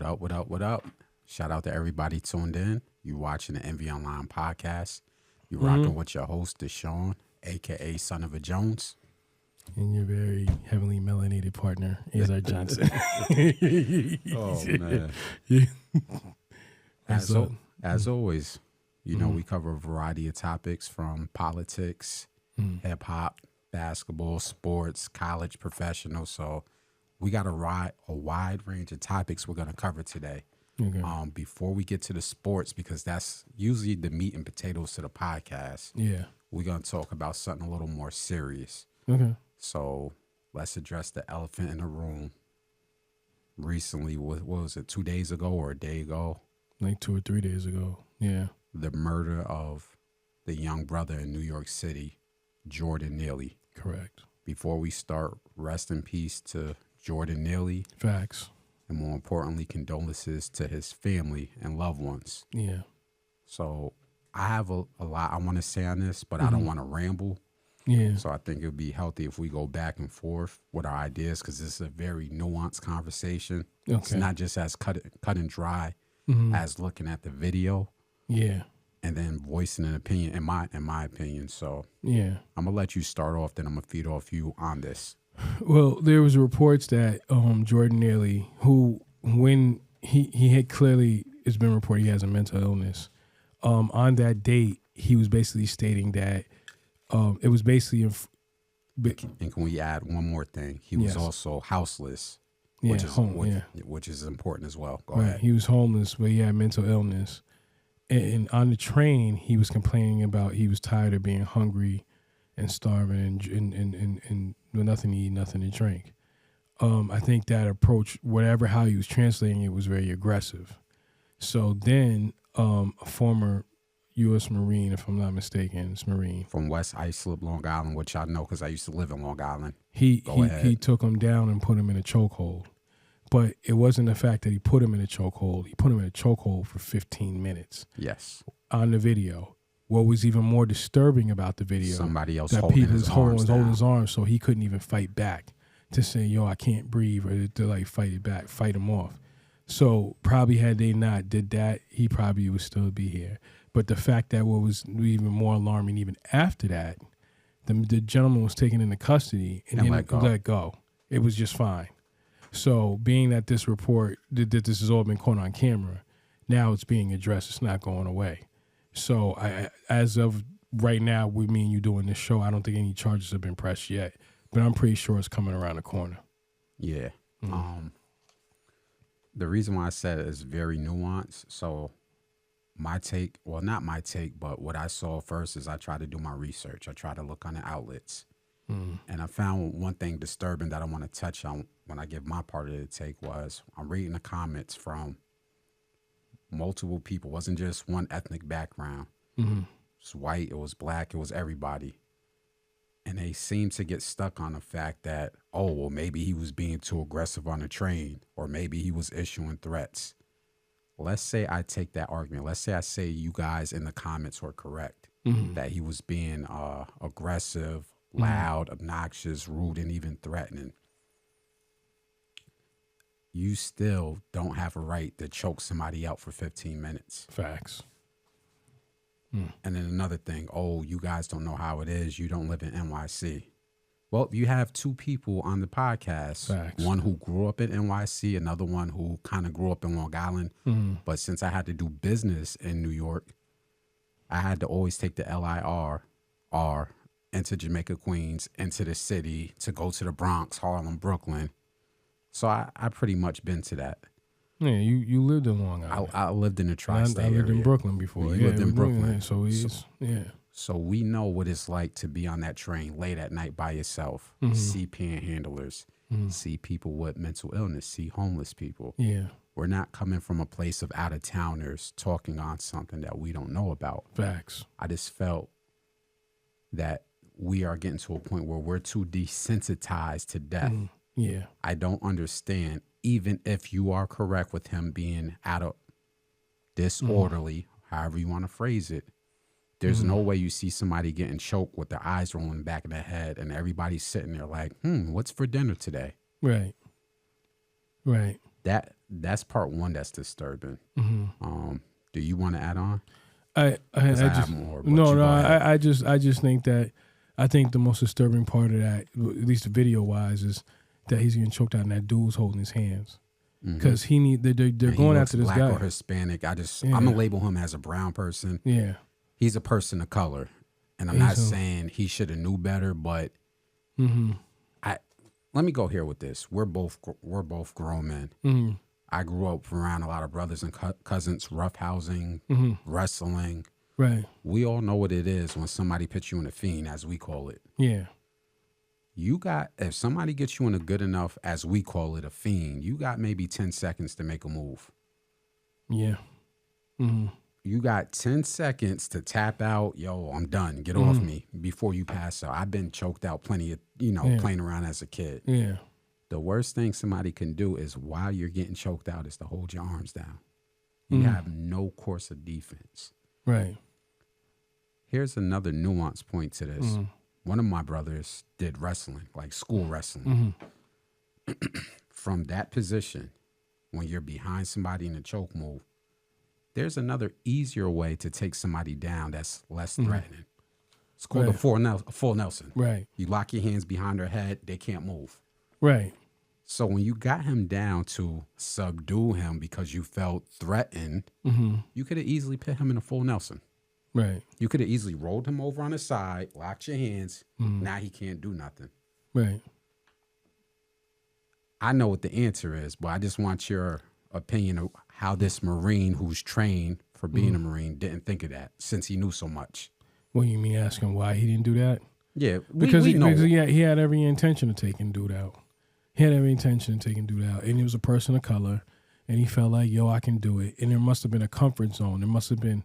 up, what up, what up? Shout out to everybody tuned in. You watching the Enveonline podcast. You rocking with your host, Deshaun, a.k.a. Son of a Jones. And your very heavily melanated partner, Azar Johnson. Oh, man. As always, you know, we cover a variety of topics from politics, hip-hop, basketball, sports, college, professional. So we got a wide range of topics we're going to cover today. Okay. Before we get to the sports, because that's usually the meat and potatoes to the podcast, we're going to talk about something a little more serious. Okay. So let's address the elephant in the room. Recently, what was it, 2 days ago or a day ago? Like 2 or 3 days ago. Yeah. The murder of the young brother in New York City, Jordan Neely. Correct. Before we start, rest in peace to Jordan Neely. Facts. And more importantly, condolences to his family and loved ones. Yeah. So I have a lot I want to say on this, but I don't want to ramble. Yeah. So I think it would be healthy if we go back and forth with our ideas, because this is a very nuanced conversation. Okay. It's not just as cut and dry as looking at the video. Yeah. And then voicing an opinion, in my opinion. So yeah, I'm gonna let you start off, then I'm gonna feed off you on this. Well, there was reports that Jordan Neely, who when he had clearly, it's been reported he has a mental illness. On that date, he was basically stating that it was basically. And can we add one more thing? He was also houseless, which is important as well. Go ahead. He was homeless, but he had mental illness. And on the train, he was complaining about he was tired of being hungry and starving and with nothing to eat, nothing to drink. I think that approach, how he was translating it, was very aggressive. So then a former U.S. Marine, if I'm not mistaken, it's Marine. From West Islip, Long Island, which I know because I used to live in Long Island. He took him down and put him in a chokehold. But it wasn't the fact that he put him in a chokehold. He put him in a chokehold for 15 minutes. Yes. On the video. What was even more disturbing about the video, somebody else that holding people his arms holding his arms, so he couldn't even fight back to say, yo, I can't breathe, or to like fight it back, fight him off. So probably had they not did that, he probably would still be here. But the fact that what was even more alarming, even after that, the gentleman was taken into custody and then let go. It was just fine. So being that this report, that this has all been caught on camera, now it's being addressed. It's not going away. So as of right now, with me and you doing this show, I don't think any charges have been pressed yet, but I'm pretty sure it's coming around the corner. Yeah. The reason why I said it is very nuanced. So my take, well, not my take, but what I saw first is I tried to do my research. I tried to look on the outlets. And I found one thing disturbing that I want to touch on when I give my part of the take was I'm reading the comments from multiple people. It wasn't just one ethnic background. It was white, it was black, it was everybody. And they seem to get stuck on the fact that, oh, well, maybe he was being too aggressive on the train, or maybe he was issuing threats. Let's say I take that argument. Let's say I say you guys in the comments were correct, that he was being aggressive, loud, obnoxious, rude, and even threatening. You still don't have a right to choke somebody out for 15 minutes. Facts. And then another thing, oh, you guys don't know how it is. You don't live in NYC. Well, you have two people on the podcast. Facts. One who grew up in NYC, another one who kind of grew up in Long Island. But since I had to do business in New York, I had to always take the LIRR into Jamaica, Queens, into the city, to go to the Bronx, Harlem, Brooklyn. So I pretty much been to that. Yeah, you lived in Long Island. I lived in the tri-state area. I lived in Brooklyn before. You lived in Brooklyn. So we know what it's like to be on that train late at night by yourself, see panhandlers, see people with mental illness, see homeless people. Yeah. We're not coming from a place of out-of-towners talking on something that we don't know about. Facts. I just felt that we are getting to a point where we're too desensitized to death. Yeah. I don't understand, even if you are correct with him being out of disorderly, however you want to phrase it, there's no way you see somebody getting choked with their eyes rolling back of their head and everybody's sitting there like, what's for dinner today? Right. That's part one that's disturbing. Do you want to add on? I Because I just have more. But no you no go ahead. I just think that I think the most disturbing part of that, at least video wise, is that he's getting choked out and that dude's holding his hands because they're And going he after this looks black guy. or Hispanic. I'm Yeah. gonna label him as a brown person. Yeah, He's a person of color, and I'm not saying he should have knew better, but let me go here with this. We're both grown men. I grew up around a lot of brothers and cousins, roughhousing, wrestling. right. We all know what it is when somebody puts you in a fiend, as we call it. Yeah, If somebody gets you in a good enough, as we call it, a fiend, you got maybe 10 seconds to make a move. yeah. You got 10 seconds to tap out. Yo, I'm done. Get off me before you pass out. I've been choked out plenty of, playing around as a kid. Yeah. The worst thing somebody can do is while you're getting choked out is to hold your arms down. You have no course of defense. Right. Here's another nuance point to this. One of my brothers did wrestling, like school wrestling. From that position, when you're behind somebody in a choke move, there's another easier way to take somebody down that's less threatening. It's called a full Nelson. Right. You lock your hands behind their head, they can't move. Right. So when you got him down to subdue him because you felt threatened, you could have easily put him in a full Nelson. Right. You could have easily rolled him over on his side, locked your hands. Now he can't do nothing. Right. I know what the answer is, but I just want your opinion of how this Marine who's trained for being a Marine didn't think of that since he knew so much. What you mean asking why he didn't do that? Yeah, Because we know. he had every intention of taking dude out. He had every intention of taking dude out. And he was a person of color. And he felt like, yo, I can do it. And there must have been a comfort zone. There must have been,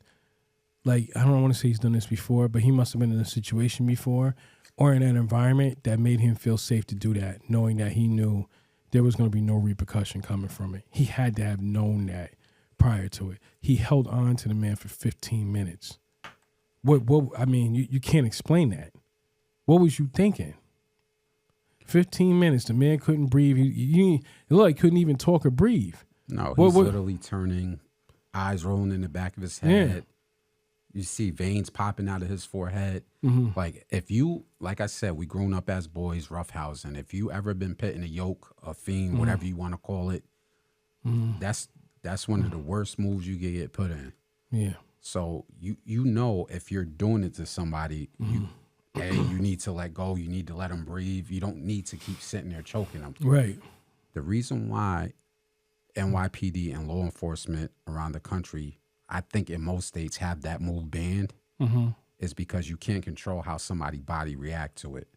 like, I don't want to say he's done this before, but he must have been in a situation before or in an environment that made him feel safe to do that, knowing that he knew there was going to be no repercussion coming from it. He had to have known that prior to it. He held on to the man for 15 minutes. I mean, you can't explain that. What was you thinking? 15 minutes, the man couldn't breathe. He looked like he couldn't even talk or breathe. No, he's literally turning, eyes rolling in the back of his head. Yeah. You see veins popping out of his forehead. Like like I said, we grown up as boys, roughhousing. If you ever been put in a yoke, a fiend, whatever you want to call it, that's one of the worst moves you can get put in. Yeah. So you know if you're doing it to somebody, you need to let go. You need to let them breathe. You don't need to keep sitting there choking them. Right. The reason why NYPD and law enforcement around the country, I think in most states, have that move banned is because you can't control how somebody's body react to it.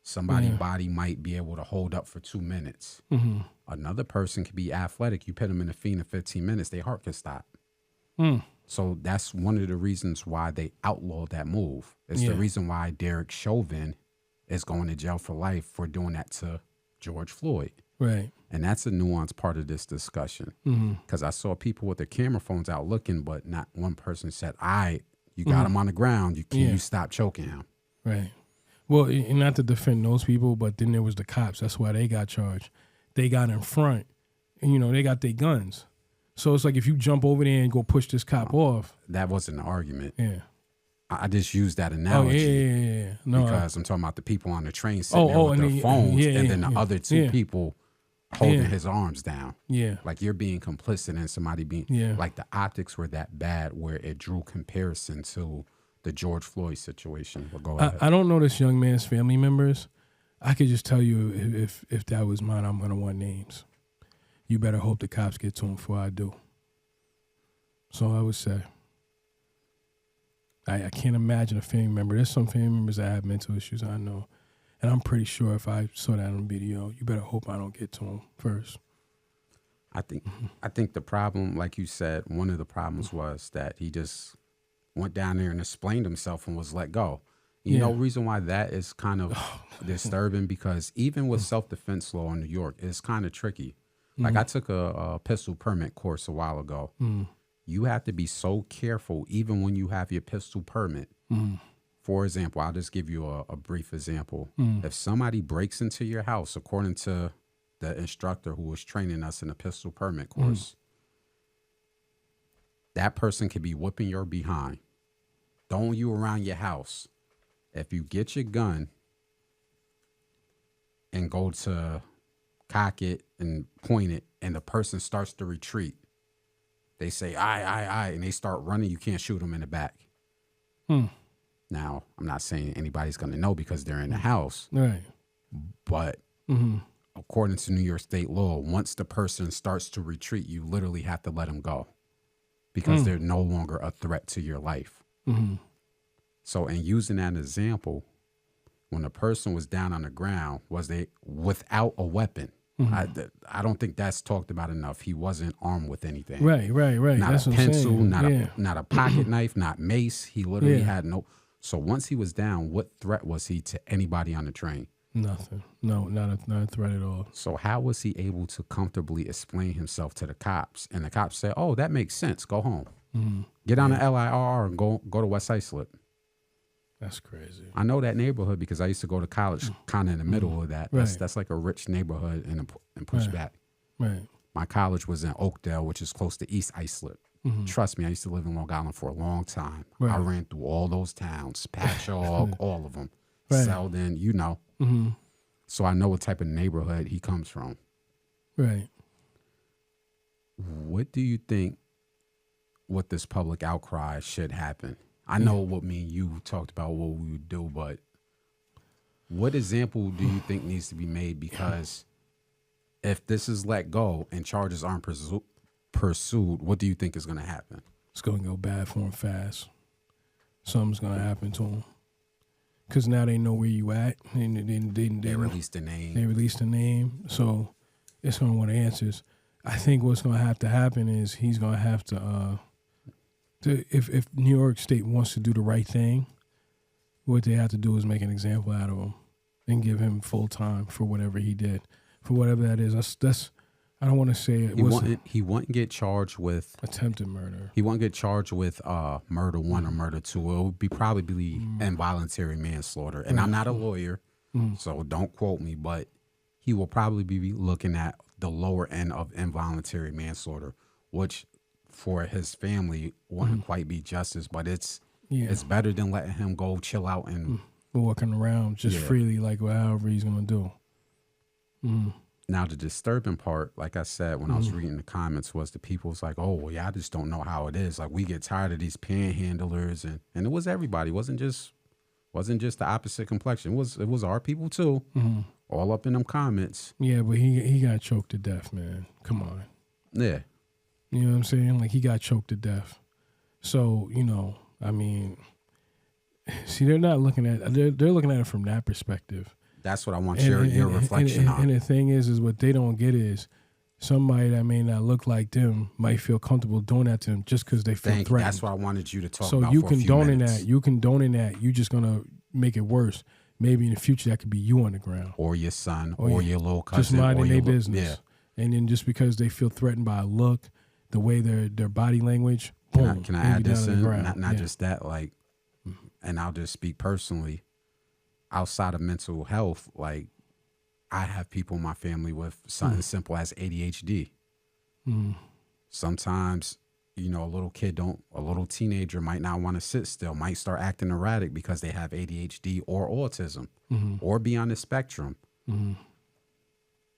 Somebody's body might be able to hold up for 2 minutes. Another person could be athletic. You put them in a fiend in 15 minutes, their heart could stop. So that's one of the reasons why they outlawed that move. It's the reason why Derek Chauvin is going to jail for life for doing that to George Floyd. Right. And that's a nuanced part of this discussion. Because I saw people with their camera phones out looking, but not one person said, you got him on the ground. You stop choking him. Right. Well, and not to defend those people, but then there was the cops. That's why they got charged. They got in front, and, they got their guns. So it's like if you jump over there and go push this cop off. That wasn't an argument. Yeah. I just used that analogy. Yeah. No, because I'm talking about the people on the train sitting there with their phones and then the other two people holding his arms down. Yeah. Like you're being complicit in somebody being, like the optics were that bad where it drew comparison to the George Floyd situation. But go ahead. I don't know this young man's family members. I could just tell you if that was mine, I'm going to want names. You better hope the cops get to him before I do. So I would say. I can't imagine a family member. There's some family members that have mental issues, I know. And I'm pretty sure if I saw that on video, you better hope I don't get to him first. I think the problem, like you said, one of the problems was that he just went down there and explained himself and was let go. You know, reason why that is kind of disturbing, because even with self-defense law in New York, it's kind of tricky. Like I took a pistol permit course a while ago. You have to be so careful even when you have your pistol permit. For example, I'll just give you a brief example. If somebody breaks into your house, according to the instructor who was training us in the pistol permit course. That person could be whipping your behind, throwing you around your house. If you get your gun and go to cock it and point it, and the person starts to retreat, they say, aye, and they start running, you can't shoot them in the back. Now, I'm not saying anybody's going to know because they're in the house. Right. But according to New York state law, once the person starts to retreat, you literally have to let them go because they're no longer a threat to your life. So in using that example, when the person was down on the ground, was they without a weapon? I don't think that's talked about enough. He wasn't armed with anything. Right. Not That's a what I'm pencil, saying. not a pocket knife, not mace. He literally had no. So once he was down, what threat was he to anybody on the train? Nothing. No, not a threat at all. So how was he able to comfortably explain himself to the cops? And the cops said, "Oh, that makes sense. Go home. Get on the LIRR and go to West Islip." That's crazy. I know that neighborhood because I used to go to college kind of in the middle of that. That's like a rich neighborhood and pushback. Right. My college was in Oakdale, which is close to East Islip. Trust me, I used to live in Long Island for a long time. I ran through all those towns, Patchogue, all of them, Selden, you know. So I know what type of neighborhood he comes from. Right. What do you think with this public outcry should happen? I know what me and you talked about what we would do, but what example do you think needs to be made? Because if this is let go and charges aren't pursued, what do you think is going to happen? It's going to go bad for him fast. Something's going to happen to him. Because now they know where you at. And they released the name. They released the name. So it's going to want answers. I think what's going to have to happen is he's going to have to if New York State wants to do the right thing, what they have to do is make an example out of him and give him full time for whatever he did, for whatever that is. That's I don't want to say it. He wouldn't get charged with attempted murder. He won't get charged with murder one or murder two. It would be probably involuntary manslaughter. And I'm not a lawyer, so don't quote me, but he will probably be looking at the lower end of involuntary manslaughter, which for his family wouldn't quite be justice, but it's better than letting him go chill out and walking around just freely, like however he's gonna do. Now the disturbing part, like I said when I was reading the comments, was the people's like, "Oh, well, yeah, I just don't know how it is. Like we get tired of these panhandlers," and it was everybody. It wasn't just the opposite complexion. It was our people too, all up in them comments. Yeah, but he got choked to death, man. Come on. Yeah. You know what I'm saying? Like, he got choked to death. So, I mean, see, they're not looking at they're looking at it from that perspective. That's what I want your reflection on. And the thing is what they don't get is somebody that may not look like them might feel comfortable doing that to them just because they feel threatened. That's what I wanted you to talk about. So you condoning that. You condoning that. You're just gonna make it worse. Maybe in the future that could be you on the ground, or your son, or your little cousin, just minding their business. Yeah. And then just because they feel threatened by a look, the way their body language, boom. Can I add this in? Not just that, like, and I'll just speak personally. Outside of mental health, like, I have people in my family with something simple as ADHD. Sometimes, a little teenager might not want to sit still, might start acting erratic because they have ADHD or autism or be on the spectrum.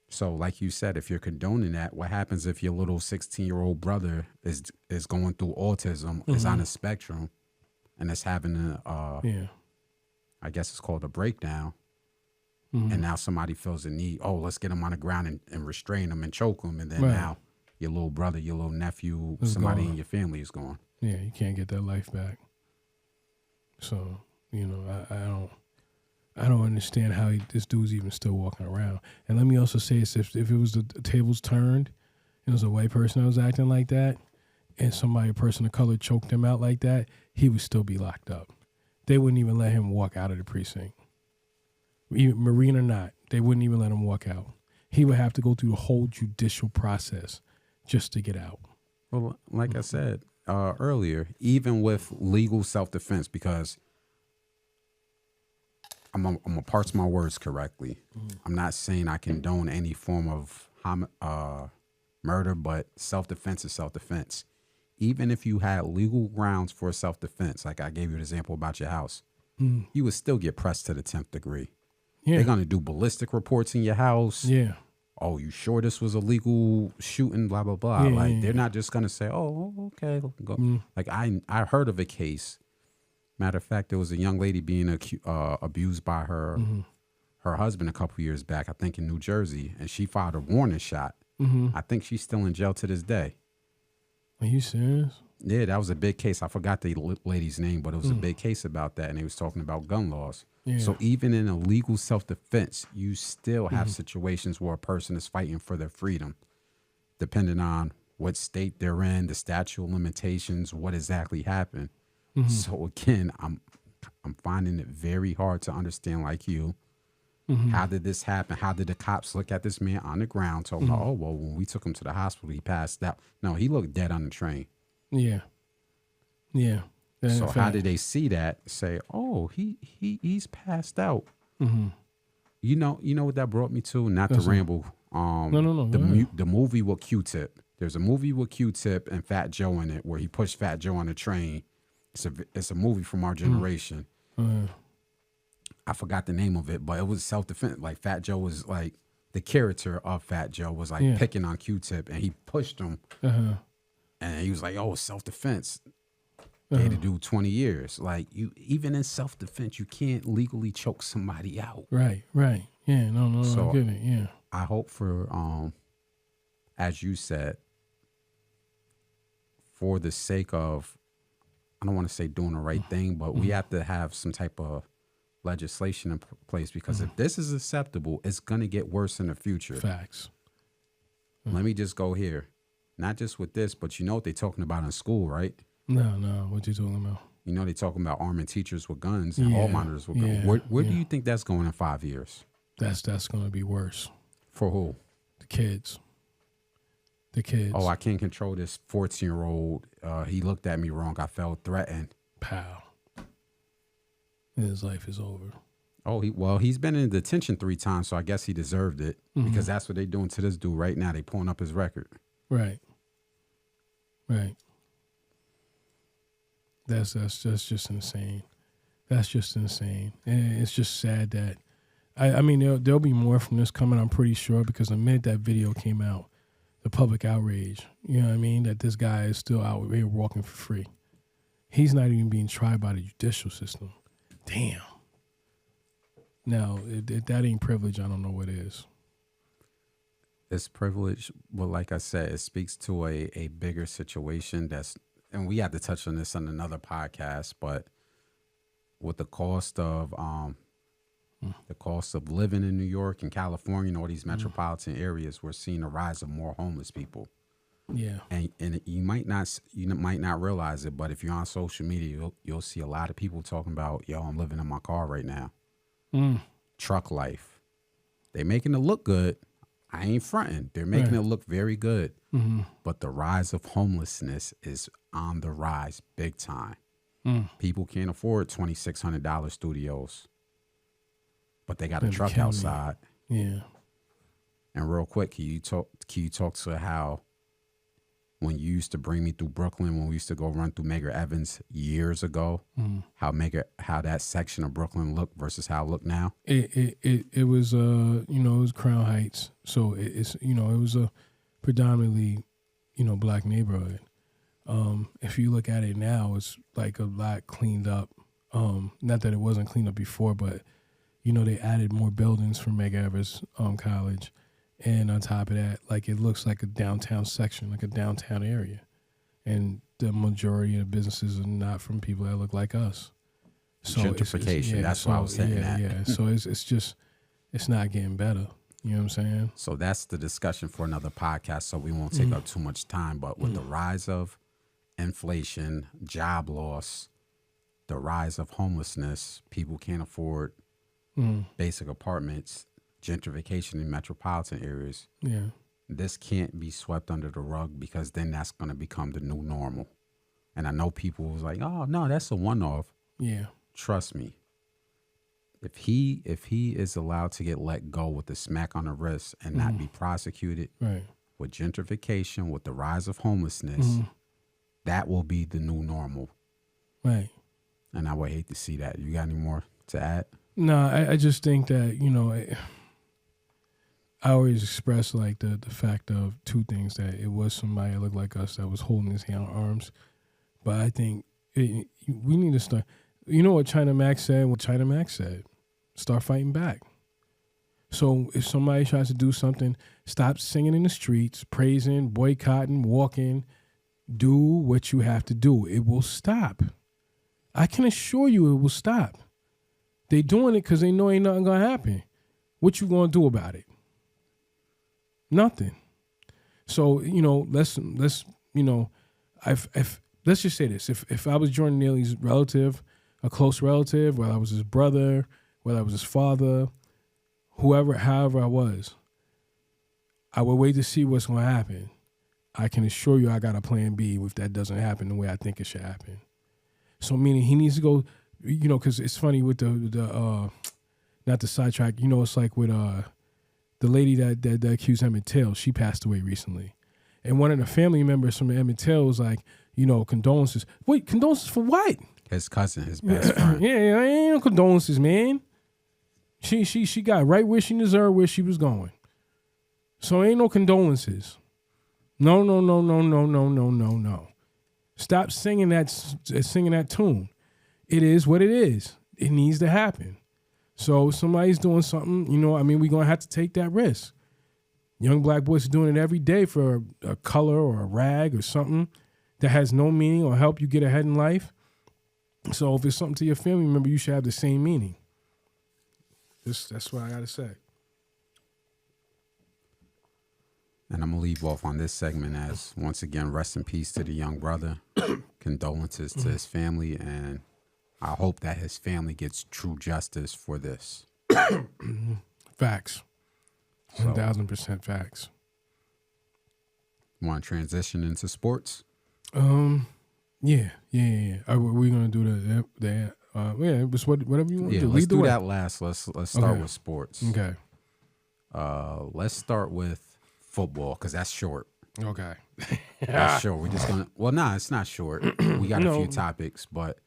So like you said, if you're condoning that, what happens if your little 16-year-old brother is going through autism, is on a spectrum, and is having I guess it's called a breakdown, and now somebody feels the need, let's get him on the ground and restrain him and choke him, and then now your little brother, your little nephew, somebody in your family is gone. Yeah, you can't get that life back. So, I don't understand how this dude's even still walking around. And let me also say this, if it was the tables turned and it was a white person that was acting like that and a person of color choked him out like that, he would still be locked up. They wouldn't even let him walk out of the precinct. Even Marine or not, they wouldn't even let him walk out. He would have to go through the whole judicial process just to get out. Well, like I said earlier, even with legal self-defense, because I'm gonna parse my words correctly. I'm not saying I condone any form of murder, but self-defense is self-defense. Even if you had legal grounds for self-defense, like I gave you an example about your house, you would still get pressed to the 10th degree. Yeah. They're gonna do ballistic reports in your house. Yeah. Oh, you sure this was a legal shooting? Blah blah blah. Yeah, Like yeah, they're yeah. not just gonna say, "Oh, okay, go." Like I heard of a case. Matter of fact, there was a young lady being abused by her husband a couple years back, I think in New Jersey, and she fired a warning shot. I think she's still in jail to this day. Are you serious? Yeah, that was a big case. I forgot the lady's name, but it was a big case about that, and they was talking about gun laws. Yeah. So even in a legal self-defense, you still have situations where a person is fighting for their freedom, depending on what state they're in, the statute of limitations, what exactly happened. So again, I'm finding it very hard to understand, like you. How did this happen? How did the cops look at this man on the ground, told him, oh, well, when we took him to the hospital, he passed out. No, he looked dead on the train. Yeah. Yeah. So how did they see that? Say, oh, he's passed out. You know what that brought me to? Not to ramble. No. The movie with Q-Tip. There's a movie with Q-Tip and Fat Joe in it where he pushed Fat Joe on the train. It's a movie from our generation. I forgot the name of it, but it was self-defense. Like Fat Joe was like the character of Fat Joe was like picking on Q-Tip, and he pushed him, and he was like, "Oh, self-defense." They had to do 20 years. Like you, even in self-defense, you can't legally choke somebody out. Right. Yeah. No. So I get it. Yeah. I hope for, as you said, for the sake of, I don't want to say doing the right thing, but we have to have some type of legislation in place, because if this is acceptable, it's going to get worse in the future. Facts. Let me just go here. Not just with this, but you know what they're talking about in school, right? No. What you talking about? You know they're talking about arming teachers with guns and hall monitors with guns. Where do you think that's going in 5 years? That's going to be worse. For who? The kids. Oh, I can't control this 14-year-old. He looked at me wrong. I felt threatened. Pow. And his life is over. Oh, he's been in detention 3 times, so I guess he deserved it, because that's what they're doing to this dude right now. They pulling up his record. Right. That's just insane. That's just insane. And it's just sad that, I mean, there'll be more from this coming, I'm pretty sure, because the minute that video came out, the public outrage, you know what I mean, that this guy is still out here walking for free. He's not even being tried by the judicial system. Damn. Now, if that ain't privilege, I don't know what is. It's privilege, but like I said, it speaks to a bigger situation and we had to touch on this on another podcast, but with the cost of living in New York and California and all these metropolitan areas, we're seeing a rise of more homeless people. Yeah. And you might not realize it, but if you're on social media, you'll see a lot of people talking about, yo, I'm living in my car right now. Truck life. They're making it look good. I ain't fronting. They're making it look very good. But the rise of homelessness is on the rise big time. People can't afford $2,600 studios, but they got a truck outside. Yeah. And real quick, can you talk to how when you used to bring me through Brooklyn, when we used to go run through Medgar Evans years ago, how that section of Brooklyn looked versus how it look now? It was it was Crown Heights, so it was a predominantly black neighborhood. If you look at it now, it's like a lot cleaned up. Not that it wasn't cleaned up before, but they added more buildings for Medgar Evers College. And on top of that, like, it looks like a downtown section, like a downtown area. And the majority of the businesses are not from people that look like us. So gentrification, that's what I was saying. Yeah. So it's not getting better. You know what I'm saying? So that's the discussion for another podcast, so we won't take up too much time. But with the rise of inflation, job loss, the rise of homelessness, people can't afford basic apartments, gentrification in metropolitan areas. Yeah. This can't be swept under the rug, because then that's going to become the new normal. And I know people was like, oh, no, that's a one-off. Yeah. Trust me. If he is allowed to get let go with a smack on the wrist and not be prosecuted, Right. with gentrification, with the rise of homelessness, that will be the new normal. Right. And I would hate to see that. You got any more to add? No, I just think that, I always express like the fact of two things, that it was somebody that looked like us that was holding his hand on arms. But I think we need to start. You know what China Max said? What China Max said? Start fighting back. So if somebody tries to do something, stop singing in the streets, praising, boycotting, walking. Do what you have to do. It will stop. I can assure you it will stop. They doing it because they know ain't nothing going to happen. What you going to do about it? Nothing. So, let's just say this. If I was Jordan Neely's relative, a close relative, whether I was his brother, whether I was his father, however I was, I would wait to see what's going to happen. I can assure you I got a plan B if that doesn't happen the way I think it should happen. So meaning he needs to go, because it's funny with the not the sidetrack, it's like with the lady that accused Emmett Till. She passed away recently. And one of the family members from Emmett Till was like, condolences. Wait, condolences for what? His cousin, his best friend. Yeah, ain't no condolences, man. She got right where she deserved, where she was going. So ain't no condolences. No. Stop singing that tune. It is what it is. It needs to happen. So if somebody's doing something, we're going to have to take that risk. Young black boys are doing it every day for a color or a rag or something that has no meaning or help you get ahead in life. So if it's something to your family member, you should have the same meaning. That's what I got to say. And I'm going to leave off on this segment as, once again, rest in peace to the young brother. Condolences to his family. And I hope that his family gets true justice for this. Facts. 1,000% facts. Want to transition into sports? Yeah. Are we going to do it was whatever you want to do. Let's do that last. Let's start with sports. Okay. Let's start with football, because that's short. Okay. That's short. We're just gonna. Well, it's not short. We got a few topics, but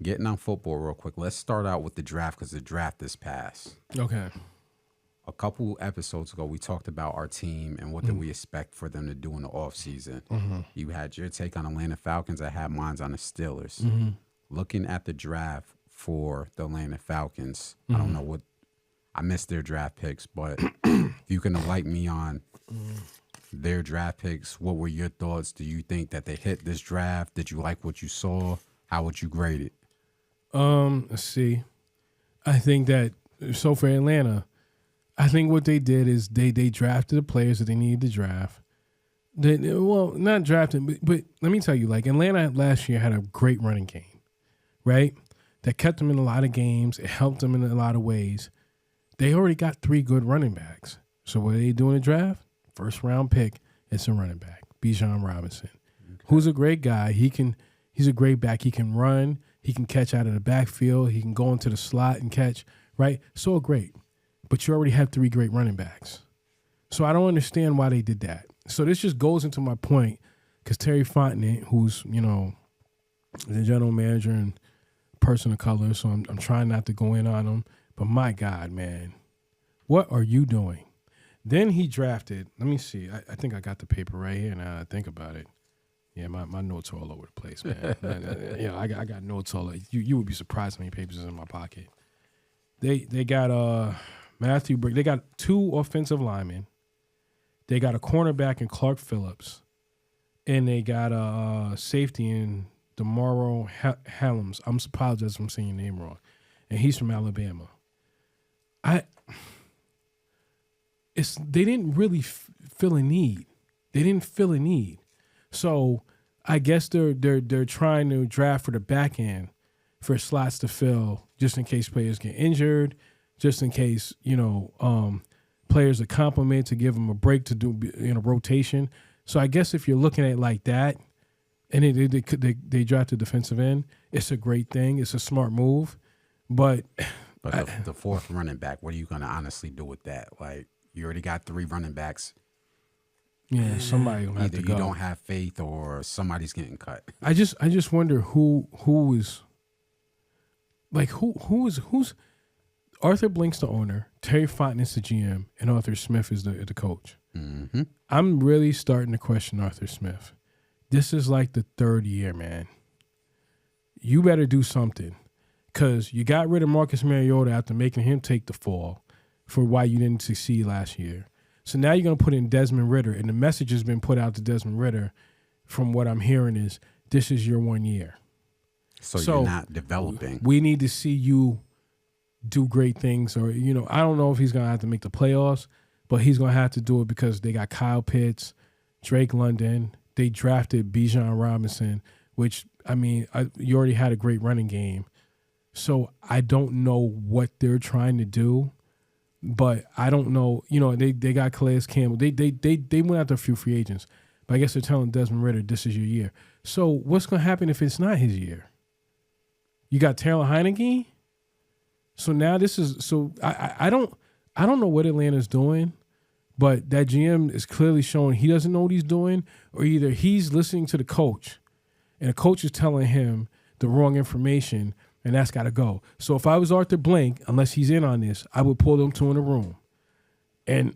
getting on football real quick. Let's start out with the draft, because the draft is past. Okay. A couple episodes ago, we talked about our team and what did we expect for them to do in the offseason. You had your take on Atlanta Falcons. I had mine on the Steelers. Looking at the draft for the Atlanta Falcons, I don't know what. I missed their draft picks, but if you can enlighten me on their draft picks, what were your thoughts? Do you think that they hit this draft? Did you like what you saw? How would you grade it? Let's see. I think that, so for Atlanta, I think what they did is they drafted the players that they needed to draft. Not drafting, but let me tell you, like Atlanta last year had a great running game, right? That kept them in a lot of games. It helped them in a lot of ways. They already got 3 good running backs. So what are they doing in the draft? First round pick, it's a running back, Bijan Robinson, who's a great guy. He's a great back. He can run. He can catch out of the backfield. He can go into the slot and catch, right? So great. But you already have 3 great running backs. So I don't understand why they did that. So this just goes into my point, because Terry Fontenot, who's, the general manager and person of color, so I'm trying not to go in on him. But my God, man, what are you doing? Then he drafted, let me see, I think I got the paper right here now I think about it. Yeah, my notes are all over the place, man. I got notes all over. You would be surprised how many papers is in my pocket. They got Matthew Brick. They got 2 offensive linemen. They got a cornerback in Clark Phillips. And they got a safety in DeMauro Helms. I'm apologizing if I'm saying your name wrong. And he's from Alabama. They didn't really fill a need. They didn't fill a need. So I guess they're trying to draft for the back end for slots to fill, just in case players get injured, just in case players are complimented to give them a break to do rotation. So I guess if you're looking at it like that, and they drafted defensive end, it's a great thing. It's a smart move, but But the fourth running back, what are you going to honestly do with that? Like, you already got 3 running backs. Yeah, somebody gonna have Either to go. you don't have faith or somebody's getting cut. I just wonder who is like who's Arthur Blink's the owner, Terry Fontenot's the GM, and Arthur Smith is the coach. Mm-hmm. I'm really starting to question Arthur Smith. This is like the 3rd year, man. You better do something, because you got rid of Marcus Mariota after making him take the fall for why you didn't succeed last year. So now you're going to put in Desmond Ridder, and the message has been put out to Desmond Ridder from what I'm hearing is this is your 1 year. So you're not developing. We need to see you do great things, or, I don't know if he's going to have to make the playoffs, but he's going to have to do it because they got Kyle Pitts, Drake London. They drafted Bijan Robinson, which, you already had a great running game. So I don't know what they're trying to do, but I don't know. They got Calais Campbell. They went after a few free agents, but I guess they're telling Desmond Ridder this is your year. So what's going to happen if it's not his year? You got Taylor Heineke. So now this is I don't know what Atlanta's doing, but that GM is clearly showing he doesn't know what he's doing, or either he's listening to the coach, and the coach is telling him the wrong information, and that's got to go. So if I was Arthur Blank, unless he's in on this, I would pull them 2 in a room, and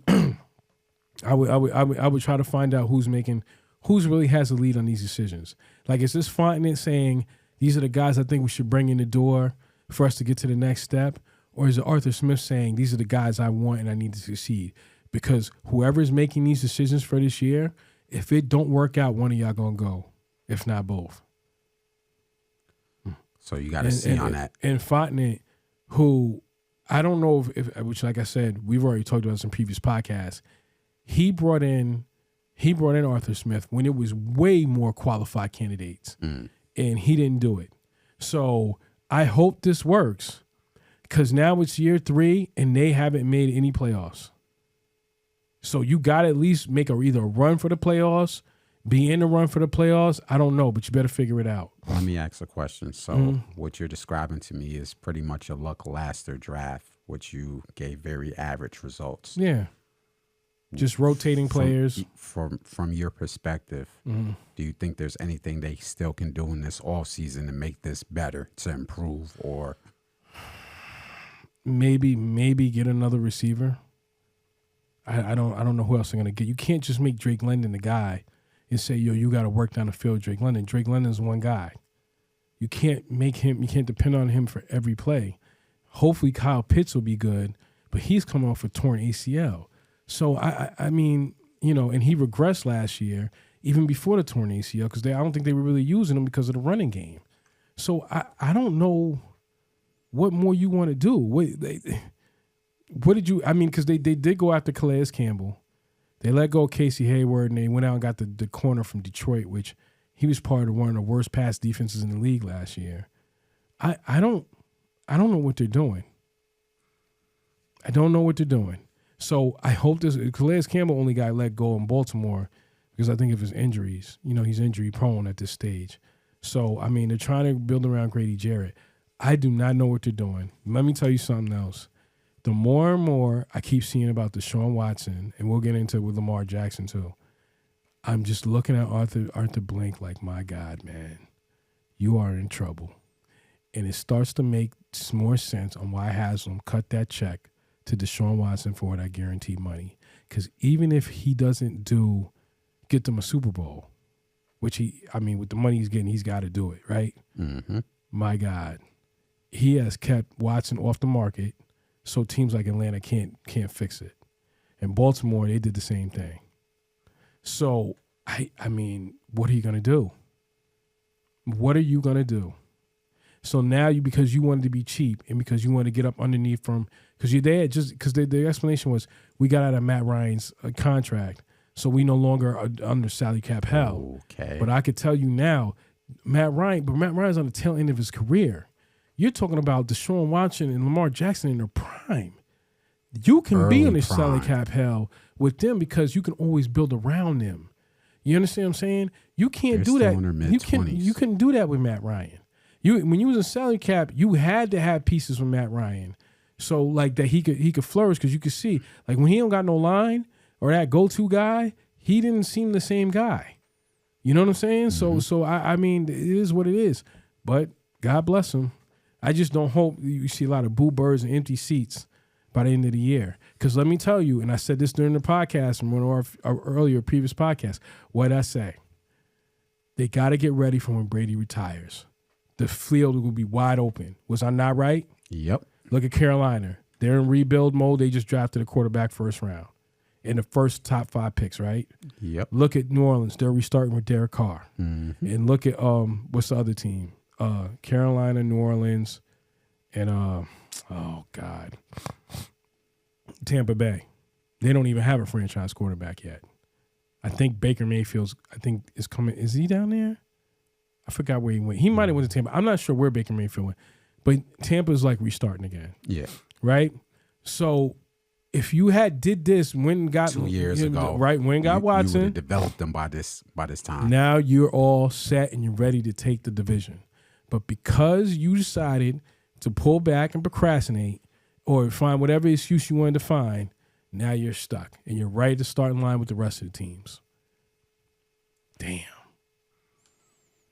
I would try to find out who's really has the lead on these decisions. Like, is this Fontenot saying these are the guys I think we should bring in the door for us to get to the next step, or is it Arthur Smith saying these are the guys I want and I need to succeed? Because whoever's making these decisions for this year, if it don't work out, one of y'all gonna go, if not both. So you got to see on that. And Fontenot, who I don't know if, which, like I said, we've already talked about this in previous podcasts. He brought in Arthur Smith when it was way more qualified candidates, and he didn't do it. So I hope this works, because now it's year 3 and they haven't made any playoffs. So you got to at least make either a run for the playoffs, be in the run for the playoffs. I don't know, but you better figure it out. Let me ask a question. So what you're describing to me is pretty much a lackluster draft, which you gave very average results. Yeah. Just rotating players. From your perspective, do you think there's anything they still can do in this offseason to make this better, to improve, or maybe get another receiver? I don't know who else they're gonna get. You can't just make Drake London the guy and say, yo, you got to work down the field, Drake London. Drake London's one guy. You can't depend on him for every play. Hopefully Kyle Pitts will be good, but he's coming off a torn ACL. So, I mean, and he regressed last year, even before the torn ACL, because I don't think they were really using him because of the running game. So, I don't know what more you want to do. What did you – because they did go after Calais Campbell. They let go of Casey Hayward, and they went out and got the corner from Detroit, which he was part of one of the worst pass defenses in the league last year. I don't know what they're doing. I don't know what they're doing. So I hope this – Calais Campbell only got let go in Baltimore because I think of his injuries. He's injury prone at this stage. So, they're trying to build around Grady Jarrett. I do not know what they're doing. Let me tell you something else. The more and more I keep seeing about Deshaun Watson, and we'll get into it with Lamar Jackson too, I'm just looking at Arthur Blank like, my God, man, you are in trouble. And it starts to make more sense on why Haslam cut that check to Deshaun Watson for that guaranteed money. Because even if he doesn't get them a Super Bowl, which with the money he's getting, he's got to do it, right? Mm-hmm. My God, he has kept Watson off the market, so teams like Atlanta can't fix it. And Baltimore, they did the same thing. So, what are you going to do? What are you going to do? So now because you wanted to be cheap and because you wanted to get up underneath because your dad because the explanation was we got out of Matt Ryan's contract, so we no longer are under salary cap hell. Okay. But I could tell you now, Matt Ryan's on the tail end of his career. You're talking about Deshaun Watson and Lamar Jackson in their prime. You can be in the salary cap hell with them because you can always build around them. You understand what I'm saying? You can't do that. You couldn't do that with Matt Ryan. When you was in salary cap, you had to have pieces from Matt Ryan So like that he could flourish because you could see like when he don't got no line or that go-to guy, he didn't seem the same guy. You know what I'm saying? So I mean, it is what it is. But God bless him. I just don't hope you see a lot of boo birds and empty seats by the end of the year. Because let me tell you, and I said this during the podcast in one of our earlier previous podcasts, what I say, they got to get ready for when Brady retires. The field will be wide open. Was I not right? Yep. Look at Carolina. They're in rebuild mode. They just drafted a quarterback first round in the first top 5 picks, right? Yep. Look at New Orleans. They're restarting with Derek Carr. Mm-hmm. And look at what's the other team? Carolina, New Orleans, and oh God, Tampa Bay. They don't even have a franchise quarterback yet. I think Baker Mayfield's. Is coming. Is he down there? I forgot where he went. He might have went to Tampa. I'm not sure where Baker Mayfield went, but Tampa's like restarting again. Yeah. Right. So if you had did this when got 2 years ago, right when got Watson, you would have developed them by this time. Now you're all set and you're ready to take the division. But because you decided to pull back and procrastinate or find whatever excuse you wanted to find, now you're stuck and you're ready to start in line with the rest of the teams. Damn.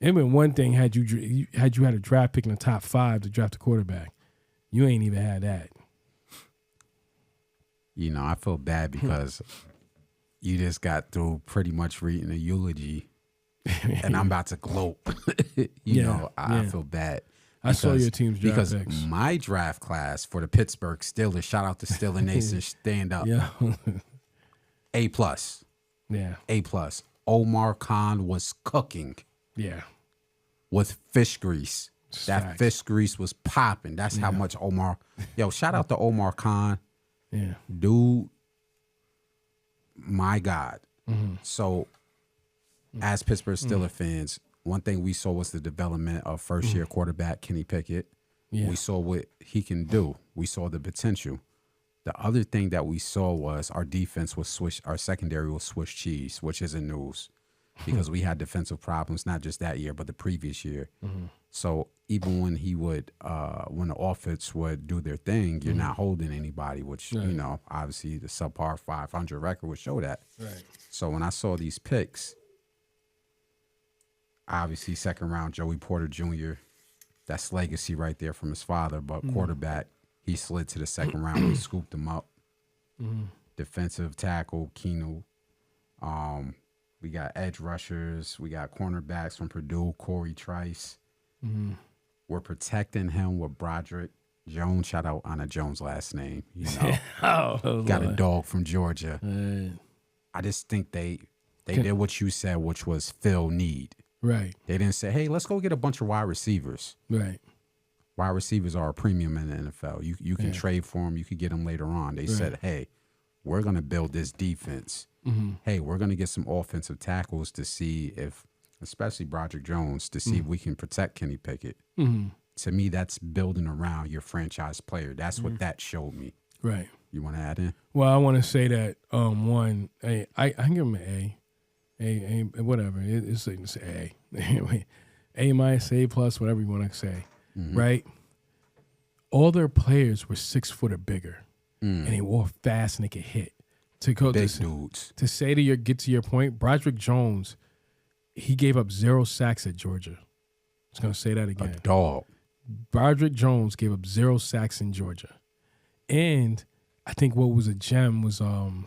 It been one thing had you had a draft pick in the top 5 to draft a quarterback. You ain't even had that. You know, I feel bad because you just got through pretty much reading a eulogy, and I'm about to gloat. you know, I feel bad. I saw your team's draft because picks. My draft class for the Pittsburgh Steelers. Shout out to Steeler Nation, stand up. Yeah. A+. Yeah. A+. Omar Khan was cooking. Yeah. With fish grease. That Facts. fish grease was popping. That's how much Omar. Yo, shout out to Omar Khan. Yeah. Dude, my God. Mm-hmm. So, as Pittsburgh Steelers fans, one thing we saw was the development of first-year quarterback Kenny Pickett. Yeah. We saw what he can do. We saw the potential. The other thing that we saw was our defense was switch. Our secondary was Swiss cheese, which isn't news because we had defensive problems, not just that year, but the previous year. Mm-hmm. So even when he would, when the offense would do their thing, you're not holding anybody, which, you know, obviously the subpar 500 record would show that. Right. So when I saw these picks, obviously second round, Joey Porter Jr., that's legacy right there from his father, but quarterback, he slid to the second round. We scooped him up. Mm-hmm. Defensive tackle, Keno. We got edge rushers. We got cornerbacks from Purdue, Corey Trice. Mm-hmm. We're protecting him with Broderick Jones. Shout out Anna Jones' last name. You know, got a dog from Georgia. I just think they did what you said, which was fill need. Right. They didn't say, hey, let's go get a bunch of wide receivers. Right. Wide receivers are a premium in the NFL. You can trade for them. You could get them later on. They said, hey, we're going to build this defense. Mm-hmm. Hey, we're going to get some offensive tackles to see if, especially Broderick Jones, to see if we can protect Kenny Pickett. Mm-hmm. To me, that's building around your franchise player. That's what that showed me. Right. You want to add in? Well, I want to say that, one, I give him an A, whatever. It's A. Anyway, A minus, A plus, whatever you want to say. Mm-hmm. Right? All their players were 6 foot or bigger. And they were fast and they could hit. To go big dudes. To say to get to your point, Broderick Jones, he gave up 0 sacks at Georgia. I was going to say that again. A dog. Broderick Jones gave up 0 sacks in Georgia. And I think what was a gem was the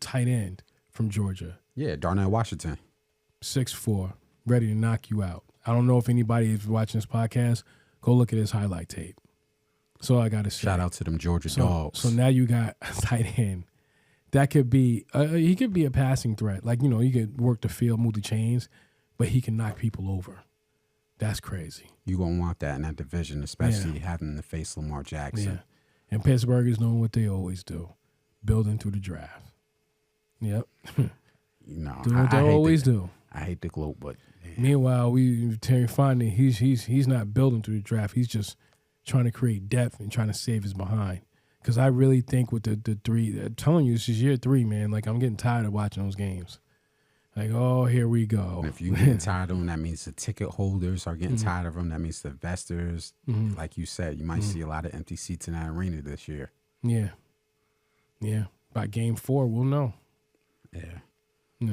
tight end from Georgia. Yeah, Darnell Washington. 6'4", ready to knock you out. I don't know if anybody is watching this podcast. Go look at his highlight tape. That's all I got to say. Shout out to them Georgia dogs. So now you got a tight end. That could be, he could be a passing threat. Like, you know, he could work the field, move the chains, but he can knock people over. That's crazy. You're going to want that in that division, especially having to face Lamar Jackson. Yeah. And Pittsburgh is doing what they always do, building through the draft. Yep. Doing what they always do. I hate the gloat, but meanwhile, Terry Fontenot, he's not building through the draft. He's just trying to create depth and trying to save his behind. Because I really think with the 3, I'm telling you, this is year 3, man. Like, I'm getting tired of watching those games. Like, oh, here we go. And if you're getting tired of them, that means the ticket holders are getting tired of them. That means the investors, like you said, you might see a lot of empty seats in that arena this year. Yeah. Yeah. By game 4, we'll know. Yeah.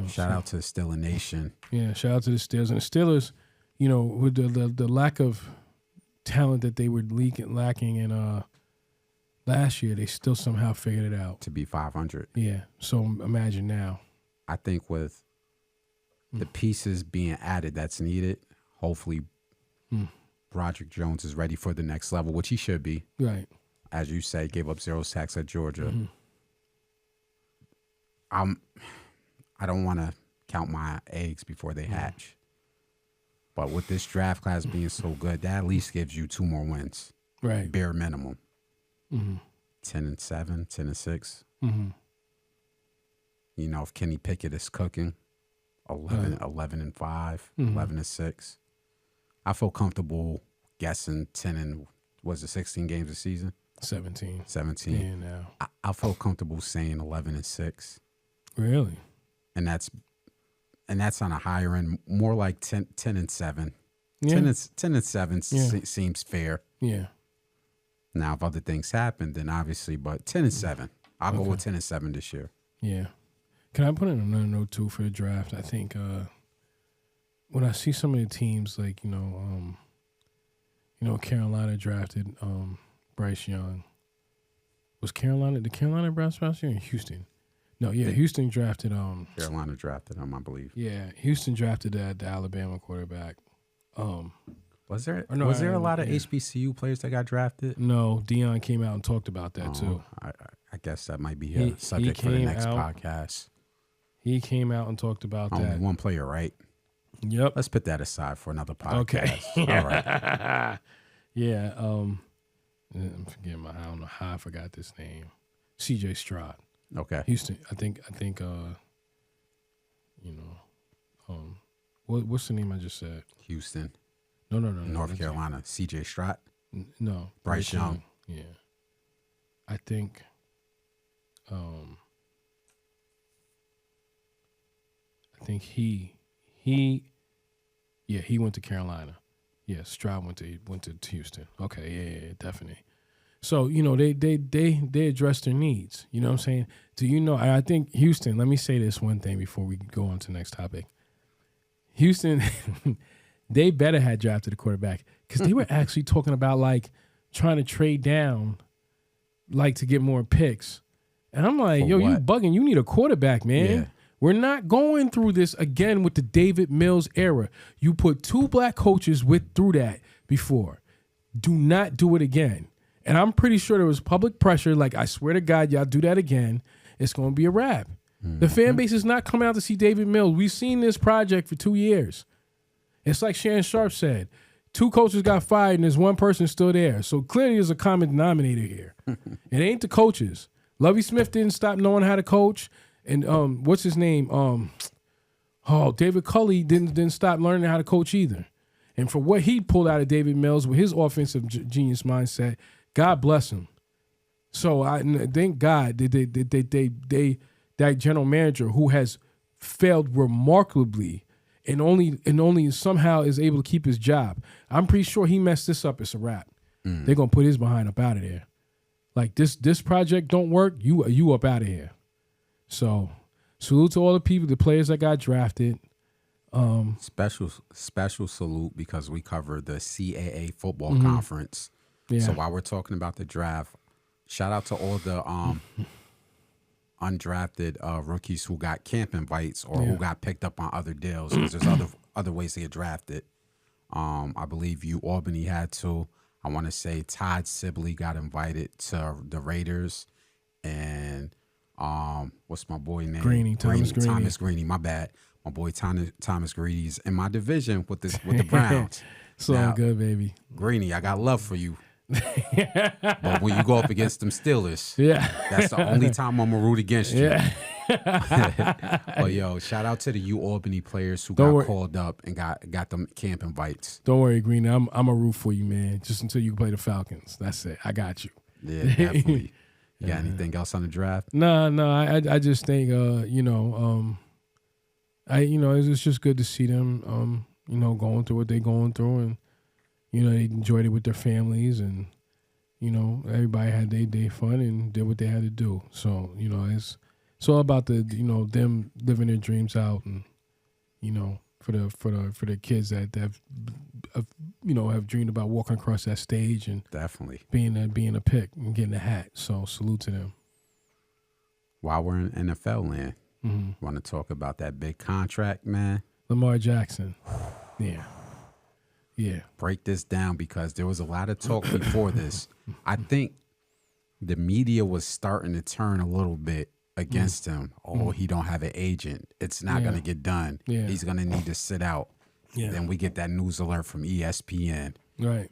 Shout out to the Steeler Nation. Yeah, shout out to the Steelers. And the Steelers, with the lack of talent that they were lacking in last year, they still somehow figured it out. To be 500. Yeah. So imagine now. I think with the pieces being added that's needed, hopefully Broderick Jones is ready for the next level, which he should be. Right. As you say, gave up 0 sacks at Georgia. I don't want to count my eggs before they hatch. But with this draft class being so good, that at least gives you 2 more wins. Right. Bare minimum. 10-7, 10-6. If Kenny Pickett is cooking, 11-5, 11-6. I feel comfortable guessing 16 games a season? 17. 17. Yeah, now. I feel comfortable saying 11-6. Really? And that's on a higher end, more like 10-7. Yeah. 10-7 seems fair. Yeah. Now, if other things happen, then obviously, but 10-7. I'll go with 10-7 this year. Yeah. Can I put in another note too for the draft? I think when I see some of the teams like Carolina drafted Bryce Young. Did Carolina draft Bryce Young? Houston. No, yeah, Houston drafted Carolina drafted him, I believe. Yeah, Houston drafted the Alabama quarterback. Was there a lot of HBCU players that got drafted? No, Dion came out and talked about that too. I guess that might be a subject for the next podcast. He came out and talked about that. Only one player, right? Yep. Let's put that aside for another podcast. Okay. All right. Yeah. I'm forgetting I don't know how I forgot this name. C.J. Stroud. Okay. Houston. I think. What's the name I just said? Houston. No. North Carolina. C.J. Stroud. No. Bryce Young. Yeah. I think. I think he went to Carolina. Yeah, Stroud went to Houston. Okay, yeah, definitely. So, they address their needs. You know what I'm saying? I think Houston, let me say this one thing before we go on to the next topic. Houston, they better had drafted a quarterback because they were actually talking about, like, trying to trade down, like, to get more picks. And I'm like, you bugging. You need a quarterback, man. Yeah. We're not going through this again with the David Mills era. You put 2 black coaches through that before. Do not do it again. And I'm pretty sure there was public pressure. Like, I swear to God, y'all do that again, it's going to be a wrap. Mm-hmm. The fan base is not coming out to see David Mills. We've seen this project for 2 years. It's like Shannon Sharp said. 2 coaches got fired and there's 1 person still there. So clearly there's a common denominator here. It ain't the coaches. Lovie Smith didn't stop knowing how to coach. And what's his name? David Culley didn't stop learning how to coach either. And for what he pulled out of David Mills with his offensive genius mindset, God bless him. So I thank God that general manager who has failed remarkably and only somehow is able to keep his job. I'm pretty sure he messed this up. It's a wrap. They're gonna put his behind up out of there. Like this project don't work. You up out of here. So, salute to all the players that got drafted. Special salute because we covered the CAA football conference. Yeah. So while we're talking about the draft, shout out to all the undrafted rookies who got camp invites or who got picked up on other deals because there's other ways to get drafted. I believe Albany had to. I want to say Todd Sibley got invited to the Raiders and. What's my boy name? Thomas Greeny. My bad. My boy Thomas Greeny's in my division with the Browns. It's all good, baby. Greeny, I got love for you. But when you go up against them Steelers, that's the only time I'm gonna root against you. But yo, shout out to the Albany players who got called up and got them camp invites. Don't worry, Greeny. I'm a root for you, man. Just until you play the Falcons. That's it. I got you. Yeah, definitely. You got anything else on the draft? No. I just think It's just good to see them, going through what they're going through, and they enjoyed it with their families, and everybody had their fun and did what they had to do. So it's all about them living their dreams out, and for the kids that have dreamed about walking across that stage and Definitely being a pick and getting a hat. So salute to them. While we're in NFL land, want to talk about that big contract, man? Lamar Jackson. Yeah. Yeah. Break this down, because there was a lot of talk before this. I think the media was starting to turn a little bit against him. Oh, he don't have an agent. It's not going to get done. Yeah. He's going to need to sit out. Yeah. Then we get that news alert from ESPN. Right.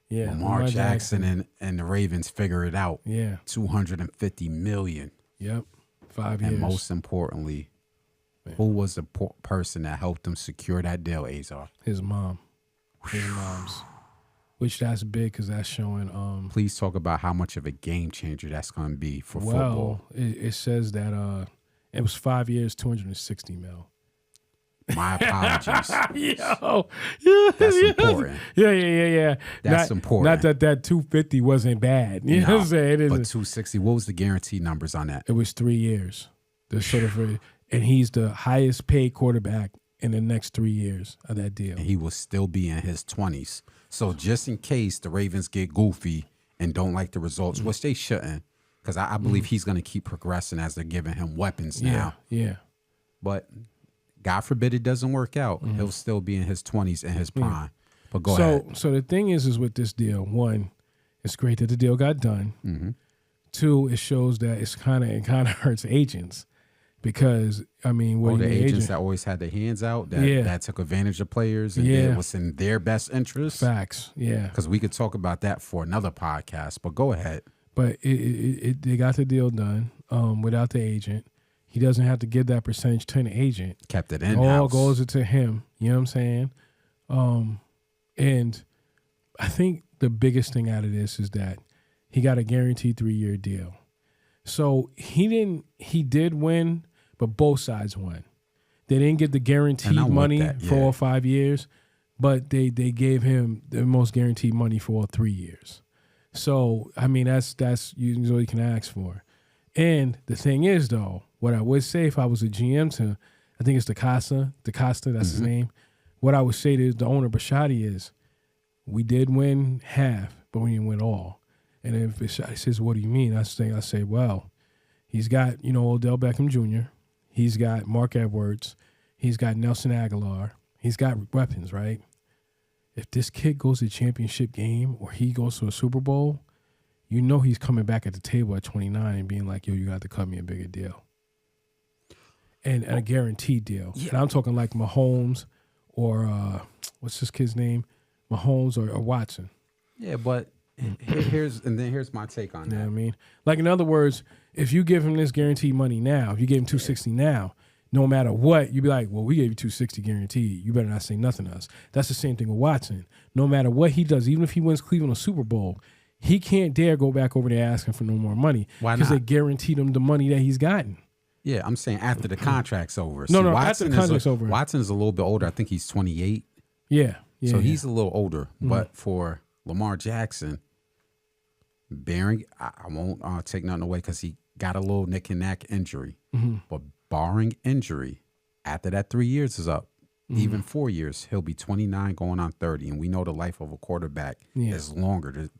Yeah. Lamar Jackson and the Ravens figure it out. Yeah. $250 million. Yep. 5 years. And most importantly, who was the person that helped him secure that deal, Azar? His mom. His mom's. Which that's big, because that's showing. Please talk about how much of a game changer that's going to be for football. football. It says that it was 5 years, $260 million. My apologies. Yo, that's important. Yeah. That's important. Not that 250 wasn't bad. You know what I'm saying? But 260. What was the guarantee numbers on that? It was 3 years. And he's the highest paid quarterback in the next 3 years of that deal. And he will still be in his 20s. So just in case the Ravens get goofy and don't like the results, which they shouldn't, because I believe he's going to keep progressing as they're giving him weapons now. Yeah. But God forbid it doesn't work out. He'll still be in his 20s in his prime. But go ahead. So the thing is with this deal, one, it's great that the deal got done. Two, it shows that it kind of hurts agents. Because, the agents that always had their hands out, that took advantage of players and did what's in their best interest. Facts, yeah. Because we could talk about that for another podcast, but go ahead. But they got the deal done without the agent. He doesn't have to give that percentage to an agent. Kept it in-house. All goes into him. You know what I'm saying? And I think the biggest thing out of this is that he got a guaranteed 3-year deal. So he did win, but both sides won. They didn't get the guaranteed money for all 5 years, but they gave him the most guaranteed money for all 3 years. So, that's usually all you can ask for. And the thing is, though, what I would say if I was a GM to, I think it's DaCosta, that's his name. What I would say to the owner, Bisciotti, is we did win half, but we didn't win all. And if Bisciotti says, what do you mean? I say, well, he's got, Odell Beckham Jr., he's got Mark Edwards, he's got Nelson Aguilar, he's got weapons, right? If this kid goes to a championship game or he goes to a Super Bowl, he's coming back at the table at 29 and being like, yo, you got to cut me a bigger deal. And a guaranteed deal. Yeah. And I'm talking like Mahomes or, what's this kid's name? Mahomes or Watson. Yeah, but here's my take on that. You know what I mean? Like, in other words, if you give him this guaranteed money now, if you gave him 260 now, no matter what, you'd be like, well, we gave you 260 guaranteed. You better not say nothing to us. That's the same thing with Watson. No matter what he does, even if he wins Cleveland a Super Bowl, he can't dare go back over there asking for no more money. Why not? Because they guaranteed him the money that he's gotten. Yeah, I'm saying after the contract's over. No, after the contract's over. Watson is a little bit older. I think he's 28. Yeah. So he's a little older. But for Lamar Jackson, I won't take nothing away because he got a little neck and neck injury. But barring injury, after that 3 years is up, even 4 years, he'll be 29 going on 30. And we know the life of a quarterback is longer.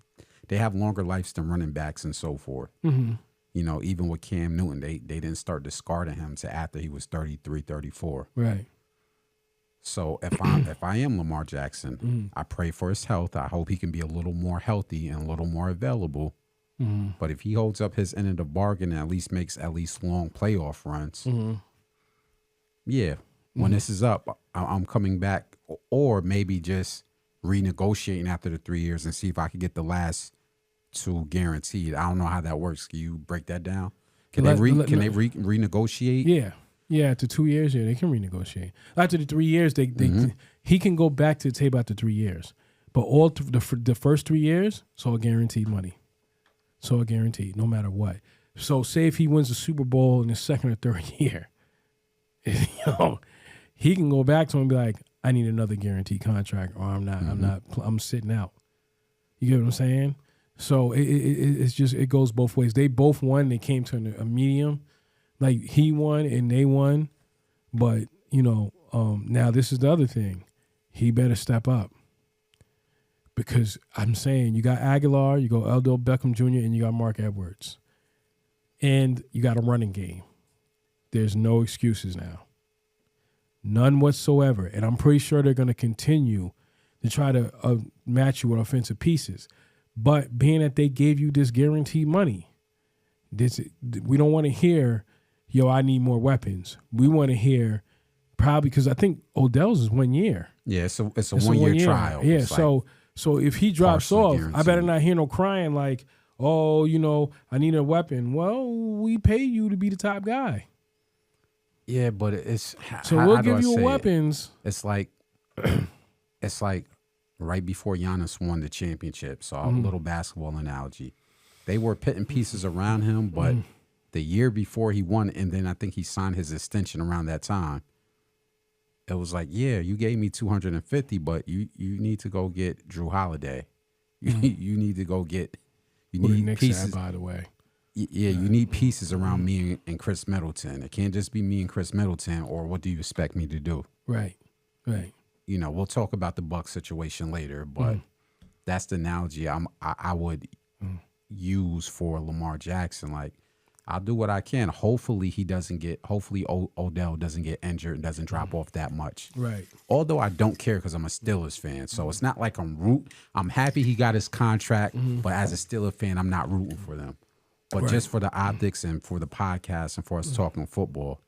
They have longer lives than running backs and so forth. Even with Cam Newton, they didn't start discarding him to after he was 33, 34. Right. So if I am Lamar Jackson, I pray for his health. I hope he can be a little more healthy and a little more available. But if he holds up his end of the bargain and at least makes long playoff runs, when this is up, I'm coming back, or maybe just renegotiating after the 3 years and see if I can get the last 2 guaranteed. I don't know how that works. Can you break that down? Can they renegotiate? Yeah. After 2 years, they can renegotiate. After the 3 years, he can go back to the table after 3 years. But all the first 3 years, it's all guaranteed money. So guaranteed, no matter what. So say if he wins the Super Bowl in the second or third year, He can go back to him and be like, I need another guaranteed contract, or I'm sitting out. You get what I'm saying? So it's just, it goes both ways. They both won. They came to a medium. Like, he won and they won. But, now this is the other thing. He better step up. Because I'm saying, you got Aguilar, you got Odell Beckham Jr., and you got Mark Edwards. And you got a running game. There's no excuses now. None whatsoever. And I'm pretty sure they're going to continue to try to match you with offensive pieces. But being that they gave you this guaranteed money, we don't want to hear, I need more weapons. We want to hear, probably, because I think Odell's is 1 year. Yeah, it's a 1 year trial. Yeah, it's so if he drops off, guaranteed. I better not hear no crying like, I need a weapon. Well, we pay you to be the top guy. Yeah, but it's so we'll give you weapons. It's like right before Giannis won the championship. So a little basketball analogy. They were putting pieces around him, but the year before he won, and then I think he signed his extension around that time. It was like, yeah, you gave me 250, but you need to go get Drew Holiday. You need to go get pieces. By the way. Yeah, you need pieces around me and Chris Middleton. It can't just be me and Chris Middleton, or what do you expect me to do? Right. We'll talk about the Bucks situation later, but that's the analogy I would use for Lamar Jackson. Like, I'll do what I can. Hopefully Odell doesn't get injured and doesn't drop off that much. Right. Although I don't care because I'm a Steelers fan. So it's not like I'm happy he got his contract, but as a Steelers fan, I'm not rooting for them. But just for the optics and for the podcast and for us talking football,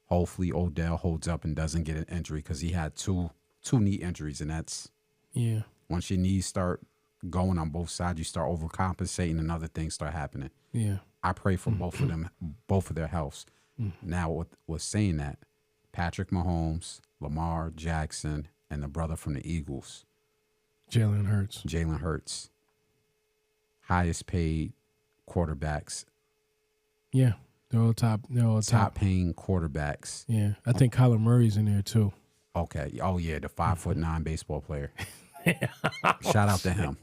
hopefully Odell holds up and doesn't get an injury, because he had two knee injuries, and that's once your knees start going on both sides, you start overcompensating and other things start happening. Yeah. I pray for both of them, both of their healths. Now, with saying that, Patrick Mahomes, Lamar Jackson, and the brother from the Eagles, Jalen Hurts, highest paid quarterbacks. Yeah, they're all top. Top paying quarterbacks. Yeah, I think Kyler Murray's in there too. Okay. Oh yeah, the 5'9" baseball player. Shout out to him.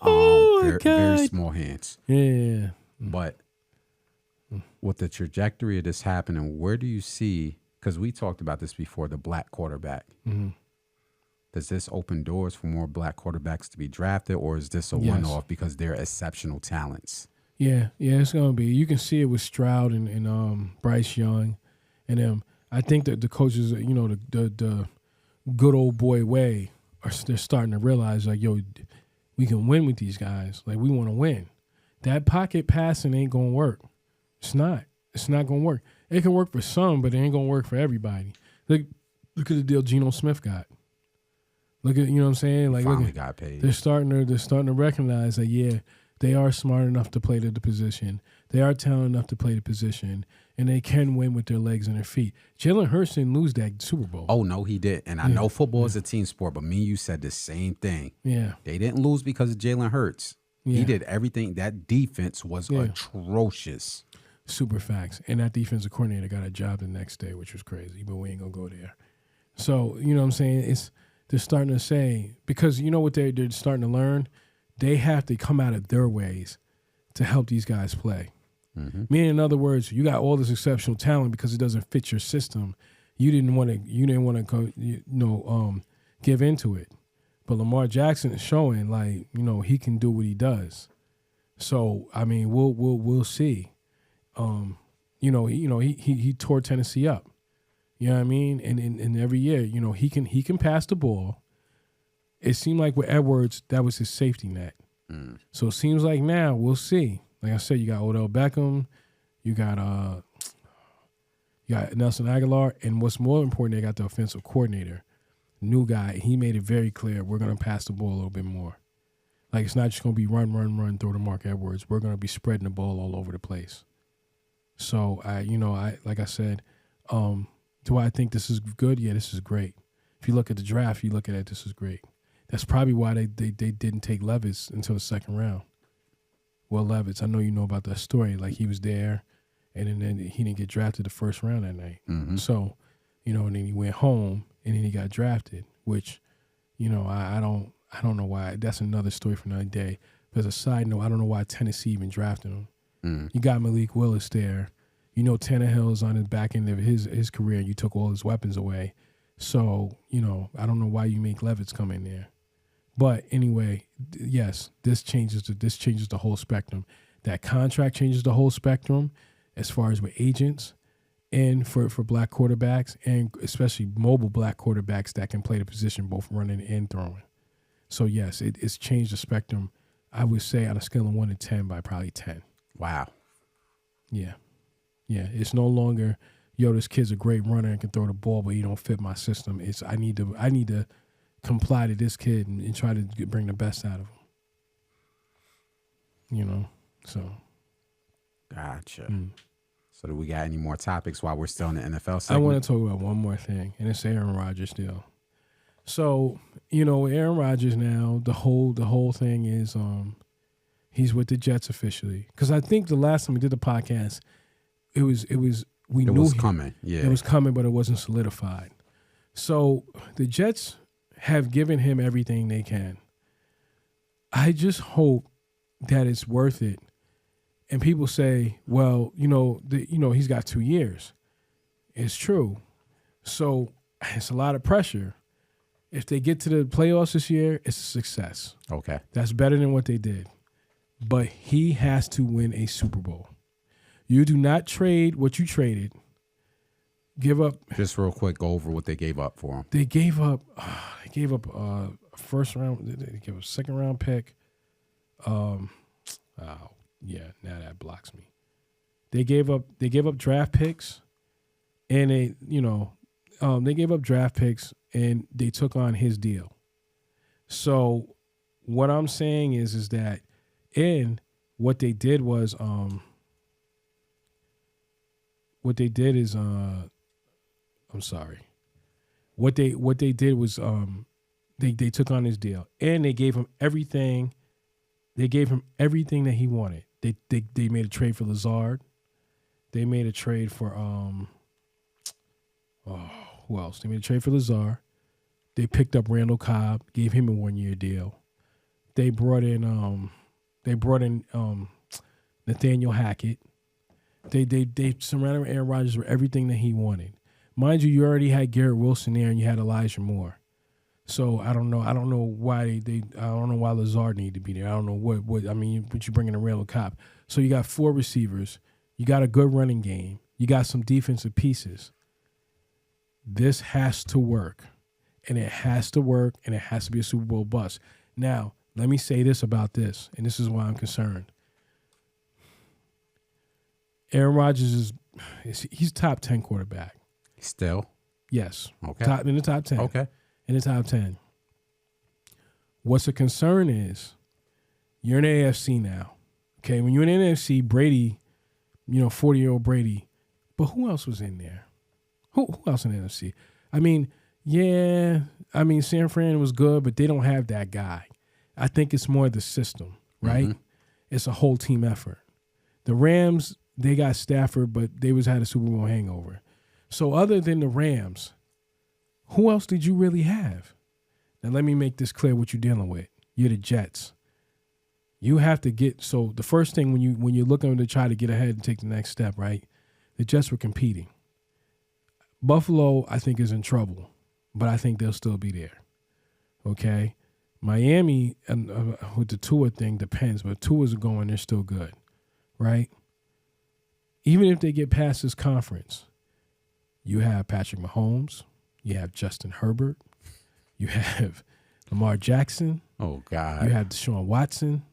Very small hands. Yeah. But with the trajectory of this happening, where do you see? Because we talked about this before, the black quarterback. Does this open doors for more black quarterbacks to be drafted, or is this a one-off because they're exceptional talents? Yeah, it's gonna be. You can see it with Stroud and Bryce Young, and them. I think that the coaches, the good old boy way, they're starting to realize, like, we can win with these guys. Like, we want to win. That pocket passing ain't gonna work. It's not. It's not gonna work. It can work for some, but it ain't gonna work for everybody. Look at the deal Geno Smith got. Look at, what I'm saying? Like, finally got paid. They're starting to recognize that, they are smart enough to play the position. They are talented enough to play the position, and they can win with their legs and their feet. Jalen Hurts didn't lose that Super Bowl. Oh, no, he did. And I know football is a team sport, but me and you said the same thing. Yeah. They didn't lose because of Jalen Hurts. Yeah. He did everything. That defense was atrocious. Super facts. And that defensive coordinator got a job the next day, which was crazy, but we ain't going to go there. So, you know what I'm saying? They're starting to say, because you know what they're starting to learn? They have to come out of their ways to help these guys play. Meaning, in other words, you got all this exceptional talent because it doesn't fit your system. You didn't want to go, give into it. But Lamar Jackson is showing, like, he can do what he does. So I mean, we'll see. He tore Tennessee up. You know what I mean? And every year, he can pass the ball. It seemed like with Edwards, that was his safety net. So it seems like now we'll see. Like I said, you got Odell Beckham, you got Nelson Aguilar, and what's more important, they got the offensive coordinator, new guy. He made it very clear we're going to pass the ball a little bit more. Like, it's not just going to be run, throw to Mark Edwards. We're going to be spreading the ball all over the place. So like I said, do I think this is good? Yeah, this is great. If you look at the draft, you look at it, this is great. That's probably why they didn't take Levis until the second round. Well, Levis, I know you know about that story. Like, he was there, and then he didn't get drafted the first round that night. Mm-hmm. So, and then he went home, and then he got drafted, which, I don't know why. That's another story for another day. But as a side note, I don't know why Tennessee even drafted him. You got Malik Willis there. Tannehill's on the back end of his career, and you took all his weapons away. So, I don't know why you make Levis come in there. But anyway, yes, this changes the whole spectrum. That contract changes the whole spectrum as far as with agents and for black quarterbacks, and especially mobile black quarterbacks that can play the position both running and throwing. So, yes, it's changed the spectrum, I would say, on a scale of 1 to 10 by probably 10. Wow. Yeah. Yeah, it's no longer, this kid's a great runner and can throw the ball, but he don't fit my system. It's I need to comply to this kid and try to bring the best out of him. So. Gotcha. So do we got any more topics while we're still in the NFL segment? I want to talk about one more thing, and it's Aaron Rodgers deal. So, Aaron Rodgers now, the whole thing is he's with the Jets officially. Because I think the last time we did the podcast, it was coming. Yeah. It was coming, but it wasn't solidified. So the Jets have given him everything they can. I just hope that it's worth it. And people say, well, he's got 2 years. It's true. So it's a lot of pressure. If they get to the playoffs this year, it's a success. Okay. That's better than what they did. But he has to win a Super Bowl. You do not trade what you traded. Give up. Just real quick, go over what they gave up for him. They gave up a first round. They gave a second round pick. Yeah, now that blocks me. They gave up draft picks, and they gave up draft picks, and they took on his deal. So what I'm saying is that, and what they did was I'm sorry. What they did was they took on his deal, and they gave him everything. They gave him everything that he wanted. They made a trade for Lazard. They made a trade for who else? They made a trade for Lazard. They picked up Randall Cobb, gave him a 1-year deal. They brought in Nathaniel Hackett. They surrounded Aaron Rodgers with everything that he wanted. Mind you already had Garrett Wilson there, and you had Elijah Moore. So I don't know why I don't know why Lazard needed to be there. I don't know what you bring in a Randall Cobb. So you got 4 receivers. You got a good running game. You got some defensive pieces. This has to work. And it has to work, and it has to be a Super Bowl bust. Now, let me say this about this, and this is why I'm concerned. Aaron Rodgers he's top 10 quarterback. Still? Yes. Okay. In the top 10. Okay. In the top 10. What's a concern is you're in the AFC now. Okay, when you're in the NFC, Brady, 40-year-old Brady, but who else was in there? Who else in the NFC? San Fran was good, but they don't have that guy. I think it's more the system, right? Mm-hmm. It's a whole team effort. The Rams, they got Stafford, but they had a Super Bowl hangover. So other than the Rams, who else did you really have? Now let me make this clear what you're dealing with. You're the Jets. You have to so the first thing when you're looking to try to get ahead and take the next step, right? The Jets were competing. Buffalo, I think, is in trouble, but I think they'll still be there. Okay? Miami, with the Tua thing, depends, but Tua's going, they're still good, right? Even if they get past this conference, you have Patrick Mahomes, you have Justin Herbert, you have Lamar Jackson. Oh, God. You have Deshaun Watson.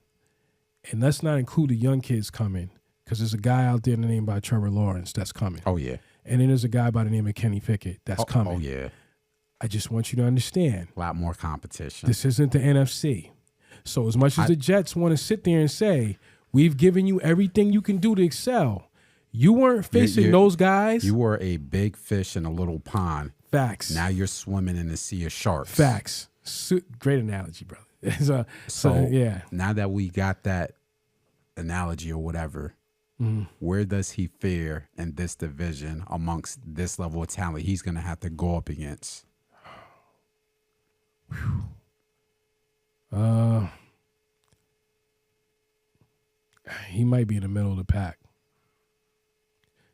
And let's not include the young kids coming, because there's a guy out there named by Trevor Lawrence that's coming. Oh, yeah. And then there's a guy by the name of Kenny Pickett that's coming. Oh, yeah. I just want you to understand. A lot more competition. This isn't the NFC. So as much as the Jets want to sit there and say, we've given you everything you can do to excel, you weren't facing those guys. You were a big fish in a little pond. Facts. Now you're swimming in a sea of sharks. Facts. Great analogy, brother. So yeah. Now that we got that analogy or whatever, Where does he fare in this division amongst this level of talent he's going to have to go up against? He might be in the middle of the pack.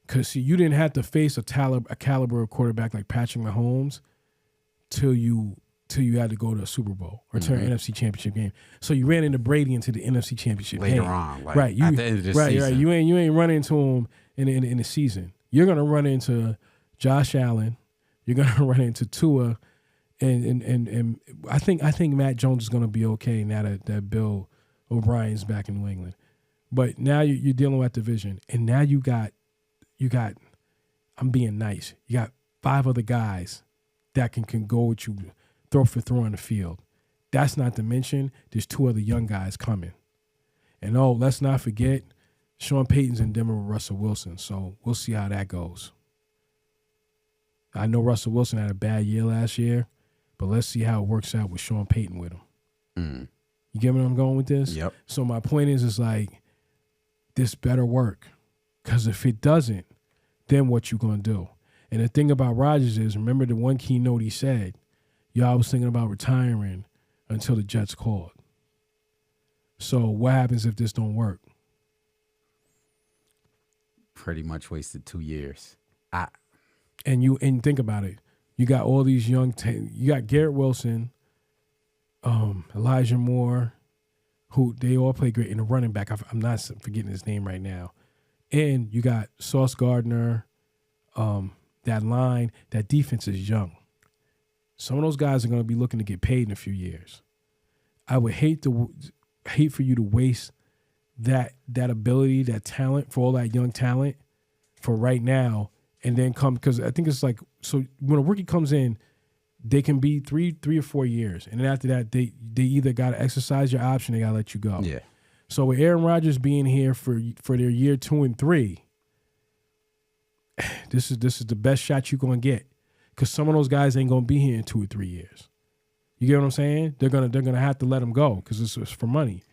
Because, see, you didn't have to face a caliber of quarterback like Patrick Mahomes till you had to go to a Super Bowl or to an NFC Championship game. So you ran into Brady into the NFC Championship Later game. on, like right? at the end of the season. Right. You ain't running into him in the season. You're gonna run into Josh Allen. You're gonna run into Tua, and I think Matt Jones is gonna be okay now that Bill O'Brien's back in New England. But now you're dealing with that division, and now you got. I'm being nice. You got 5 other guys that can go with you, throw for throw on the field. That's not to mention there's 2 other young guys coming. And let's not forget, Sean Payton's in Denver with Russell Wilson. So we'll see how that goes. I know Russell Wilson had a bad year last year, but let's see how it works out with Sean Payton with him. You get where I'm going with this? Yep. So my point is like, this better work. Because if it doesn't, then what you going to do? And the thing about Rodgers is, remember the one keynote he said, y'all was thinking about retiring until the Jets called. So what happens if this don't work? Pretty much wasted 2 years. And think about it. You got all these you got Garrett Wilson, Elijah Moore, who they all play great in the running back. I'm not forgetting his name right now. And you got Sauce Gardner, that line, that defense is young. Some of those guys are going to be looking to get paid in a few years. I would hate for you to waste that ability, that talent, for all that young talent for right now, and then come, because I think it's like, so when a rookie comes in, they can be three or 4 years, and then after that, they either got to exercise your option, they got to let you go. Yeah. So with Aaron Rodgers being here for their year 2 and 3, this is the best shot you're gonna get, because some of those guys ain't gonna be here in 2 or 3 years. You get what I'm saying? They're gonna have to let them go because it's for money.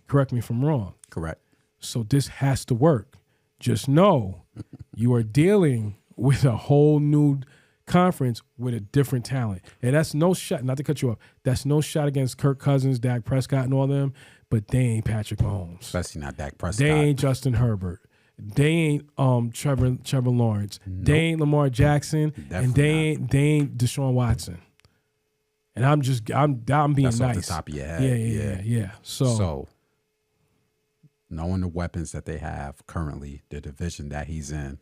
Correct me if I'm wrong. Correct. So this has to work. Just know you are dealing with a whole new conference with a different talent, and that's no shot. Not to cut you off. That's no shot against Kirk Cousins, Dak Prescott, and all them. But they ain't Patrick Mahomes. Especially not Dak Prescott. They ain't Justin Herbert. They ain't Trevor Lawrence. Nope. They ain't Lamar Jackson. Definitely and they ain't Deshaun Watson. And I'm being That's nice. Off the top of your head. Yeah. So knowing the weapons that they have currently, the division that he's in,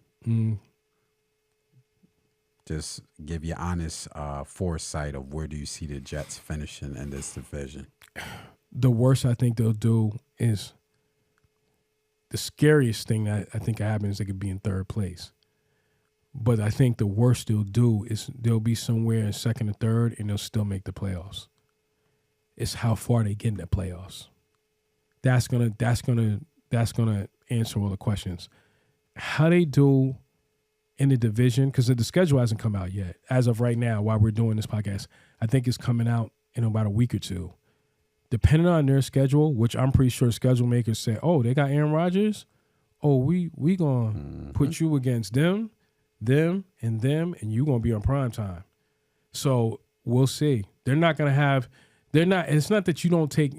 just give you honest foresight of where do you see the Jets finishing in this division. The worst I think they'll do is, the scariest thing that I think happens is they could be in 3rd place. But I think the worst they'll do is they'll be somewhere in 2nd or 3rd, and they'll still make the playoffs. It's how far they get in the playoffs. That's gonna answer all the questions. How they do in the division, because the schedule hasn't come out yet. As of right now, while we're doing this podcast, I think it's coming out in about a week or 2. Depending on their schedule, which I'm pretty sure schedule makers say, oh, they got Aaron Rodgers. Oh, we gonna put you against them, and you gonna be on prime time. So we'll see. It's not that you don't take,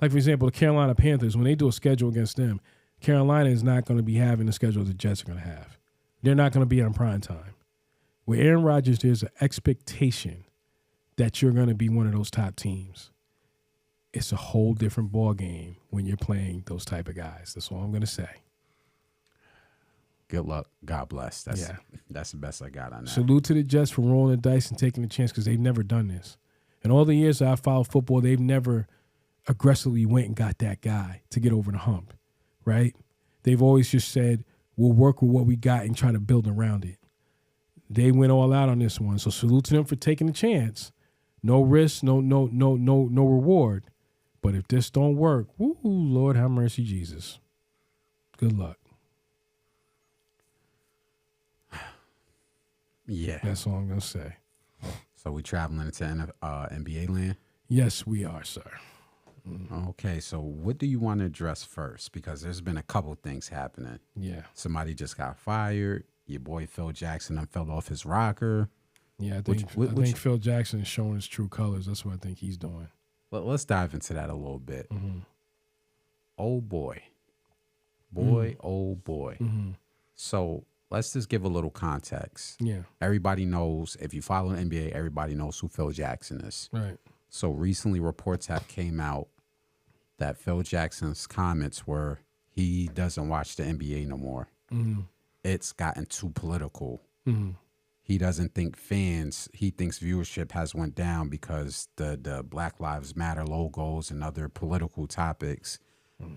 like for example, the Carolina Panthers, when they do a schedule against them, Carolina is not going to be having the schedule the Jets are going to have. They're not going to be on prime time. With Aaron Rodgers, there's an expectation that you're going to be one of those top teams. It's a whole different ball game when you're playing those type of guys. That's all I'm going to say. Good luck. God bless. That's the best I got on that. Salute to the Jets for rolling the dice and taking the chance, because they've never done this. In all the years that I followed football, they've never aggressively went and got that guy to get over the hump, right? They've always just said, we'll work with what we got and try to build around it. They went all out on this one. So salute to them for taking the chance. No risk, no reward. But if this don't work, woo, Lord have mercy, Jesus. Good luck. Yeah. That's all I'm going to say. So we traveling into NBA land? Yes, we are, sir. Okay, so what do you want to address first? Because there's been a couple things happening. Yeah. Somebody just got fired. Your boy Phil Jackson done fell off his rocker. Yeah, I think Phil Jackson is showing his true colors. That's what I think he's doing. Let's dive into that a little bit. Mm-hmm. Oh boy. Oh boy. Mm-hmm. So let's just give a little context. Yeah. Everybody knows, if you follow the NBA, everybody knows who Phil Jackson is. Right. So recently reports have came out that Phil Jackson's comments were he doesn't watch the NBA no more. Mm-hmm. It's gotten too political. Mm-hmm. He doesn't think he thinks viewership has went down because the Black Lives Matter logos and other political topics.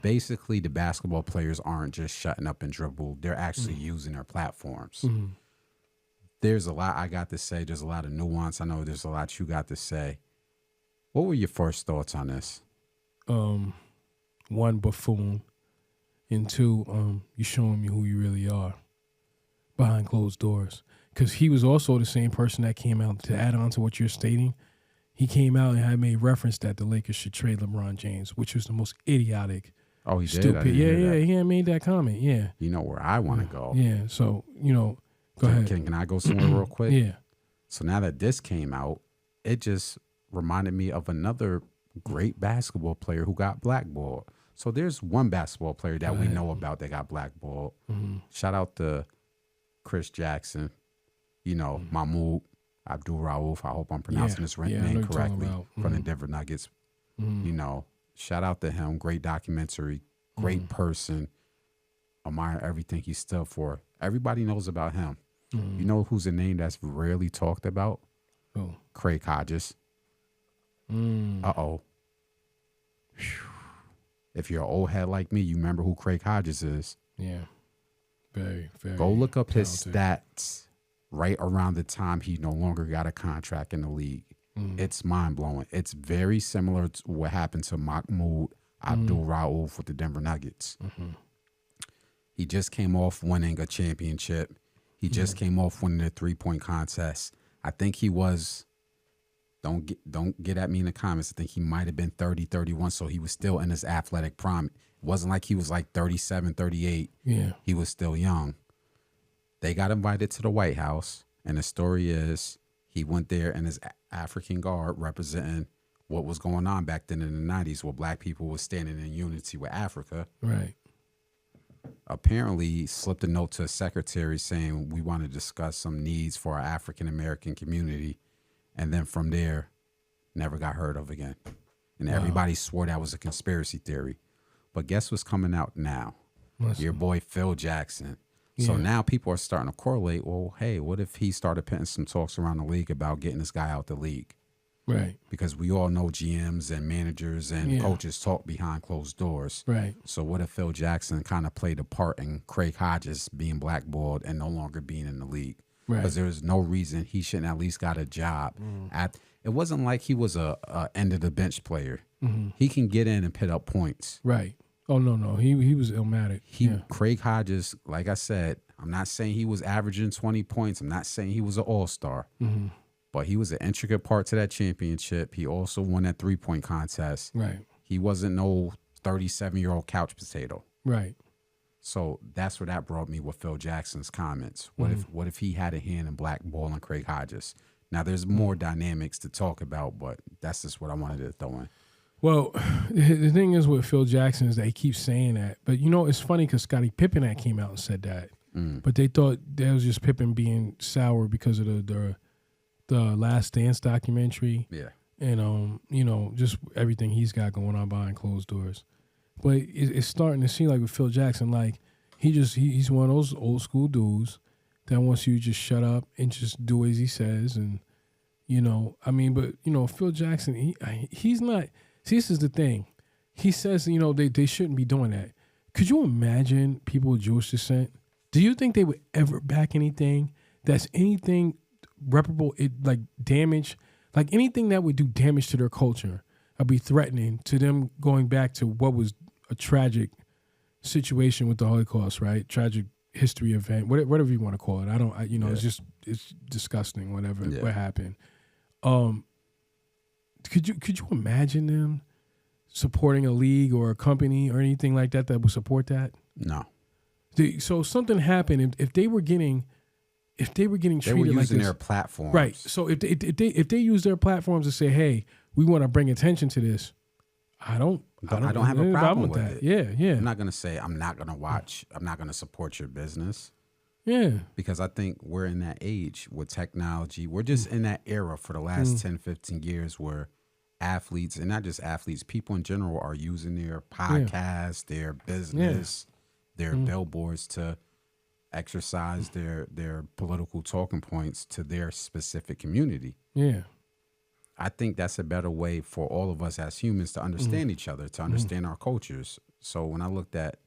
Basically, the basketball players aren't just shutting up and dribble. They're actually using their platforms. Mm-hmm. There's a lot I got to say. There's a lot of nuance. I know there's a lot you got to say. What were your first thoughts on this? One, buffoon, and two, you showing me who you really are behind closed doors. Because he was also the same person that came out, to add on to what you're stating, he came out and had made reference that the Lakers should trade LeBron James, which was the most idiotic. Oh, he stupid. did? Yeah, he had made that comment. Yeah. You know where I want to go. Yeah, so, go ahead. Can I go somewhere real quick? Yeah. So now that this came out, it just reminded me of another great basketball player who got blackballed. So there's one basketball player that we know about that got blackballed. Mm-hmm. Shout out to Chris Jackson, Mahmoud Abdul Rauf. I hope I'm pronouncing his name correctly, from the Denver Nuggets. Mm-hmm. Shout out to him. Great documentary, great person. Admire everything he stood for. Everybody knows about him. Mm-hmm. You know who's a name that's rarely talked about? Oh. Craig Hodges. Uh-oh. If you're an old head like me, you remember who Craig Hodges is. Yeah. Very, very. Go look up his talented. stats right around the time he no longer got a contract in the league. It's mind-blowing. It's very similar to what happened to Mahmoud Abdul Rauf with the Denver Nuggets. He just came off winning a championship. He just came off winning the three-point contest. I think he was, don't get at me in the comments, I think he might have been 30, 31, so he was still in his athletic prime. It wasn't like he was like 37, 38. Yeah. He was still young. They got invited to the White House, and the story is he went there in his African garb representing what was going on back then in the 90s, where black people were standing in unity with Africa. Right. Apparently, he slipped a note to a secretary saying, we want to discuss some needs for our African-American community. And then from there, never got heard of again. And everybody swore that was a conspiracy theory. But guess what's coming out now? Your boy Phil Jackson. So now people are starting to correlate, well, hey, what if he started putting some talks around the league about getting this guy out the league? Right. Because we all know GMs and managers and coaches talk behind closed doors. Right. So what if Phil Jackson kind of played a part in Craig Hodges being blackballed and no longer being in the league? Because there's no reason he shouldn't at least got a job. It wasn't like he was a end of the bench player. He can get in and put up points. Right. Oh, no. He was illmatic. Craig Hodges, like I said, I'm not saying he was averaging 20 points. I'm not saying he was an all-star. But he was an intricate part to that championship. He also won that three-point contest. Right. He wasn't no 37-year-old couch potato. Right. So that's where that brought me with Phil Jackson's comments. What if he had a hand in blackballing Craig Hodges? Now, there's more dynamics to talk about, but that's just what I wanted to throw in. Well, the thing is with Phil Jackson is that he keeps saying that. But, it's funny because Scottie Pippen had came out and said that. But they thought that was just Pippen being sour because of the Last Dance documentary. Yeah. And, just everything he's got going on behind closed doors. But it's starting to seem like with Phil Jackson, like he's one of those old school dudes that wants you to just shut up and just do as he says. And, Phil Jackson, he's not. See, this is the thing. He says, they shouldn't be doing that. Could you imagine people with Jewish descent? Do you think they would ever back anything that's anything reparable, damage, like anything that would do damage to their culture? I'd be threatening to them going back to what was a tragic situation with the Holocaust, right? Tragic history event, whatever you want to call it. It's disgusting, what happened. Could you imagine them supporting a league or a company or anything like that would support that? No. So something happened if they were getting treated They were using like this, their platforms. right? So if they use their platforms to say, hey, we want to bring attention to this, I don't have a problem with that. it. Yeah. I'm not going to say I'm not going to watch. I'm not going to support your business. Yeah. Because I think we're in that age with technology. We're just in that era for the last 10, 15 years where athletes, and not just athletes, people in general are using their podcasts, their business, their billboards to exercise their political talking points to their specific community. Yeah. I think that's a better way for all of us as humans to understand each other, to understand our cultures. So when I looked at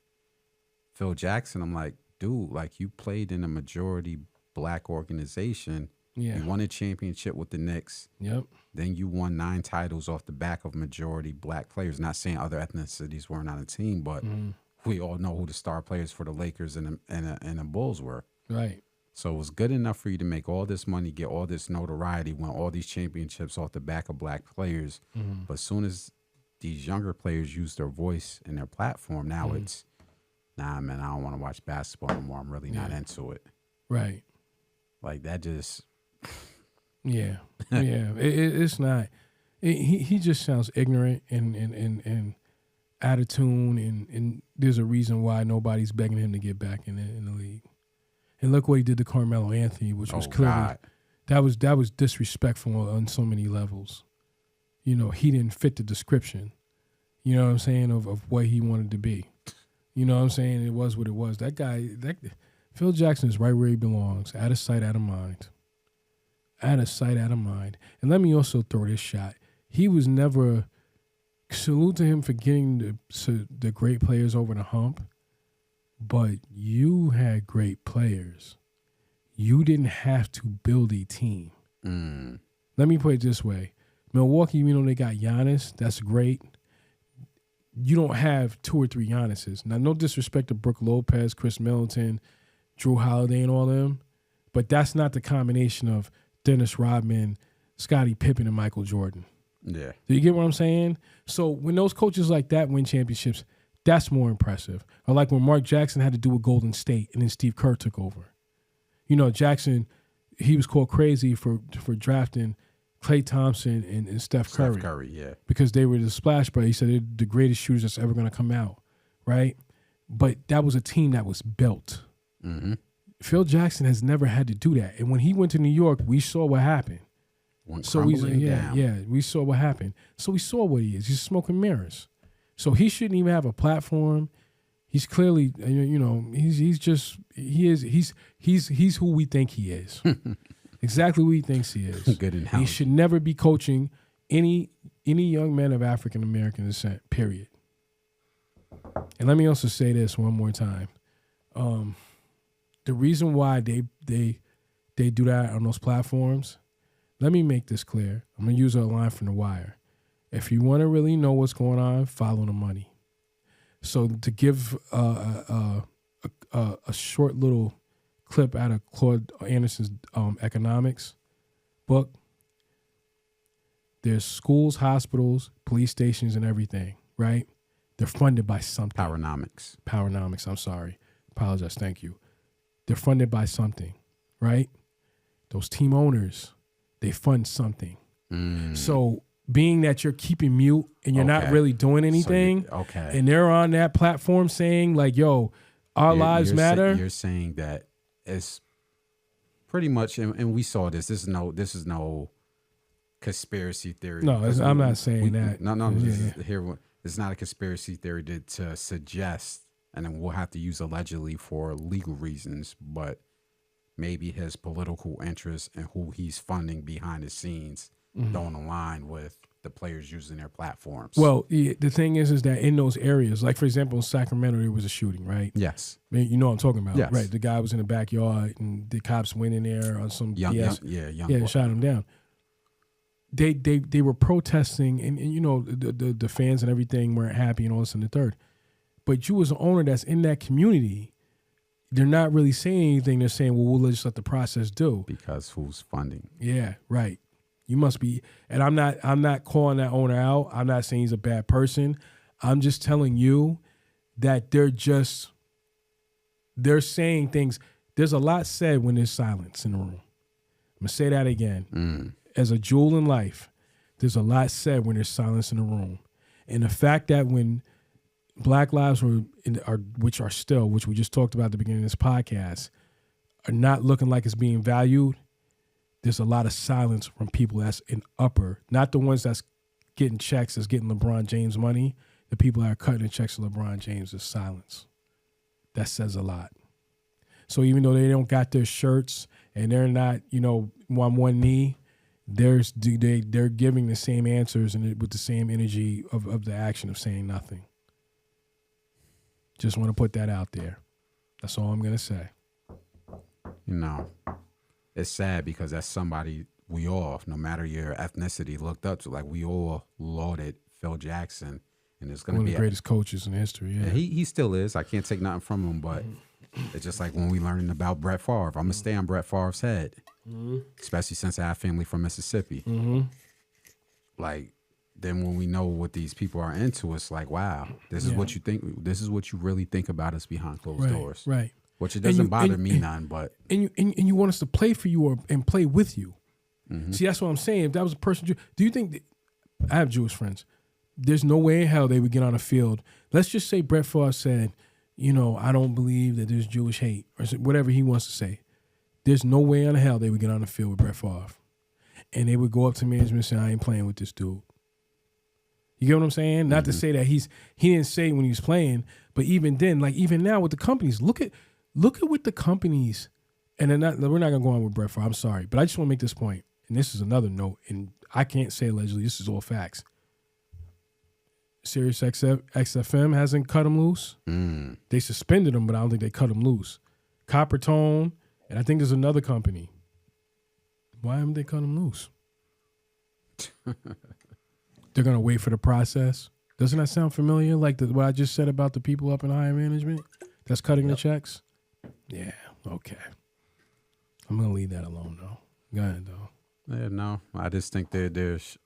Phil Jackson, I'm like, dude, like you played in a majority black organization. Yeah. You won a championship with the Knicks. Yep. Then you won 9 titles off the back of majority black players. Not saying other ethnicities weren't on the team, but we all know who the star players for the Lakers and the Bulls were. Right. So it was good enough for you to make all this money, get all this notoriety, win all these championships off the back of black players. But as soon as these younger players use their voice and their platform, now it's, nah, man, I don't want to watch basketball anymore. I'm really not into it. Right. Like that just... Yeah. It's not. He just sounds ignorant and out of tune, and there's a reason why nobody's begging him to get back in the league. And look what he did to Carmelo Anthony, which was clearly that was disrespectful on so many levels. You know, he didn't fit the description. You know what I'm saying, of what he wanted to be. You know what I'm saying? It was what it was. That guy, Phil Jackson is right where he belongs. Out of sight, out of mind. Out of sight, out of mind. And let me also throw this shot. He was never, salute to him for getting the great players over the hump, but you had great players. You didn't have to build a team. Let me put it this way. Milwaukee, you know, they got Giannis. That's great. You don't have 2 or 3 Giannis's. Now, no disrespect to Brook Lopez, Chris Middleton, Drew Holiday, and all them, but that's not the combination of Dennis Rodman, Scottie Pippen, and Michael Jordan. Yeah. Do you get what I'm saying? So when those coaches like that win championships, that's more impressive. Or like when Mark Jackson had to do with Golden State and then Steve Kerr took over. You know, Jackson, he was called crazy for drafting Klay Thompson and Steph Curry. Steph Curry, yeah. Because they were the Splash Brothers. He said they're the greatest shooters that's ever going to come out, right? But that was a team that was built. Phil Jackson has never had to do that. And when he went to New York, we saw what happened. We saw what happened. So we saw what he is. He's smoking mirrors. So he shouldn't even have a platform. He's clearly, you know, he's who we think he is. Exactly who he thinks he is. Good in He should never be coaching any young men of African American descent, period. And let me also say this one more time. The reason why they do that on those platforms, let me make this clear. I'm going to use a line from The Wire. If you want to really know what's going on, follow the money. So to give a short little clip out of Claude Anderson's economics book, there's schools, hospitals, police stations, and everything, right? They're funded by something. Powernomics, I'm sorry. Apologize, thank you. They're funded by something, right? Those team owners, they fund something. So being that you're keeping mute and you're not really doing anything, and they're on that platform saying like, yo, our lives matter. You're saying that it's pretty much, and we saw this. This is no conspiracy theory. No, I'm not saying that. No. It's not a conspiracy theory to suggest, and then we'll have to use allegedly for legal reasons, but maybe his political interests and who he's funding behind the scenes don't align with the players using their platforms. Well, the thing is that in those areas, like for example, in Sacramento, there was a shooting, right? Yes. I mean, you know what I'm talking about, yes. Right? The guy was in the backyard, and the cops went in there on some young boy. Shot him down. They were protesting, and you know the fans and everything weren't happy and all this and the third. But you as an owner that's in that community, they're not really saying anything. They're saying, well, we'll just let the process do. Because who's funding? Yeah, right. You must be. And I'm not calling that owner out. I'm not saying he's a bad person. I'm just telling you that they're saying things. There's a lot said when there's silence in the room. I'm going to say that again. As a jewel in life, there's a lot said when there's silence in the room. And the fact that when Black lives which we just talked about at the beginning of this podcast, are not looking like it's being valued, there's a lot of silence from people that's in upper, not the ones that's getting checks, that's getting LeBron James money. The people that are cutting the checks to LeBron James is silence. That says a lot. So even though they don't got their shirts and they're not, on one knee, they're giving the same answers and with the same energy of the action of saying nothing. Just want to put that out there. That's all I'm going to say. It's sad because that's somebody we all, no matter your ethnicity, looked up to. Like, we all lauded Phil Jackson. And it's going to be one of the greatest coaches in history. Yeah, he still is. I can't take nothing from him, but it's just like when we learning about Brett Favre. I'm going to stay on Brett Favre's head, especially since I have family from Mississippi. Like, then when we know what these people are into, it's like, wow, this is what you think. This is what you really think about us behind closed doors. Right. Which it doesn't bother me none, but and you want us to play for you and play with you. See, that's what I'm saying. If that was a person, do you think I have Jewish friends? There's no way in hell they would get on a field. Let's just say Brett Favre said, I don't believe that there's Jewish hate or whatever he wants to say. There's no way in hell they would get on the field with Brett Favre. And they would go up to management and say, I ain't playing with this dude. You get what I'm saying? Not to say that he didn't say when he was playing, but even then, like even now with the companies, look at what the companies, and we're not going to go on with Brett Favre. I'm sorry, but I just want to make this point, and this is another note, and I can't say allegedly. This is all facts. Sirius XFM hasn't cut him loose. They suspended him, but I don't think they cut him loose. Coppertone, and I think there's another company. Why haven't they cut him loose? They're going to wait for the process. Doesn't that sound familiar? Like what I just said about the people up in higher management that's cutting the checks? Yeah, okay. I'm going to leave that alone, though. Go ahead, though. Yeah, no, I just think there's...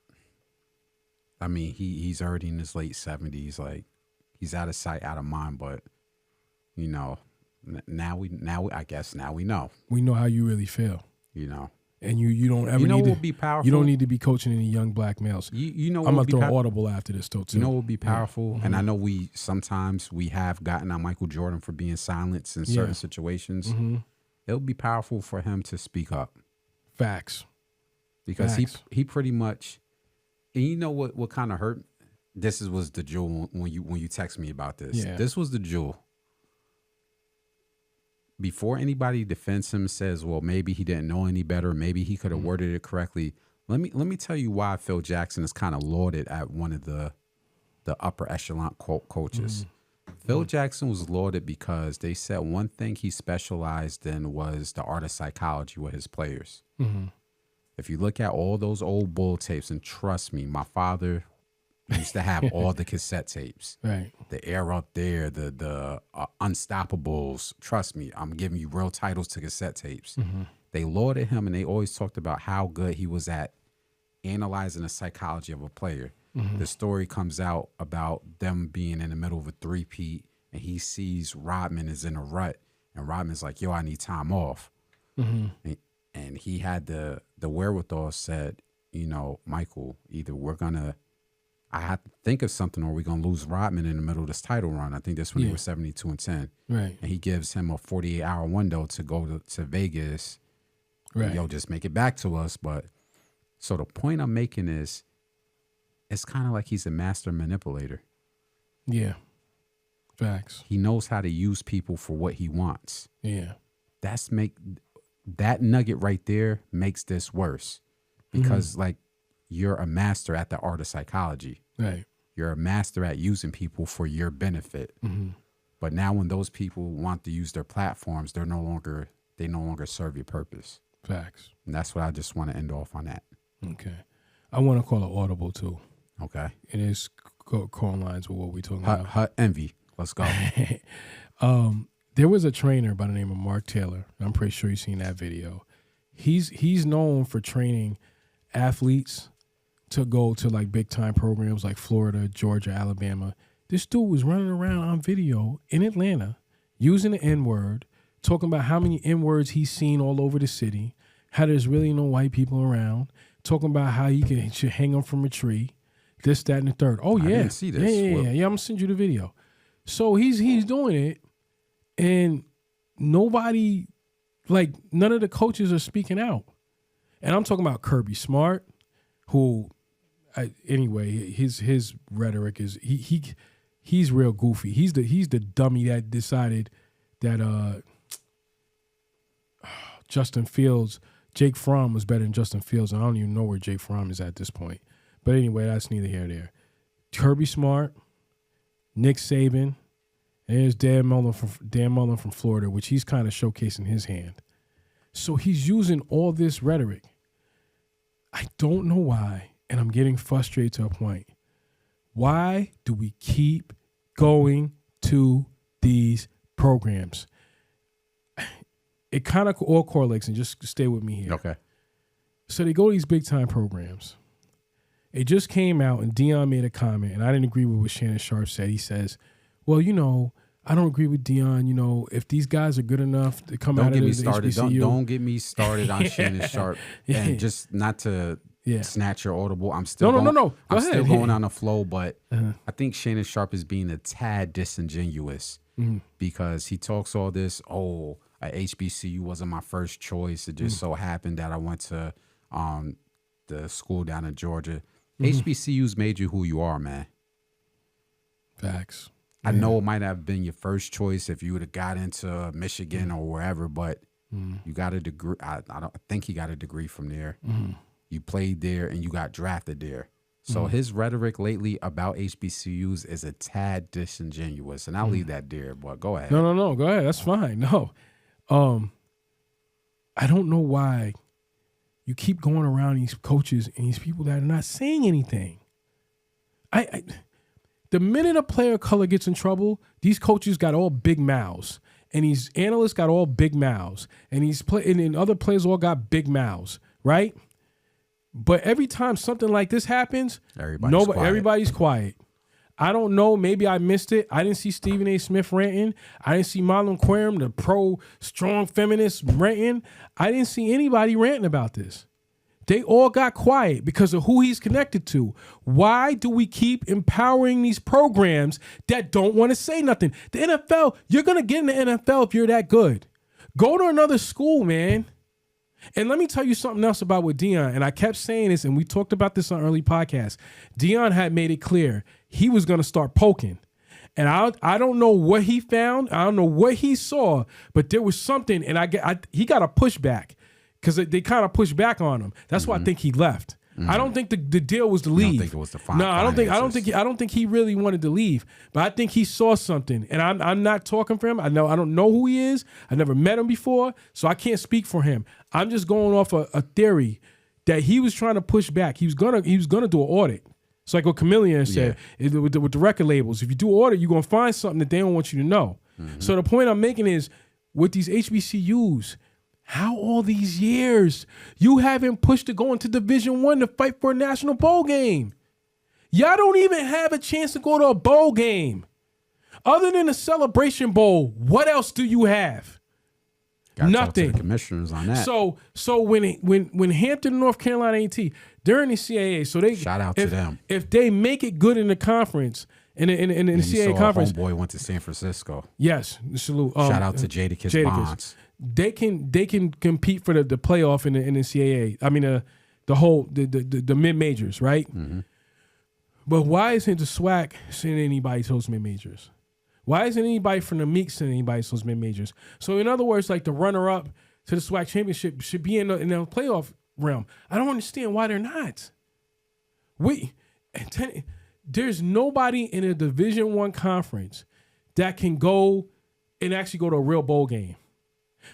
I mean, he's already in his late 70s. Like, he's out of sight, out of mind. But, now we know. We know how you really feel. And you don't ever need what would be powerful? You don't need to be coaching any young black males. You know, I'm gonna throw an audible after this though too. You know what would be powerful? And I know sometimes we have gotten on Michael Jordan for being silenced in certain situations. It would be powerful for him to speak up. Facts. Because he pretty much. And you know what kind of hurt? This was the jewel when you text me about this. Yeah. This was the jewel. Before anybody defends him, says, well, maybe he didn't know any better, maybe he could have worded it correctly. Let me tell you why Phil Jackson is kind of lauded at one of the upper echelon coaches. Phil Jackson was lauded because they said one thing he specialized in was the art of psychology with his players. If you look at all those old Bull tapes, and trust me, my father used to have all the cassette tapes. Right. The Air Up There, the Unstoppables. Trust me, I'm giving you real titles to cassette tapes. They lauded him, and they always talked about how good he was at analyzing the psychology of a player. The story comes out about them being in the middle of a three-peat, and he sees Rodman is in a rut, and Rodman's like, yo, I need time off. And he had the wherewithal, said, Michael, either I have to think of something, or we're going to lose Rodman in the middle of this title run. I think that's when he was 72-10. Right. And he gives him a 48-hour window to go to Vegas. Right. Yo, just make it back to us. But so the point I'm making is, it's kind of like he's a master manipulator. Yeah. Facts. He knows how to use people for what he wants. Yeah. That nugget right there makes this worse. Because you're a master at the art of psychology. Right. You're a master at using people for your benefit. But now when those people want to use their platforms, they no longer serve your purpose. Facts. And that's what I just want to end off on that. Okay. I want to call it audible too. Okay. It is calling lines with what we talking about. Envy. Let's go. There was a trainer by the name of Mark Taylor. I'm pretty sure you've seen that video. He's known for training athletes to go to like big time programs like Florida, Georgia, Alabama. This dude was running around on video in Atlanta using the N-word, talking about how many N-words he's seen all over the city, how there's really no white people around, talking about how he should hang them from a tree, this, that, and the third. Oh, yeah. I didn't see this. Yeah, I'm going to send you the video. So he's doing it, and nobody, like, none of the coaches are speaking out. And I'm talking about Kirby Smart, who, anyway, his rhetoric is, he's real goofy. He's the dummy that decided that Justin Fields, Jake Fromm was better than Justin Fields. And I don't even know where Jake Fromm is at this point. But anyway, that's neither here nor there. Kirby Smart, Nick Saban, and there's Dan Mullen from Florida, which he's kind of showcasing his hand. So he's using all this rhetoric. I don't know why, and I'm getting frustrated to a point. Why do we keep going to these programs? It kind of all correlates, and just stay with me here. Okay. So they go to these big-time programs. It just came out, and Deion made a comment, and I didn't agree with what Shannon Sharp said. He says, well, I don't agree with Deion. If these guys are good enough to come out of the HBCU. Don't get me started on Shannon Sharp. And just not to snatch your audible. I'm still No. I'm still going on the flow, but I think Shannon Sharp is being a tad disingenuous because he talks all this, a HBCU wasn't my first choice. It just so happened that I went to the school down in Georgia. HBCUs made you who you are, man. Facts. I know it might have been your first choice if you would have got into Michigan or wherever, but you got a degree. I think he got a degree from there. You played there and you got drafted there. So his rhetoric lately about HBCUs is a tad disingenuous, and I'll leave that there. But go ahead. No. Go ahead. That's fine. No, I don't know why you keep going around these coaches and these people that are not saying anything. The minute a player of color gets in trouble, these coaches got all big mouths, and these analysts got all big mouths, and and other players all got big mouths, right? But every time something like this happens, everybody's quiet. I don't know. Maybe I missed it. I didn't see Stephen A. Smith ranting. I didn't see Marlon Querim, the pro-strong feminist, ranting. I didn't see anybody ranting about this. They all got quiet because of who he's connected to. Why do we keep empowering these programs that don't want to say nothing? The NFL, you're going to get in the NFL if you're that good. Go to another school, man. And let me tell you something else about with Deion. And I kept saying this, and we talked about this on early podcasts. Deion had made it clear he was going to start poking. And I don't know what he found. I don't know what he saw, but there was something, and he got a pushback because they kind of pushed back on him. That's why I think he left. I don't think the deal was to leave. I don't think it was the No, I don't think he really wanted to leave. But I think he saw something, and I'm not talking for him. I don't know who he is. I never met him before, so I can't speak for him. I'm just going off a theory that he was trying to push back. He was gonna do an audit. It's like what Chameleon said with the record labels. If you do an audit, you're gonna find something that they don't want you to know. So the point I'm making is with these HBCUs. How all these years you haven't pushed to go into Division I to fight for a national bowl game? Y'all don't even have a chance to go to a bowl game. Other than a Celebration Bowl, what else do you have? Gotta Nothing. Talk to the commissioners on that. So when Hampton and North Carolina A&T, they're in the CAA, so they shout out to them. If they make it good in the conference. In the CAA conference, homeboy went to San Francisco. Yes, salute. Shout out to Jadakiss Bonds. They can compete for the playoff in the CAA. I mean the mid majors, right? But why isn't the SWAC sending anybody to those mid majors? Why isn't anybody from the Meek sending anybody to those mid majors? So in other words, like the runner up to the SWAC championship should be in the playoff realm. I don't understand why they're not. There's nobody in a Division I conference that can go and actually go to a real bowl game.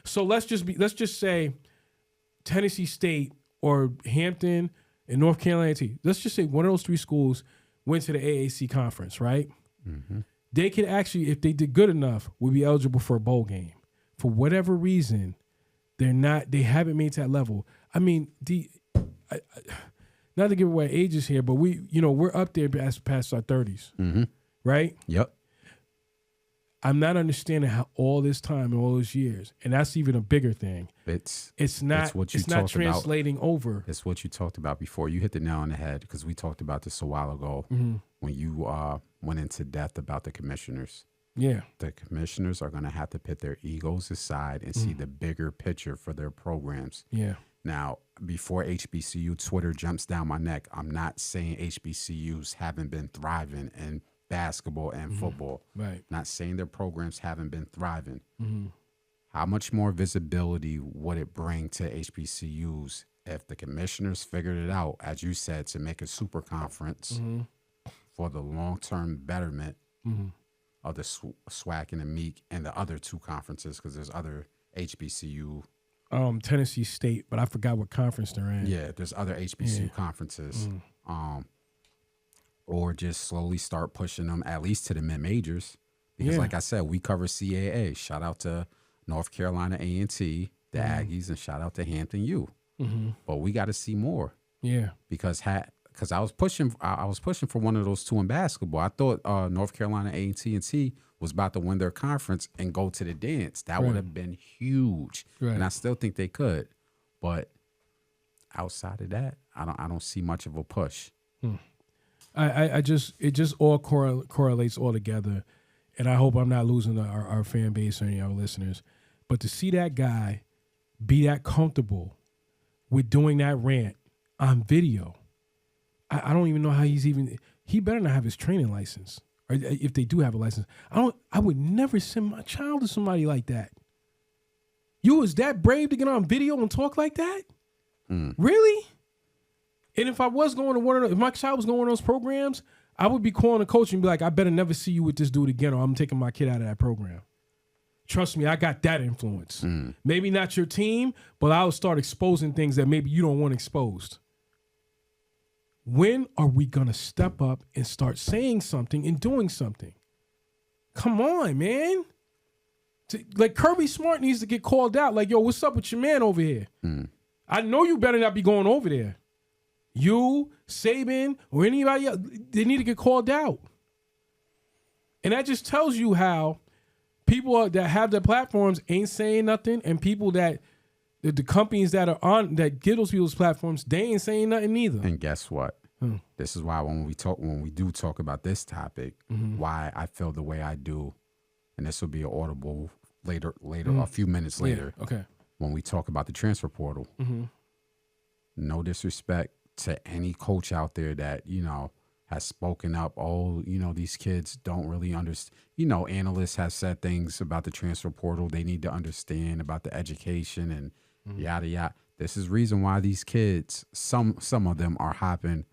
So let's just say Tennessee State or Hampton and North Carolina A&T. Let's just say one of those three schools went to the AAC conference, right? They could actually, if they did good enough, would be eligible for a bowl game. For whatever reason, they haven't made that level. I mean, not to give away ages here, but we're up there past our 30s, right? Yep. I'm not understanding how all this time and all those years, and that's even a bigger thing. It's not translating over. It's what you talked about before. You hit the nail on the head because we talked about this a while ago when you went into depth about the commissioners. Yeah. The commissioners are going to have to put their egos aside and see the bigger picture for their programs. Yeah. Now, before HBCU Twitter jumps down my neck, I'm not saying HBCUs haven't been thriving in basketball and football. Right. Not saying their programs haven't been thriving. How much more visibility would it bring to HBCUs if the commissioners figured it out, as you said, to make a super conference for the long-term betterment of the SWAC and the MEEK and the other two conferences, because there's other HBCU. Tennessee State, but I forgot what conference they're in. Yeah, there's other HBCU conferences. Or just slowly start pushing them at least to the mid-majors. Because like I said, we cover CAA. Shout out to North Carolina A&T, the Aggies, and shout out to Hampton U. But we got to see more. Yeah. Because I was pushing for one of those two in basketball. I thought North Carolina A&T was about to win their conference and go to the dance. That would have been huge. Right. And I still think they could. But outside of that, I don't see much of a push. It just all correlates all together, and I hope I'm not losing our fan base or any of our listeners. But to see that guy be that comfortable with doing that rant on video, I don't even know how he better not have his training license, or if they do have a license. I would never send my child to somebody like that. You was that brave to get on video and talk like that? Really? And if I was going to if my child was going to one of those programs, I would be calling the coach and be like, I better never see you with this dude again, or I'm taking my kid out of that program. Trust me, I got that influence. Maybe not your team, but I'll start exposing things that maybe you don't want exposed. When are we going to step up and start saying something and doing something? Come on, man. Like Kirby Smart needs to get called out. Like, yo, what's up with your man over here? I know you better not be going over there. You, Saban, or anybody else, they need to get called out. And that just tells you how people that have their platforms ain't saying nothing, and people that the companies that are on that get those people's platforms, they ain't saying nothing either. And guess what? This is why when we do talk about this topic, why I feel the way I do, and this will be audible later, a few minutes later. Yeah, okay. When we talk about the transfer portal, no disrespect to any coach out there that, has spoken up. Oh, these kids don't really understand. Analysts have said things about the transfer portal. They need to understand about the education and yada, yada. This is reason why these kids, some of them are hopping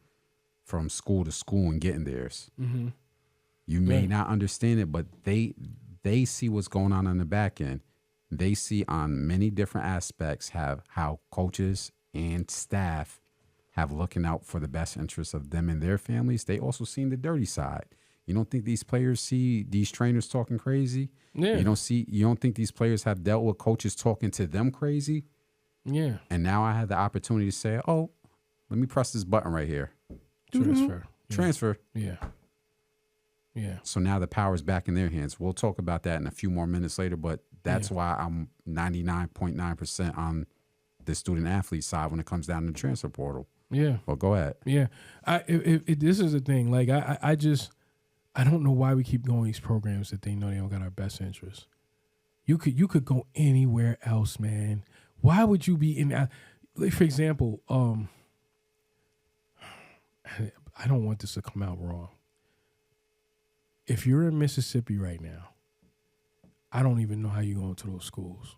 from school to school and getting theirs. You may not understand it, but they see what's going on the back end. They see on many different aspects how coaches and staff have looking out for the best interests of them and their families. They also seen the dirty side. You don't think these players see these trainers talking crazy? Yeah. You don't think these players have dealt with coaches talking to them crazy? Yeah. And now I had the opportunity to say, oh, let me press this button right here. Transfer. Yeah. Yeah. So now the power's back in their hands. We'll talk about that in a few more minutes later, but that's why I'm 99.9% on the student athlete side when it comes down to the transfer portal. Yeah. Well, go ahead. Yeah. This is the thing. Like, I don't know why we keep going these programs that they know they don't got our best interests. You could go anywhere else, man. Why would you be in, like, for example, I don't want this to come out wrong. If you're in Mississippi right now, I don't even know how you go into those schools.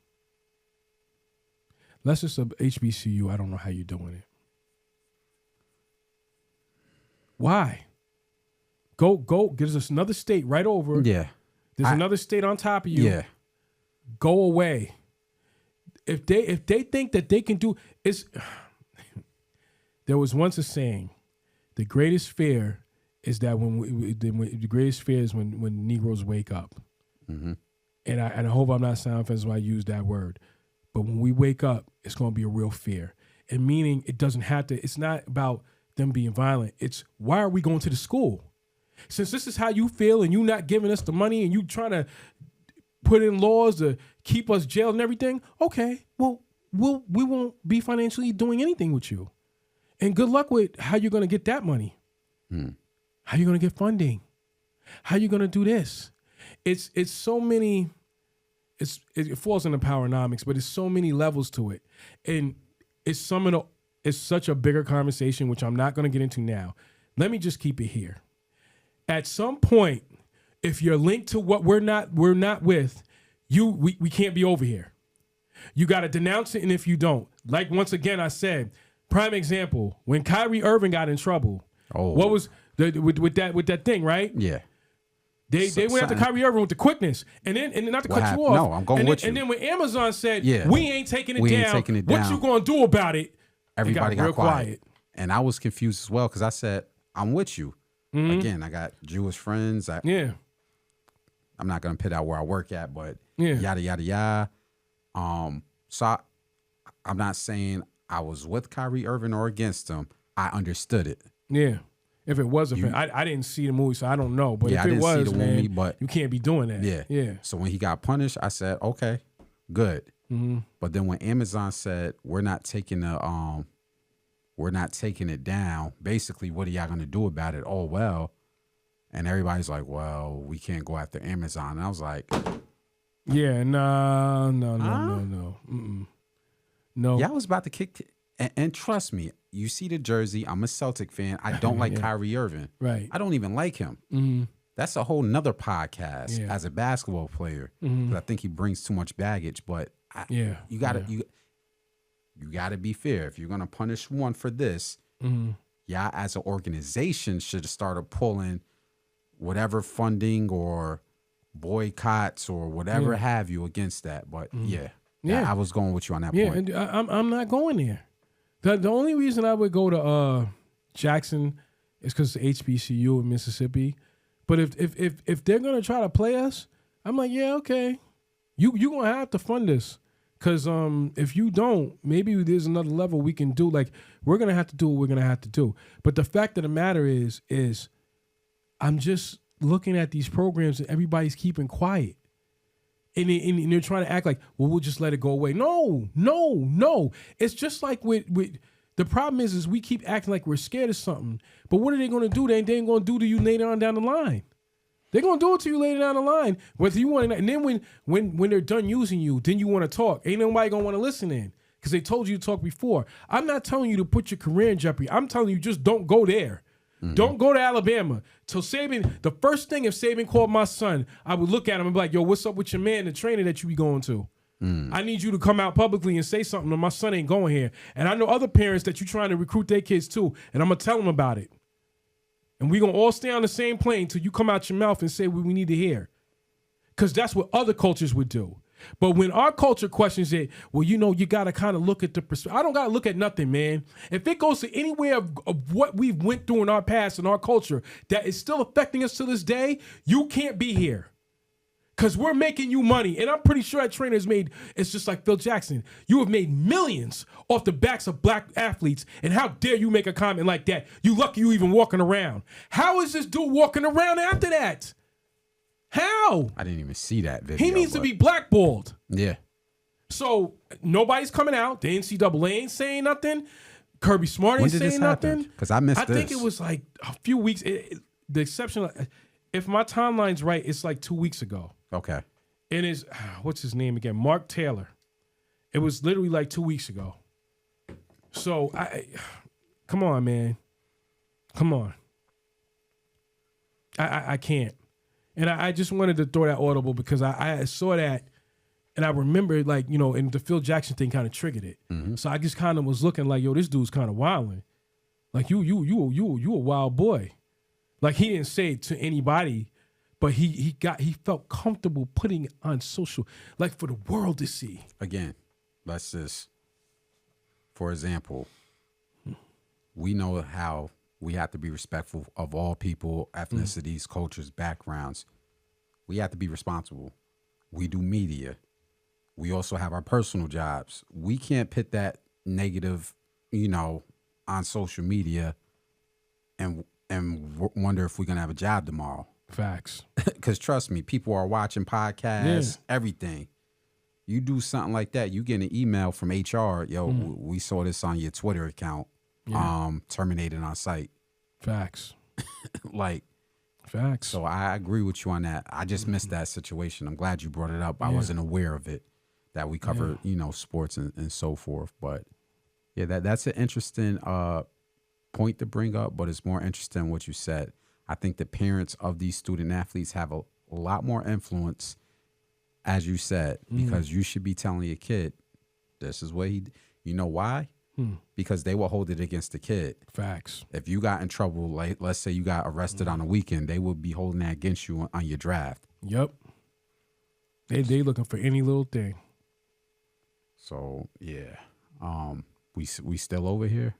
Let's just HBCU, I don't know how you're doing it. Why? Go, get us another state right over. Yeah. There's another state on top of you. Yeah. Go away. If they think that they can do it's there was once a saying, the greatest fear is that the greatest fear is when Negroes wake up. And I hope I'm not sounding offensive when I use that word. But when we wake up, it's going to be a real fear. And meaning it doesn't have to, it's not about them being violent. It's why are we going to the school? Since this is how you feel and you not giving us the money and you trying to put in laws to keep us jailed and everything, okay, well, we won't be financially doing anything with you. And good luck with how you're going to get that money. How you going to get funding? How you going to do this? It's so many, it falls into powernomics, but it's so many levels to it. And it's such a bigger conversation, which I'm not going to get into now. Let me just keep it here. At some point, if you're linked to what we're not with, we can't be over here. You got to denounce it, and if you don't, like once again I said, prime example, when Kyrie Irving got in trouble, what was with that thing, right? Yeah. They went after Kyrie Irving with the quickness, and then not to cut you off. No, I'm going with you. And then when Amazon said, we ain't taking it down, what you gonna do about it? Everybody got real quiet. And I was confused as well because I said, I'm with you. Again, I got Jewish friends. I'm not gonna put out where I work at, but yada yada yada. So I'm not saying I was with Kyrie Irving or against him. I understood it. Yeah. If it was a fan, I didn't see the movie, so I don't know. But if it was, man, but you can't be doing that. Yeah. So when he got punished, I said, okay, good. But then when Amazon said we're not taking it down, basically, what are y'all gonna do about it? Oh well, and everybody's like, well, we can't go after Amazon. And I was like, yeah, no. No. Y'all was about to kick. And trust me, you see the jersey. I'm a Celtic fan. I don't like Kyrie Irving. Right. I don't even like him. That's a whole nother podcast as a basketball player. 'Cause I think he brings too much baggage. But you gotta be fair. If you're gonna punish one for this, y'all as an organization should have started pulling whatever funding or boycotts or whatever have you against that. But I was going with you on that point. Yeah, and I'm not going there. The only reason I would go to Jackson is because it's HBCU in Mississippi. But if they're gonna try to play us, I'm like, yeah, okay, you gonna have to fund this. Because if you don't, maybe there's another level we can do. Like, we're gonna have to do what we're gonna have to do. But the fact of the matter is I'm just looking at these programs and everybody's keeping quiet. And they're trying to act like, well, we'll just let it go away. No. It's just like with the problem is we keep acting like we're scared of something. But what are they going to do? They ain't going to do to you later on down the line. They're going to do it to you later down the line. Whether you want to, and then when they're done using you, then you want to talk. Ain't nobody going to want to listen in because they told you to talk before. I'm not telling you to put your career in jeopardy. I'm telling you just don't go there. Don't go to Alabama. So Saban, the first thing if Saban called my son, I would look at him and be like, yo, what's up with your man, the trainer that you be going to? I need you to come out publicly and say something or my son ain't going here. And I know other parents that you trying to recruit their kids too, and I'm going to tell them about it. And we going to all stay on the same plane till you come out your mouth and say what we need to hear. Because that's what other cultures would do. But when our culture questions it, well, you got to kind of look at the perspective. I don't got to look at nothing, man. If it goes to anywhere of what we've went through in our past and our culture that is still affecting us to this day, you can't be here. Because we're making you money. And I'm pretty sure that trainers made, it's just like Phil Jackson. You have made millions off the backs of black athletes. And how dare you make a comment like that? You lucky you even walking around. How is this dude walking around after that? How? I didn't even see that video. He needs to be blackballed. Yeah. So nobody's coming out. The NCAA ain't saying nothing. Kirby Smart ain't saying nothing. Because I missed this. I think it was like a few weeks. The exception, if my timeline's right, it's like 2 weeks ago. Okay. And it's, what's his name again? Mark Taylor. It was literally like 2 weeks ago. So, come on, man. Come on. I can't. And I just wanted to throw that audible because I saw that and I remember and the Phil Jackson thing kind of triggered it. So I just kind of was looking like, yo, this dude's kind of wilding. Like you a wild boy. Like he didn't say it to anybody, but he felt comfortable putting it on social, like for the world to see. Again, let's just, for example, we know how we have to be respectful of all people, ethnicities, cultures, backgrounds. We have to be responsible. We do media. We also have our personal jobs. We can't put that negative on social media and wonder if we're gonna have a job tomorrow. Facts. Because trust me, people are watching podcasts, everything. You do something like that, you get an email from HR. Yo, we saw this on your Twitter account. Terminated on site. Facts. Facts. So I agree with you on that. I just missed that situation. I'm glad you brought it up. I wasn't aware of it. That we cover, sports and so forth. But yeah, that's an interesting point to bring up. But it's more interesting what you said. I think the parents of these student athletes have a lot more influence, as you said, because you should be telling your kid, this is what he, you know why? Because they will hold it against the kid. Facts. If you got in trouble, like let's say you got arrested on a weekend, they will be holding that against you on your draft. Yep. They looking for any little thing. So yeah, we still over here.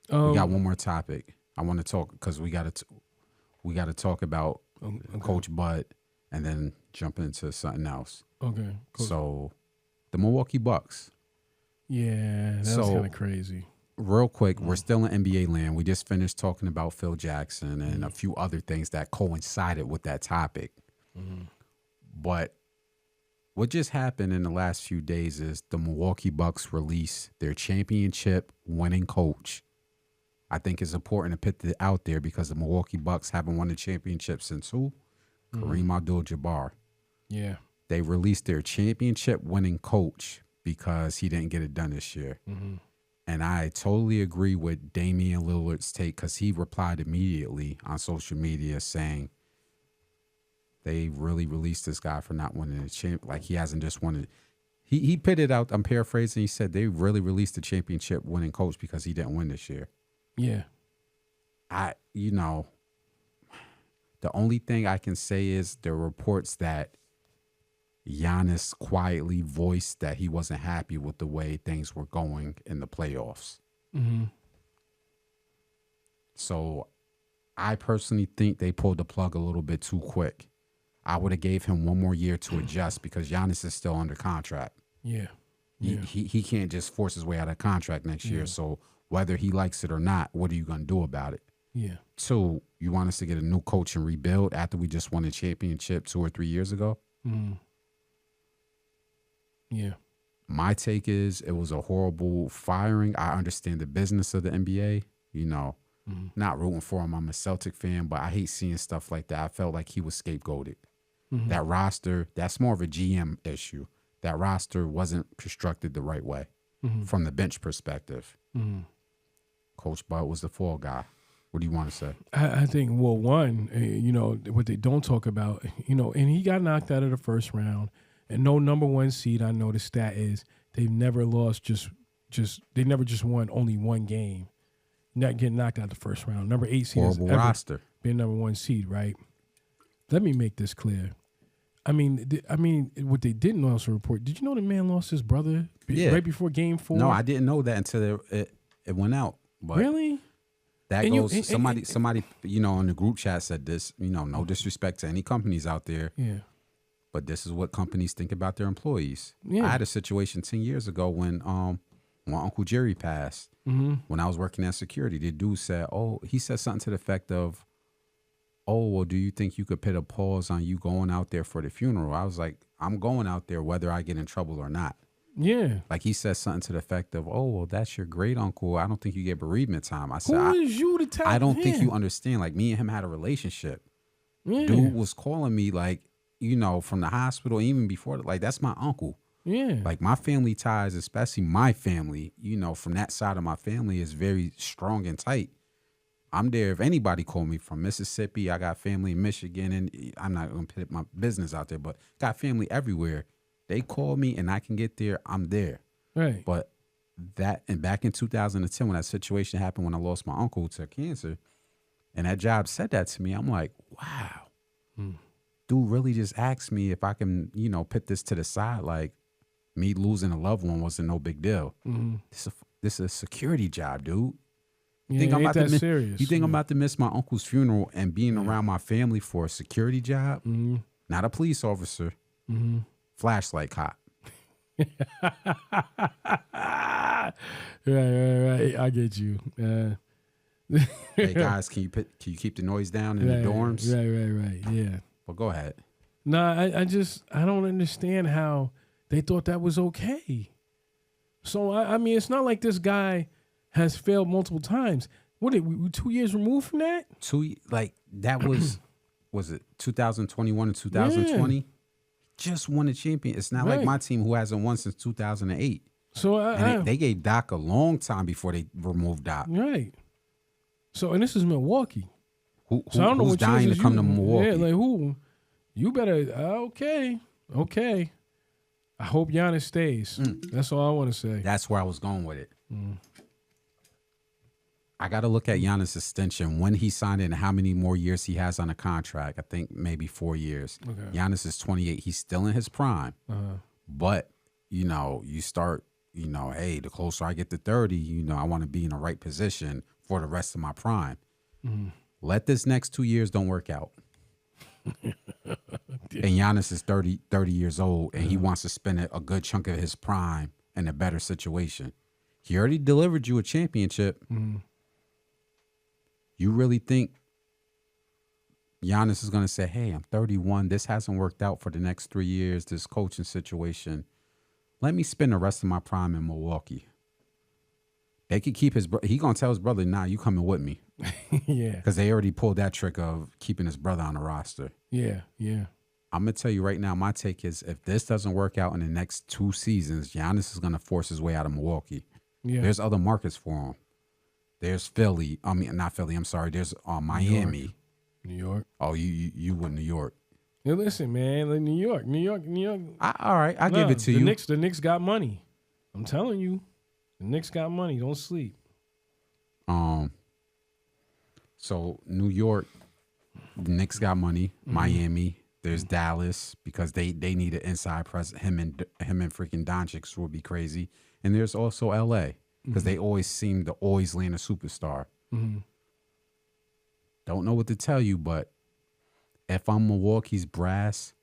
We got one more topic. I want to talk because we got to talk about Coach Bud and then jump into something else. Okay. Cool. So the Milwaukee Bucks. Yeah, that's kind of crazy. Real quick, we're still in NBA land. We just finished talking about Phil Jackson and a few other things that coincided with that topic. But what just happened in the last few days is the Milwaukee Bucks released their championship winning coach. I think it's important to put it out there because the Milwaukee Bucks haven't won a championship since who? Kareem Abdul-Jabbar. Yeah. They released their championship winning coach because he didn't get it done this year. And I totally agree with Damian Lillard's take because he replied immediately on social media saying they really released this guy for not winning the champ. Like he hasn't just won it. He put it out, I'm paraphrasing, he said they really released the championship winning coach because he didn't win this year. Yeah. The only thing I can say is there are reports that Giannis quietly voiced that he wasn't happy with the way things were going in the playoffs. So I personally think they pulled the plug a little bit too quick. I would have gave him one more year to adjust because Giannis is still under contract. Yeah. He can't just force his way out of contract next year. So whether he likes it or not, what are you going to do about it? Yeah. 2, you want us to get a new coach and rebuild after we just won a championship 2 or 3 years ago? Yeah. My take is it was a horrible firing. I understand the business of the NBA, not rooting for him. I'm a Celtic fan, but I hate seeing stuff like that. I felt like he was scapegoated. That roster, that's more of a GM issue. That roster wasn't constructed the right way from the bench perspective. Coach Bud was the fall guy. What do you want to say? I think, well, one, what they don't talk about, and he got knocked out of the first round. And no number one seed, I know the stat is they've never lost they never just won only one game. Not getting knocked out the first round. Number 8 seed horrible has ever roster. Been number one seed, right? Let me make this clear. I mean, what they didn't also report, did you know the man lost his brother right before game 4? No, I didn't know that until it went out. But really? That and goes, somebody, in the group chat said this, no disrespect to any companies out there. Yeah. But this is what companies think about their employees. Yeah. I had a situation 10 years ago when Uncle Jerry passed. When I was working at security, the dude said, he said something to the effect of, well, do you think you could put a pause on you going out there for the funeral? I was like, I'm going out there whether I get in trouble or not. Yeah. Like he said something to the effect of, well, that's your great uncle. I don't think you get bereavement time. I said, who is you to tell I don't think you understand. Like me and him had a relationship. Yeah. Dude was calling me like, from the hospital, even before, like, that's my uncle. Yeah. Like, my family ties, especially my family, from that side of my family is very strong and tight. I'm there if anybody call me from Mississippi. I got family in Michigan, and I'm not going to put my business out there, but got family everywhere. They call me, and I can get there, I'm there. Right. But back in 2010, when that situation happened, when I lost my uncle to cancer, and that job said that to me, I'm like, wow. Dude really just asked me if I can, put this to the side. Like, me losing a loved one wasn't no big deal. This is a security job, dude. You think I'm about to serious? You think I'm about to miss my uncle's funeral and being around my family for a security job? Not a police officer. Flashlight cop. Right. I get you. Hey guys, can you keep the noise down in the dorms? Right. Yeah. Well, go ahead. Nah, I don't understand how they thought that was okay. So I mean, it's not like this guy has failed multiple times. What we 2 years removed from that? That was it 2021 and 2020? Yeah. Just won a champion. It's not like my team who hasn't won since 2008. So they gave Doc a long time before they removed Doc. Right. So and this is Milwaukee. So I don't know who's dying to come to Milwaukee. Yeah, like who? You better okay. I hope Giannis stays. That's all I want to say. That's where I was going with it. I got to look at Giannis' extension, when he signed it and how many more years he has on a contract. I think maybe 4 years. Okay. Giannis is 28. He's still in his prime. But, you start, hey, the closer I get to 30, I want to be in the right position for the rest of my prime. Let this next 2 years don't work out. And Giannis is 30 years old, and he wants to spend a good chunk of his prime in a better situation. He already delivered you a championship. You really think Giannis is going to say, hey, I'm 31. This hasn't worked out for the next 3 years, this coaching situation. Let me spend the rest of my prime in Milwaukee. They could keep his brother. He going to tell his brother, nah, you coming with me. Yeah. Because they already pulled that trick of keeping his brother on the roster. Yeah. I'm going to tell you right now, my take is if this doesn't work out in the next 2 seasons, Giannis is going to force his way out of Milwaukee. Yeah. There's other markets for him. There's Philly. I mean, not Philly. I'm sorry. There's Miami. New York. Oh, you with New York. Hey, listen, man. Like New York. All right. I'll give it to you. The Knicks got money. I'm telling you. The Knicks got money. Don't sleep. So New York, the Knicks got money. Miami, there's Dallas because they need an inside presence. Him and freaking Doncic would be crazy. And there's also LA because they always seem to always land a superstar. Don't know what to tell you, but if I'm Milwaukee's brass,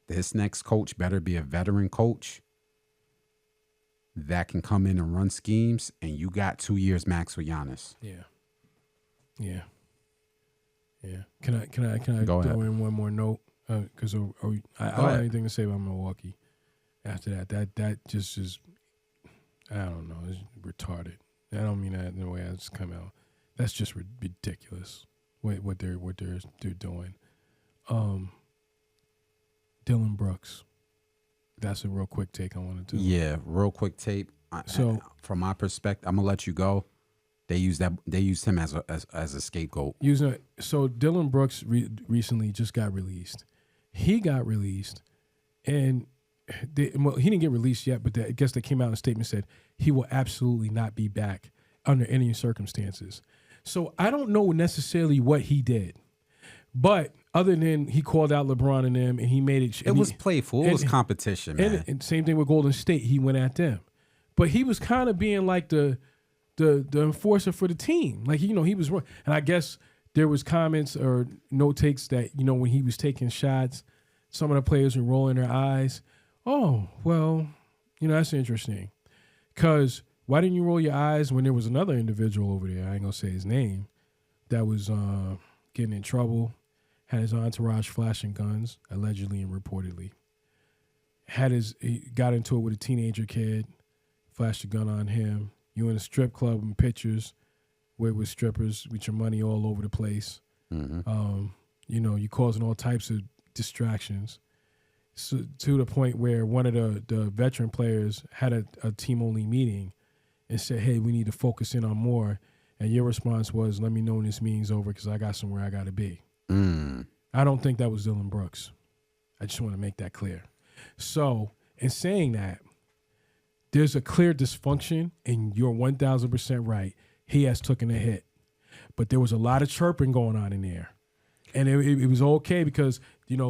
this next coach better be a veteran coach that can come in and run schemes, and you got 2 years max with Giannis. Yeah. Can I Go ahead. throw in one more note? Because I don't have anything to say about Milwaukee. After that just is, I don't know, it's retarded. I don't mean that in the way it's come out. That's just ridiculous. What they're doing. Dylan Brooks. That's a real quick take I want to do. Yeah, real quick tape. So from my perspective, I'm gonna let you go. They used him as a scapegoat. So Dylan Brooks recently just got released. He got released, and he didn't get released yet. But I guess they came out in a statement said he will absolutely not be back under any circumstances. So I don't know necessarily what he did, but other than he called out LeBron and them, and he made it. It was playful. It was competition, man. And same thing with Golden State. He went at them, but he was kind of being like the enforcer for the team. Like, he was wrong. And I guess there was comments or no takes that, when he was taking shots, some of the players were rolling their eyes. Oh, well, that's interesting. Because why didn't you roll your eyes when there was another individual over there, I ain't going to say his name, that was getting in trouble, had his entourage flashing guns, allegedly and reportedly. He got into it with a teenager kid, flashed a gun on him. You in a strip club and pictures with strippers with your money all over the place. You causing all types of distractions. So, to the point where one of the veteran players had a team-only meeting and said, hey, we need to focus in on more. And your response was, let me know when this meeting's over because I got somewhere I got to be. I don't think that was Dylan Brooks. I just want to make that clear. So, in saying that, there's a clear dysfunction, and you're 1,000% right. He has taken a hit. But there was a lot of chirping going on in there. And it was okay because,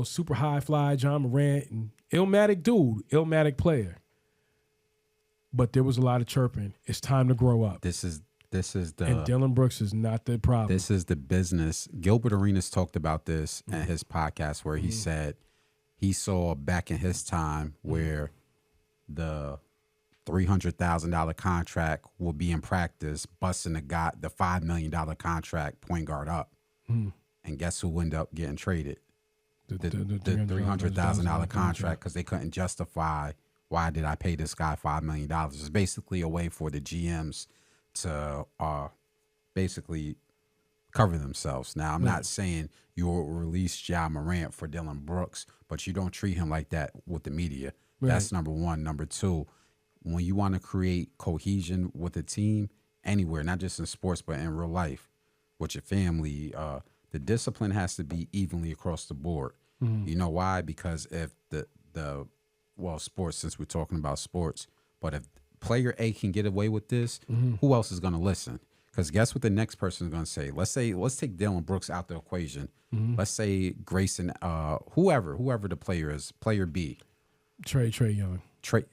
super high fly, John Morant, and Illmatic dude, Illmatic player. But there was a lot of chirping. It's time to grow up. This is the... And Dylan Brooks is not the problem. This is the business. Gilbert Arenas talked about this in his podcast where he said he saw back in his time where the $300,000 contract will be in practice, busting the $5 million contract point guard up. Mm. And guess who ended up getting traded? The $300,000 contract, because they couldn't justify, why did I pay this guy $5 million? It's basically a way for the GMs to basically cover themselves. Now, I'm not saying you will release Ja Morant for Dylan Brooks, but you don't treat him like that with the media. Right. That's number one. Number two, when you want to create cohesion with a team anywhere, not just in sports, but in real life, with your family, the discipline has to be evenly across the board. Mm-hmm. You know why? Because if sports, since we're talking about sports, but if player A can get away with this, who else is going to listen? Because guess what the next person is going to say? Let's take Dylan Brooks out the equation. Mm-hmm. Let's say Grayson, whoever the player is, player B. Trey Young.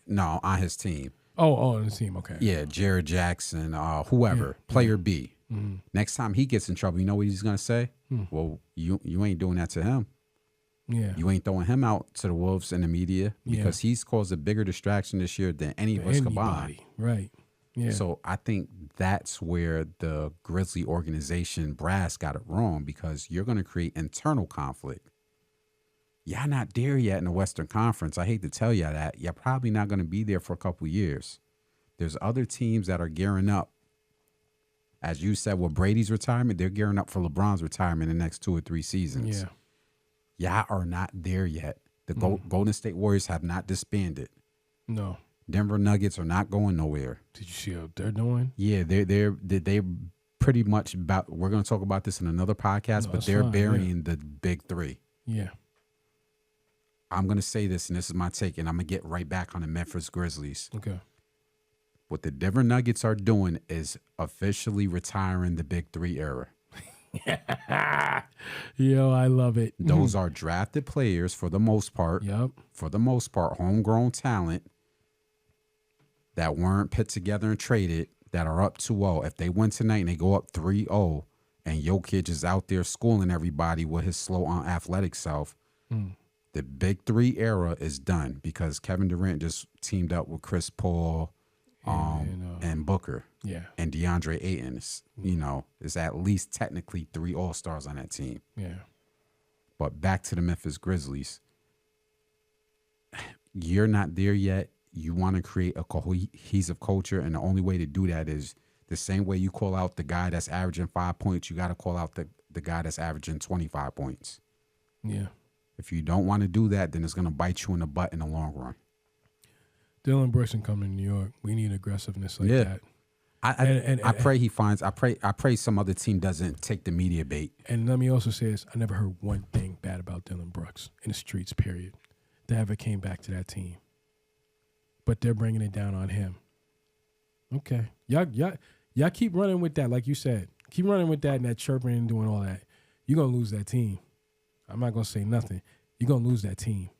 No, on his team. Oh, on his team, okay. Yeah, Jared Jackson, whoever, player B. Mm-hmm. Next time he gets in trouble, you know what he's going to say? Well, you ain't doing that to him. Yeah. You ain't throwing him out to the wolves in the media because he's caused a bigger distraction this year than any of us combined. Right. Yeah. So I think that's where the Grizzly organization brass got it wrong, because you're going to create internal conflict. Y'all not there yet in the Western Conference. I hate to tell you that. You're probably not going to be there for a couple of years. There's other teams that are gearing up. As you said, with Brady's retirement, they're gearing up for LeBron's retirement in the next 2 or 3 seasons. Yeah. Y'all are not there yet. The Golden State Warriors have not disbanded. No. Denver Nuggets are not going nowhere. Did you see what they're doing? Yeah, they're pretty much about. We're going to talk about this in another podcast, but they're burying the big three. Yeah. I'm going to say this, and this is my take, and I'm going to get right back on the Memphis Grizzlies. Okay. What the Denver Nuggets are doing is officially retiring the big three era. Yo, I love it. Those are drafted players for the most part. Yep. For the most part, homegrown talent that weren't put together and traded, that are up 2-0. If they win tonight and they go up 3-0, and Jokic is out there schooling everybody with his slow on athletic self, the big three era is done, because Kevin Durant just teamed up with Chris Paul and Booker. Yeah. And DeAndre Ayton is at least technically 3 All-Stars on that team. Yeah. But back to the Memphis Grizzlies. You're not there yet. You want to create a cohesive culture, and the only way to do that is the same way you call out the guy that's averaging 5 points, you got to call out the guy that's averaging 25 points. Yeah. If you don't want to do that, then it's going to bite you in the butt in the long run. Dylan Brooks coming to New York. We need aggressiveness like that. I pray he finds. I pray some other team doesn't take the media bait. And let me also say this: I never heard one thing bad about Dylan Brooks in the streets. Period. That ever came back to that team. But they're bringing it down on him. Okay, y'all keep running with that, like you said. Keep running with that and that chirping and doing all that. You're gonna lose that team. I'm not gonna say nothing. You're gonna lose that team.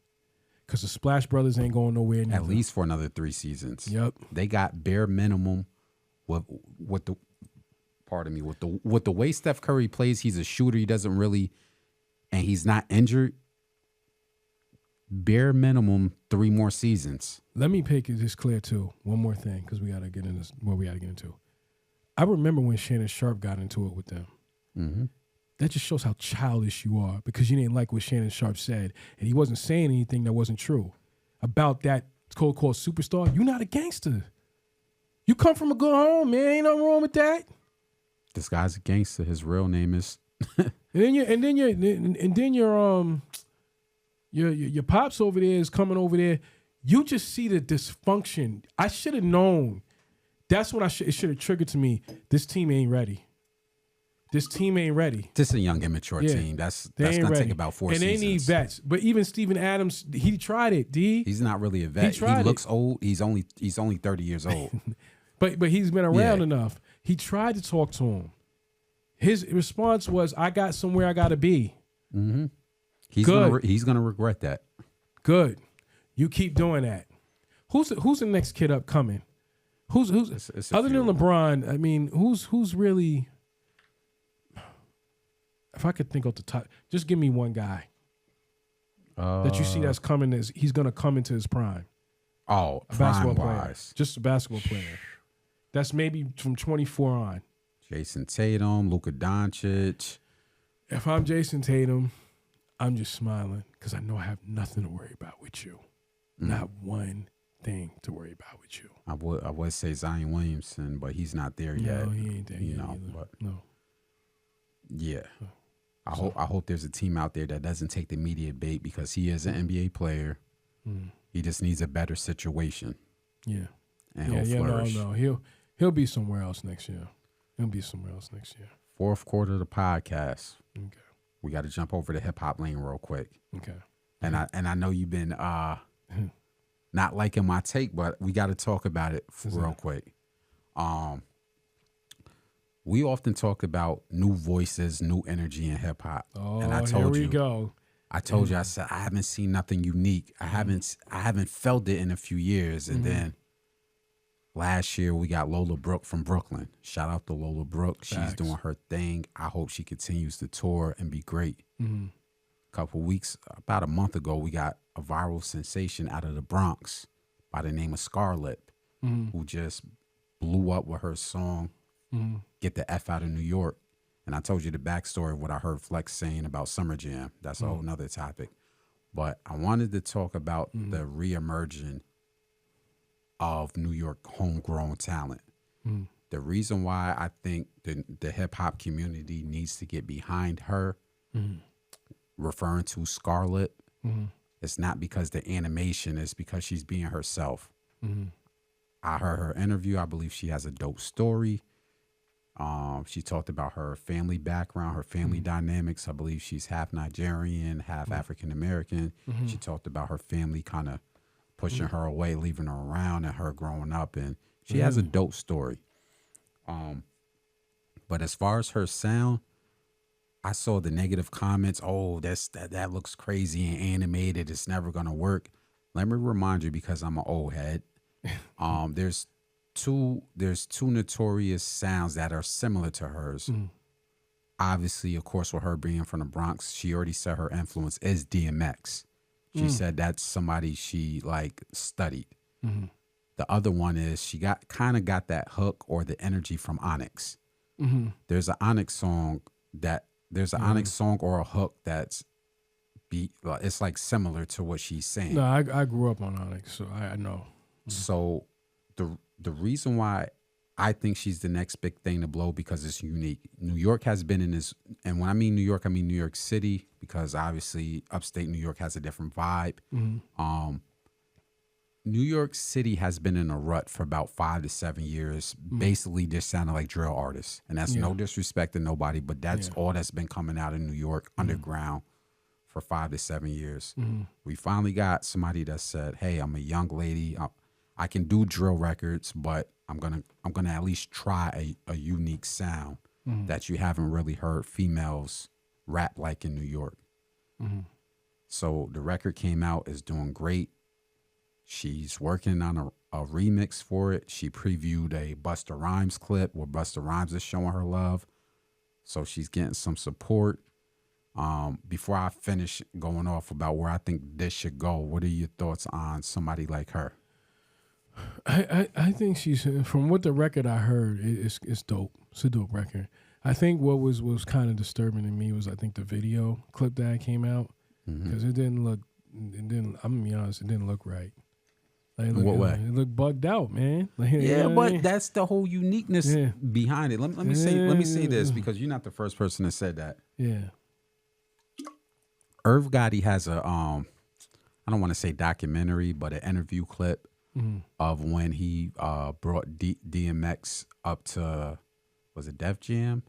Because the Splash Brothers ain't going nowhere. At least for another 3 seasons. Yep. They got bare minimum with the way Steph Curry plays. He's a shooter. He doesn't really, and he's not injured. Bare minimum 3 more seasons. Let me make this clear too. One more thing, because we gotta get into what we gotta get into. I remember when Shannon Sharp got into it with them. Mm-hmm. That just shows how childish you are, because you didn't like what Shannon Sharp said, and he wasn't saying anything that wasn't true about that called superstar. You're not a gangster. You come from a good home, man. Ain't nothing wrong with that. This guy's a gangster. His real name is. and then your pops over there is coming over there. You just see the dysfunction. I should have known. That's what it should have triggered to me. This team ain't ready. This team ain't ready. This is a young, immature team. That's gonna take about 4 seasons. And they need vets. But even Steven Adams, he tried it. He's not really a vet. He looks old. He's only 30 years old. but he's been around enough. He tried to talk to him. His response was, "I got somewhere I got to be." Mm-hmm. He's gonna regret that. Good. You keep doing that. Who's the next kid up coming? Who's it's other than LeBron? I mean, who's really? If I could think of the top, just give me one guy that you see that's coming. He's going to come into his prime. Oh, A basketball prime player. wise. Just a basketball player. That's maybe from 24 on. Jason Tatum, Luka Doncic. If I'm Jason Tatum, I'm just smiling because I know I have nothing to worry about with you. Not one thing to worry about with you. I would say Zion Williamson, but he's not there yet. No, he ain't there yet either. But no. Yeah. I hope there's a team out there that doesn't take the media bait because he is an NBA player. He just needs a better situation. Yeah. And he'll flourish. No. He'll be somewhere else next year. Fourth quarter of the podcast. Okay. We got to jump over the hip hop lane real quick. Okay. And I know you've been not liking my take, but we got to talk about it real quick. We often talk about new voices, new energy in hip hop. Oh, and I told here we go. I told you, I said I haven't seen nothing unique. I haven't felt it in a few years. And then last year we got Lola Brooke from Brooklyn. Shout out to Lola Brooke. She's doing her thing. I hope she continues to tour and be great. About a month ago, we got a viral sensation out of the Bronx by the name of Scarlett, who just blew up with her song, Get the F Out of New York. And I told you the backstory of what I heard Flex saying about Summer Jam. That's a whole nother topic. But I wanted to talk about the reemerging of New York homegrown talent. The reason why I think the hip hop community needs to get behind her, referring to Scarlett, it's not because the animation, it's because she's being herself. I heard her interview. I believe she has a dope story. She talked about her family background, her family dynamics. I believe she's half Nigerian, half African American. She talked about her family kind of pushing her away, leaving her around, and her growing up. And she has a dope story. But as far as her sound, I saw the negative comments. Oh, that looks crazy and animated. It's never gonna work. Let me remind you, because I'm an old head. There's two notorious sounds that are similar to hers. Obviously, of course, with her being from the Bronx, she already said her influence is DMX. She said that's somebody she like studied. The other one is she got that hook or the energy from Onyx. There's an Onyx song Onyx song or a hook that's it's like similar to what she's saying. No, I grew up on Onyx, so I know. So the reason why I think she's the next big thing to blow, because it's unique. New York has been in this, and when I mean New York, I mean New York City, because obviously upstate New York has a different vibe. New York City has been in a rut for about 5 to 7 years, basically just sounding like drill artists. And that's no disrespect to nobody, but that's all that's been coming out of New York underground for 5 to 7 years. We finally got somebody that said, hey, I'm a young lady. I can do drill records, but I'm gonna at least try a unique sound that you haven't really heard females rap like in New York. So the record came out, is doing great. She's working on a remix for it. She previewed a Busta Rhymes clip where Busta Rhymes is showing her love. So she's getting some support. Before I finish going off about where I think this should go, what are your thoughts on somebody like her? I think she's, from what the record I heard, it's dope. It's a dope record. I think what was kind of disturbing to me was, I think, the video clip that came out, because I'm gonna be honest, it didn't look right. Like, What way? It looked bugged out, man. Like, Yeah, but I mean? That's the whole uniqueness behind it. Let me say this, because you're not the first person that said that. Yeah. Irv Gotti has a I don't want to say documentary, but an interview clip of when he brought DMX up to, was it Def Jam?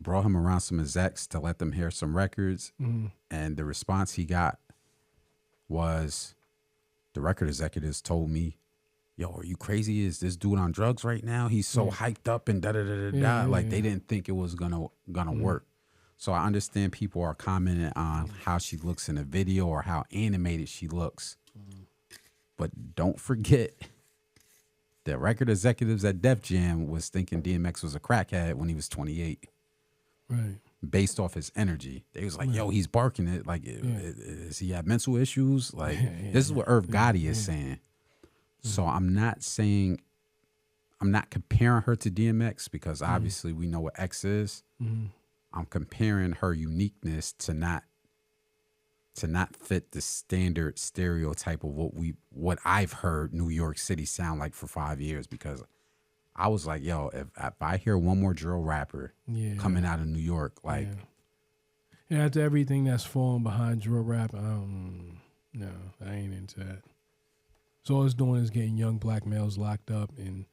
Brought him around some execs to let them hear some records, and the response he got was, the record executives told me, yo, are you crazy? Is this dude on drugs right now? He's so hyped up and da-da-da-da-da. Like, they didn't think it was gonna work. So I understand people are commenting on how she looks in the video or how animated she looks. But don't forget, the record executives at Def Jam was thinking DMX was a crackhead when he was 28. Right. based off his energy. They was like, yo, he's barking it. Like, is he have mental issues? Like, this is what Irv Gotti is saying. So I'm not comparing her to DMX because obviously we know what X is. I'm comparing her uniqueness to not fit the standard stereotype of what I've heard New York City sound like for 5 years, because I was like, yo, if I hear one more drill rapper coming out of New York, like, and after everything that's falling behind drill rap, no, I ain't into that. So all it's doing is getting young black males locked up and,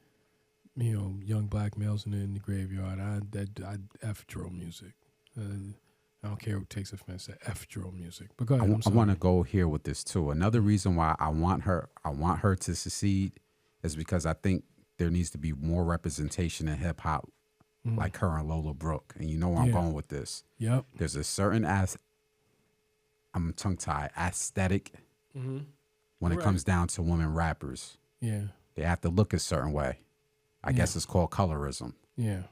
young black males in the graveyard. I F drill music. I don't care who takes offense to F drill music. But go ahead, I want to go here with this too. Another reason why I want her to succeed is because I think there needs to be more representation in hip hop, like her and Lola Brooke. And you know where I'm going with this. Yep. There's a certain I'm tongue tied aesthetic when it comes down to women rappers. Yeah. They have to look a certain way. I guess it's called colorism. Yeah.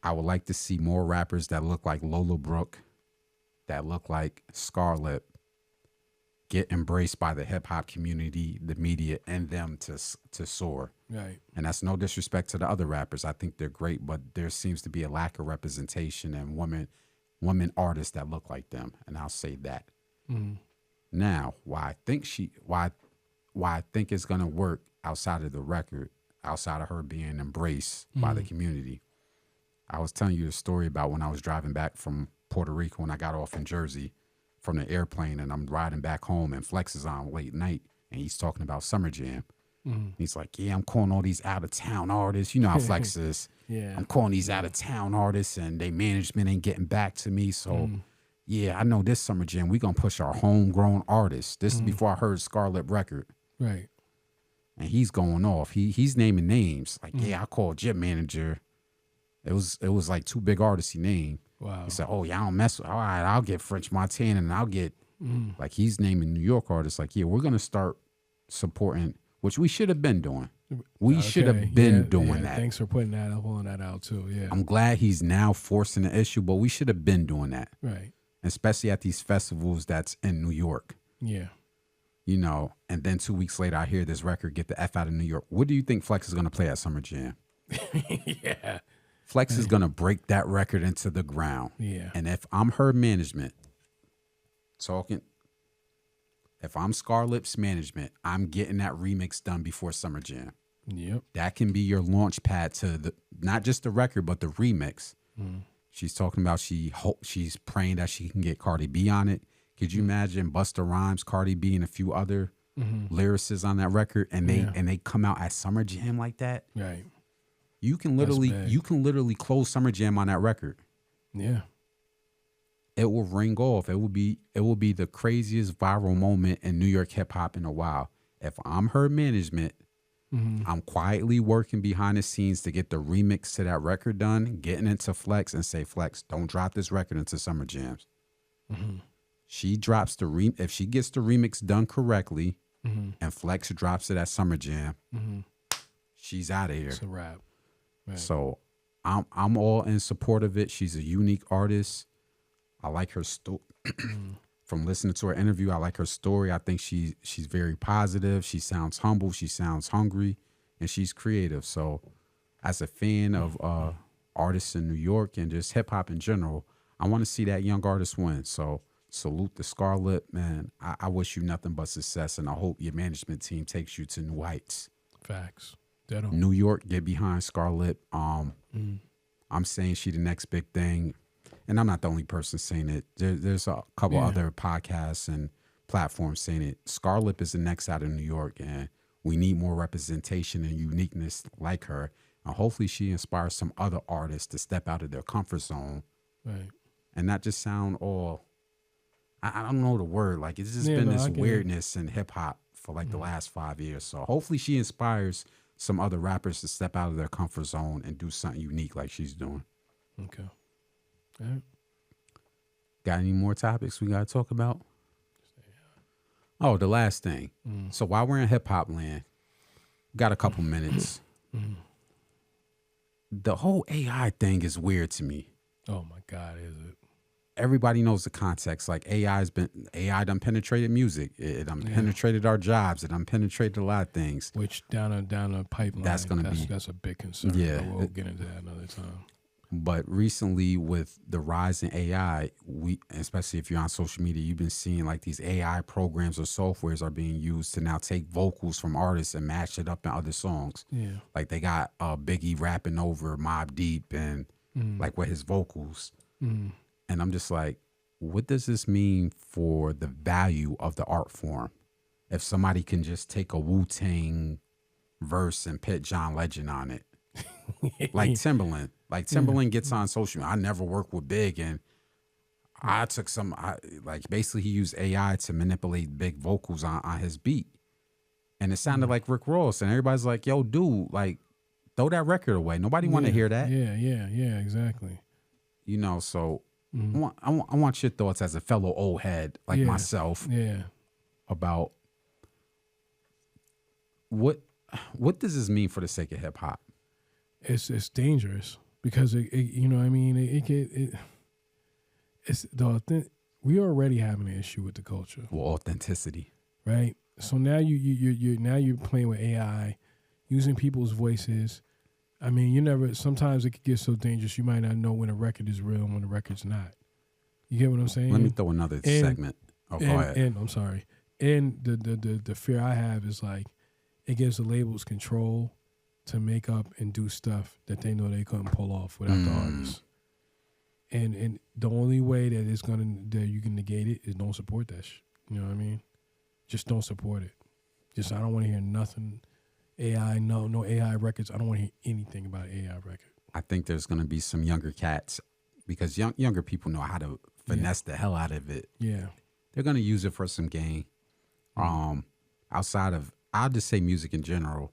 I would like to see more rappers that look like Lola Brooke, that look like Scarlett, get embraced by the hip hop community, the media, and them to soar. Right. And that's no disrespect to the other rappers. I think they're great, but there seems to be a lack of representation and women artists that look like them. And I'll say that. Now, why I think it's gonna work outside of the record, outside of her being embraced by the community. I was telling you a story about when I was driving back from Puerto Rico when I got off in Jersey from the airplane, and I'm riding back home, and Flex is on late night, and he's talking about Summer Jam. He's like, yeah, I'm calling all these out-of-town artists. You know how Flex is. Yeah. I'm calling these out-of-town artists, and they management ain't getting back to me. So, yeah, I know this Summer Jam, we going to push our homegrown artists. This is before I heard Scarlet record. Right. And he's going off. He's naming names. Like, yeah, I called Jet Manager. It was like 2 big artists he named. Wow. He said, oh, yeah, I don't mess with, all right, I'll get French Montana, and I'll get, like, he's naming New York artists. Like, yeah, we're going to start supporting, which we should have been doing. We should have been doing that. Thanks for pulling that out, too. Yeah. I'm glad he's now forcing the issue, but we should have been doing that. Right. Especially at these festivals that's in New York. Yeah. And then 2 weeks later, I hear this record get the F out of New York. What do you think Flex is going to play at Summer Jam? Yeah. Flex is going to break that record into the ground. Yeah. And if I'm her management, if I'm Scarlett's management, I'm getting that remix done before Summer Jam. Yep. That can be your launch pad to not just the record, but the remix. She's talking about she's praying that she can get Cardi B on it. Could you imagine Busta Rhymes, Cardi B, and a few other lyricists on that record, and they come out at Summer Jam like that? Right. You can literally close Summer Jam on that record. Yeah. It will ring off. It will be the craziest viral moment in New York hip hop in a while. If I'm her management, I'm quietly working behind the scenes to get the remix to that record done, getting into Flex and say, Flex, don't drop this record into Summer Jams. She drops if she gets the remix done correctly, and Flex drops it at Summer Jam, she's out of here. It's a wrap. Right. So I'm all in support of it. She's a unique artist. I like her story. From listening to her interview, I like her story. I think she's very positive. She sounds humble. She sounds hungry, and she's creative. So, as a fan of artists in New York and just hip hop in general, I want to see that young artist win. So, salute the Scarlett, man. I wish you nothing but success, and I hope your management team takes you to new heights. Facts. New York, get behind Scarlett. I'm saying she the next big thing. And I'm not the only person saying it. There's a couple other podcasts and platforms saying it. Scarlett is the next out of New York, and we need more representation and uniqueness like her. And hopefully she inspires some other artists to step out of their comfort zone. Right. And not just sound all, I don't know the word. Like, it's just been this weirdness in hip hop for like the last 5 years. So hopefully she inspires some other rappers to step out of their comfort zone and do something unique like she's doing. Okay. All right. Got any more topics we got to talk about? Oh, the last thing. So while we're in hip hop land, got a couple minutes. The whole AI thing is weird to me. Oh my God, is it? Everybody knows the context. Like AI done penetrated music. It done penetrated our jobs. It done penetrated a lot of things. Which down a pipeline. That's a big concern. Yeah, but we'll get into that another time. But recently, with the rise in AI, especially if you're on social media, you've been seeing like these AI programs or softwares are being used to now take vocals from artists and match it up in other songs. Yeah. Like they got Biggie rapping over Mobb Deep and like with his vocals. And I'm just like, what does this mean for the value of the art form? If somebody can just take a Wu-Tang verse and put John Legend on it. Like Timberland. Like Timberland gets on social media. I never worked with Big, and I took basically he used AI to manipulate Big vocals on his beat. And it sounded like Rick Ross. And everybody's like, yo, dude, like, throw that record away. Nobody want to hear that. Yeah, exactly. You know, so I want your thoughts as a fellow old head like myself about what does this mean for the sake of hip hop? It's dangerous because it you know what I mean it's we already have an issue with the culture. Well, authenticity, right? So now you're playing with AI, using people's voices. I mean, sometimes it could get so dangerous you might not know when a record is real and when a record's not. You get what I'm saying? Let me throw another segment. Oh, go ahead. And I'm sorry. And the fear I have is like it gives the labels control to make up and do stuff that they know they couldn't pull off without the artist. And the only way that you can negate it is don't support that shit. You know what I mean? Just don't support it. I don't want to hear nothing. AI, no AI records. I don't want to hear anything about AI record. I think there's going to be some younger cats because younger people know how to finesse the hell out of it. Yeah. They're going to use it for some gain. Outside of, I'll just say music in general,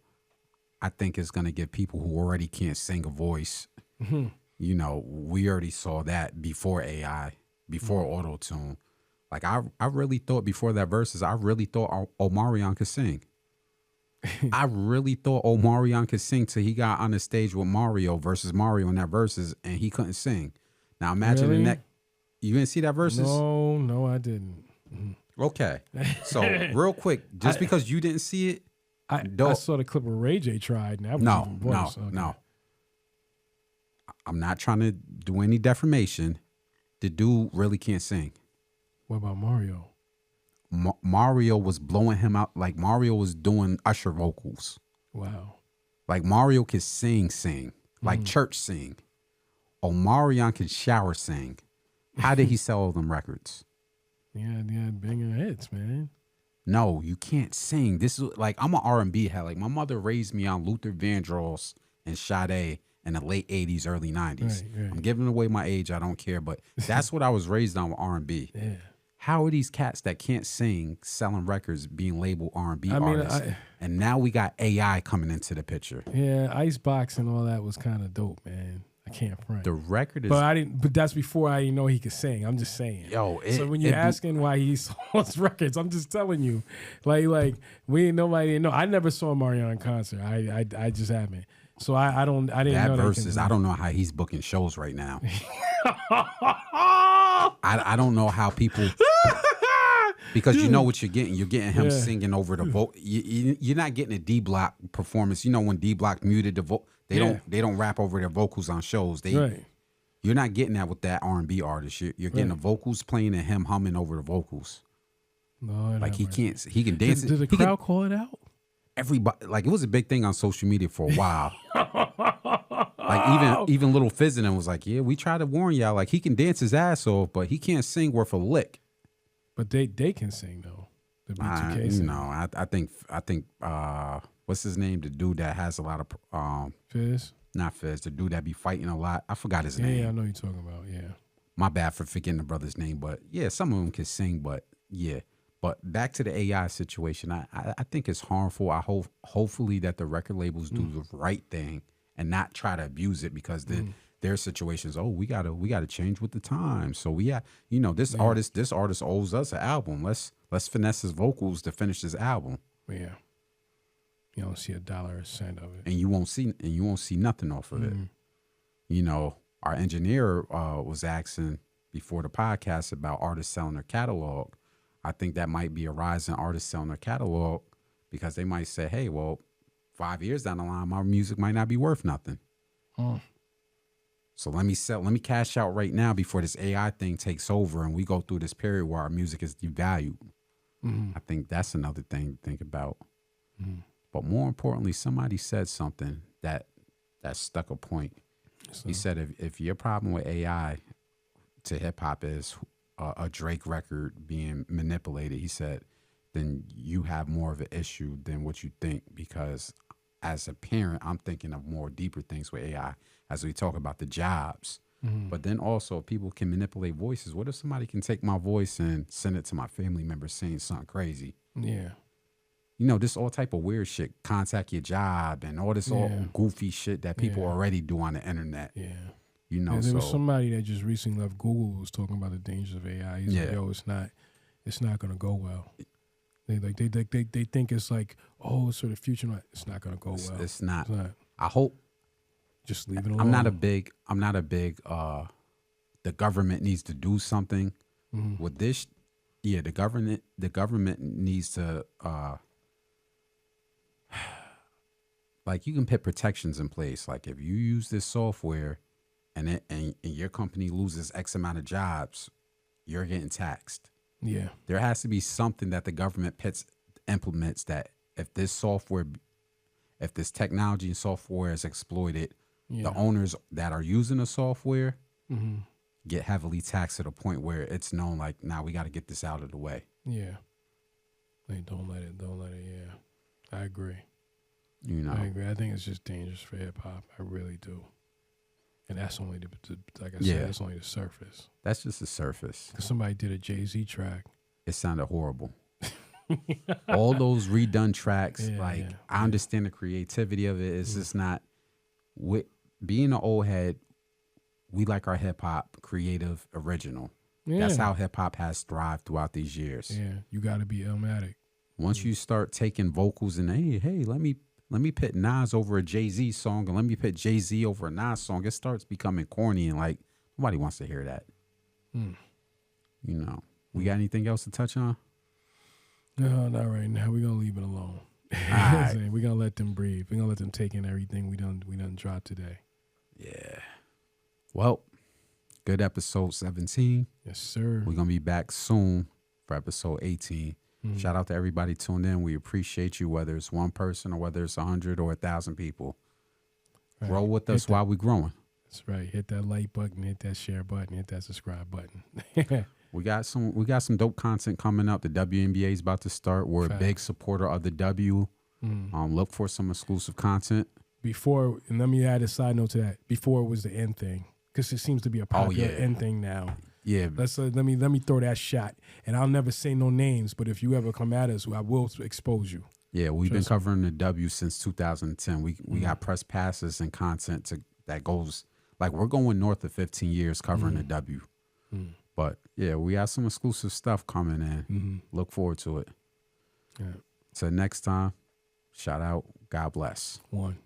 I think it's going to give people who already can't sing a voice. You know, we already saw that before AI, before auto-tune. Like, I really thought before that verses, I really thought Omarion could sing. I really thought Omarion could sing till he got on the stage with Mario versus Mario in that verses, and he couldn't sing. Now, imagine the next. You didn't see that verses? No, I didn't. Okay. So, real quick, just because you didn't see it, I saw the clip where Ray J tried. And that was even worse. No. I'm not trying to do any defamation. The dude really can't sing. What about Mario? Mario was blowing him out. Like Mario was doing Usher vocals. Wow. Like Mario could sing, like church sing. Omarion could shower sing. How did he sell all them records? Yeah, banging hits, man. No, you can't sing. This is like, I'm an R&B head. Like my mother raised me on Luther Vandross and Sade in the late 80s, early 90s. Right. I'm giving away my age. I don't care. But that's what I was raised on with R&B. Yeah. How are these cats that can't sing selling records being labeled R&B artists? And now we got AI coming into the picture. Yeah, Icebox and all that was kind of dope, man. I can't front. The record is, but that's before I didn't know he could sing. I'm just saying. So when you're asking why he sold his records, I'm just telling you, like nobody know. I never saw Mario in concert. I just haven't. So I didn't know that versus. I don't know how he's booking shows right now. I don't know how people. Because you know what you're getting. You're getting him singing over the vote. You're not getting a D Block performance. You know when D Block muted the vote, they don't rap over their vocals on shows. You're not getting that with that R&B artist. You're getting the vocals playing and him humming over the vocals. No, like he can't. He can dance. Did the crowd call it out? Everybody, like it was a big thing on social media for a while. Like even Little Fizzin' was like, yeah, we tried to warn y'all. Like he can dance his ass off, but he can't sing worth a lick. But they can sing though. The B2K sing. No, I think what's his name? The dude that has a lot of Fizz. Not Fizz. The dude that be fighting a lot. I forgot his name. Yeah, I know you're talking about. Yeah. My bad for forgetting the brother's name, but yeah, some of them can sing, but yeah. But back to the AI situation, I think it's harmful. I hope hopefully that the record labels do the right thing and not try to abuse it because their situations. Oh, we gotta change with the times. So this artist owes us an album. Let's finesse his vocals to finish this album. Yeah, you don't see $1 or a cent of it, and you won't see nothing off of it. You know, our engineer was asking before the podcast about artists selling their catalog. I think that might be a rise in artists selling their catalog because they might say, hey, well, 5 years down the line, my music might not be worth nothing. So let me cash out right now before this AI thing takes over and we go through this period where our music is devalued. I think that's another thing to think about. But more importantly, somebody said something that stuck a point. He said, if your problem with AI to hip hop is a Drake record being manipulated, he said, then you have more of an issue than what you think. Because as a parent, I'm thinking of more deeper things with AI as we talk about the jobs. But then also people can manipulate voices. What if somebody can take my voice and send it to my family members saying something crazy? Yeah. You know, this all type of weird shit, contact your job and all this all goofy shit that people already do on the internet. Yeah. You know, there was somebody that just recently left Google who was talking about the dangers of AI. He's like, yo, it's not gonna go well. They think it's like, oh, it's for the future. It's not gonna go well. It's not. I hope. Just leave it alone. I'm not a big. The government needs to do something with this. Yeah, the government needs to. Like you can put protections in place. Like if you use this software, and your company loses X amount of jobs, you're getting taxed. Yeah, there has to be something that the government implements that if this technology and software is exploited, the owners that are using the software get heavily taxed to the point where it's known like, now we got to get this out of the way. Yeah, they don't let it. Yeah, I agree. You know, I agree. I think it's just dangerous for hip hop. I really do. And that's only like I said, that's only the surface. That's just the surface. Because somebody did a Jay-Z track. It sounded horrible. All those redone tracks, I understand the creativity of it. It's just not. With being an old head, we like our hip hop creative, original. Yeah. That's how hip hop has thrived throughout these years. Yeah, you got to be Illmatic. Once you start taking vocals and hey, let me put Nas over a Jay-Z song and let me put Jay-Z over a Nas song, it starts becoming corny and like nobody wants to hear that. You know, we got anything else to touch on? No, not right now. We're gonna leave it alone. Right. We're gonna let them breathe. We're gonna let them take in everything we done dropped today. Yeah. Well, good episode 17. Yes, sir. We're gonna be back soon for episode 18. Shout out to everybody tuned in. We appreciate you, whether it's one person or whether it's 100 or 1,000 people. Right. Grow with us while we're growing. That's right. Hit that like button, hit that share button, hit that subscribe button. We got some dope content coming up. The WNBA is about to start. We're a big supporter of the W. Look for some exclusive content. Before, and let me add a side note to that. Before it was the end thing, because it seems to be a popular end thing now. Yeah, let me throw that shot, and I'll never say no names. But if you ever come at us, I will expose you. Yeah, we've been covering the W since 2010. We got press passes and content that goes like we're going north of 15 years covering the W. But yeah, we have some exclusive stuff coming in. Look forward to it. Yeah. Till next time, shout out. God bless. One.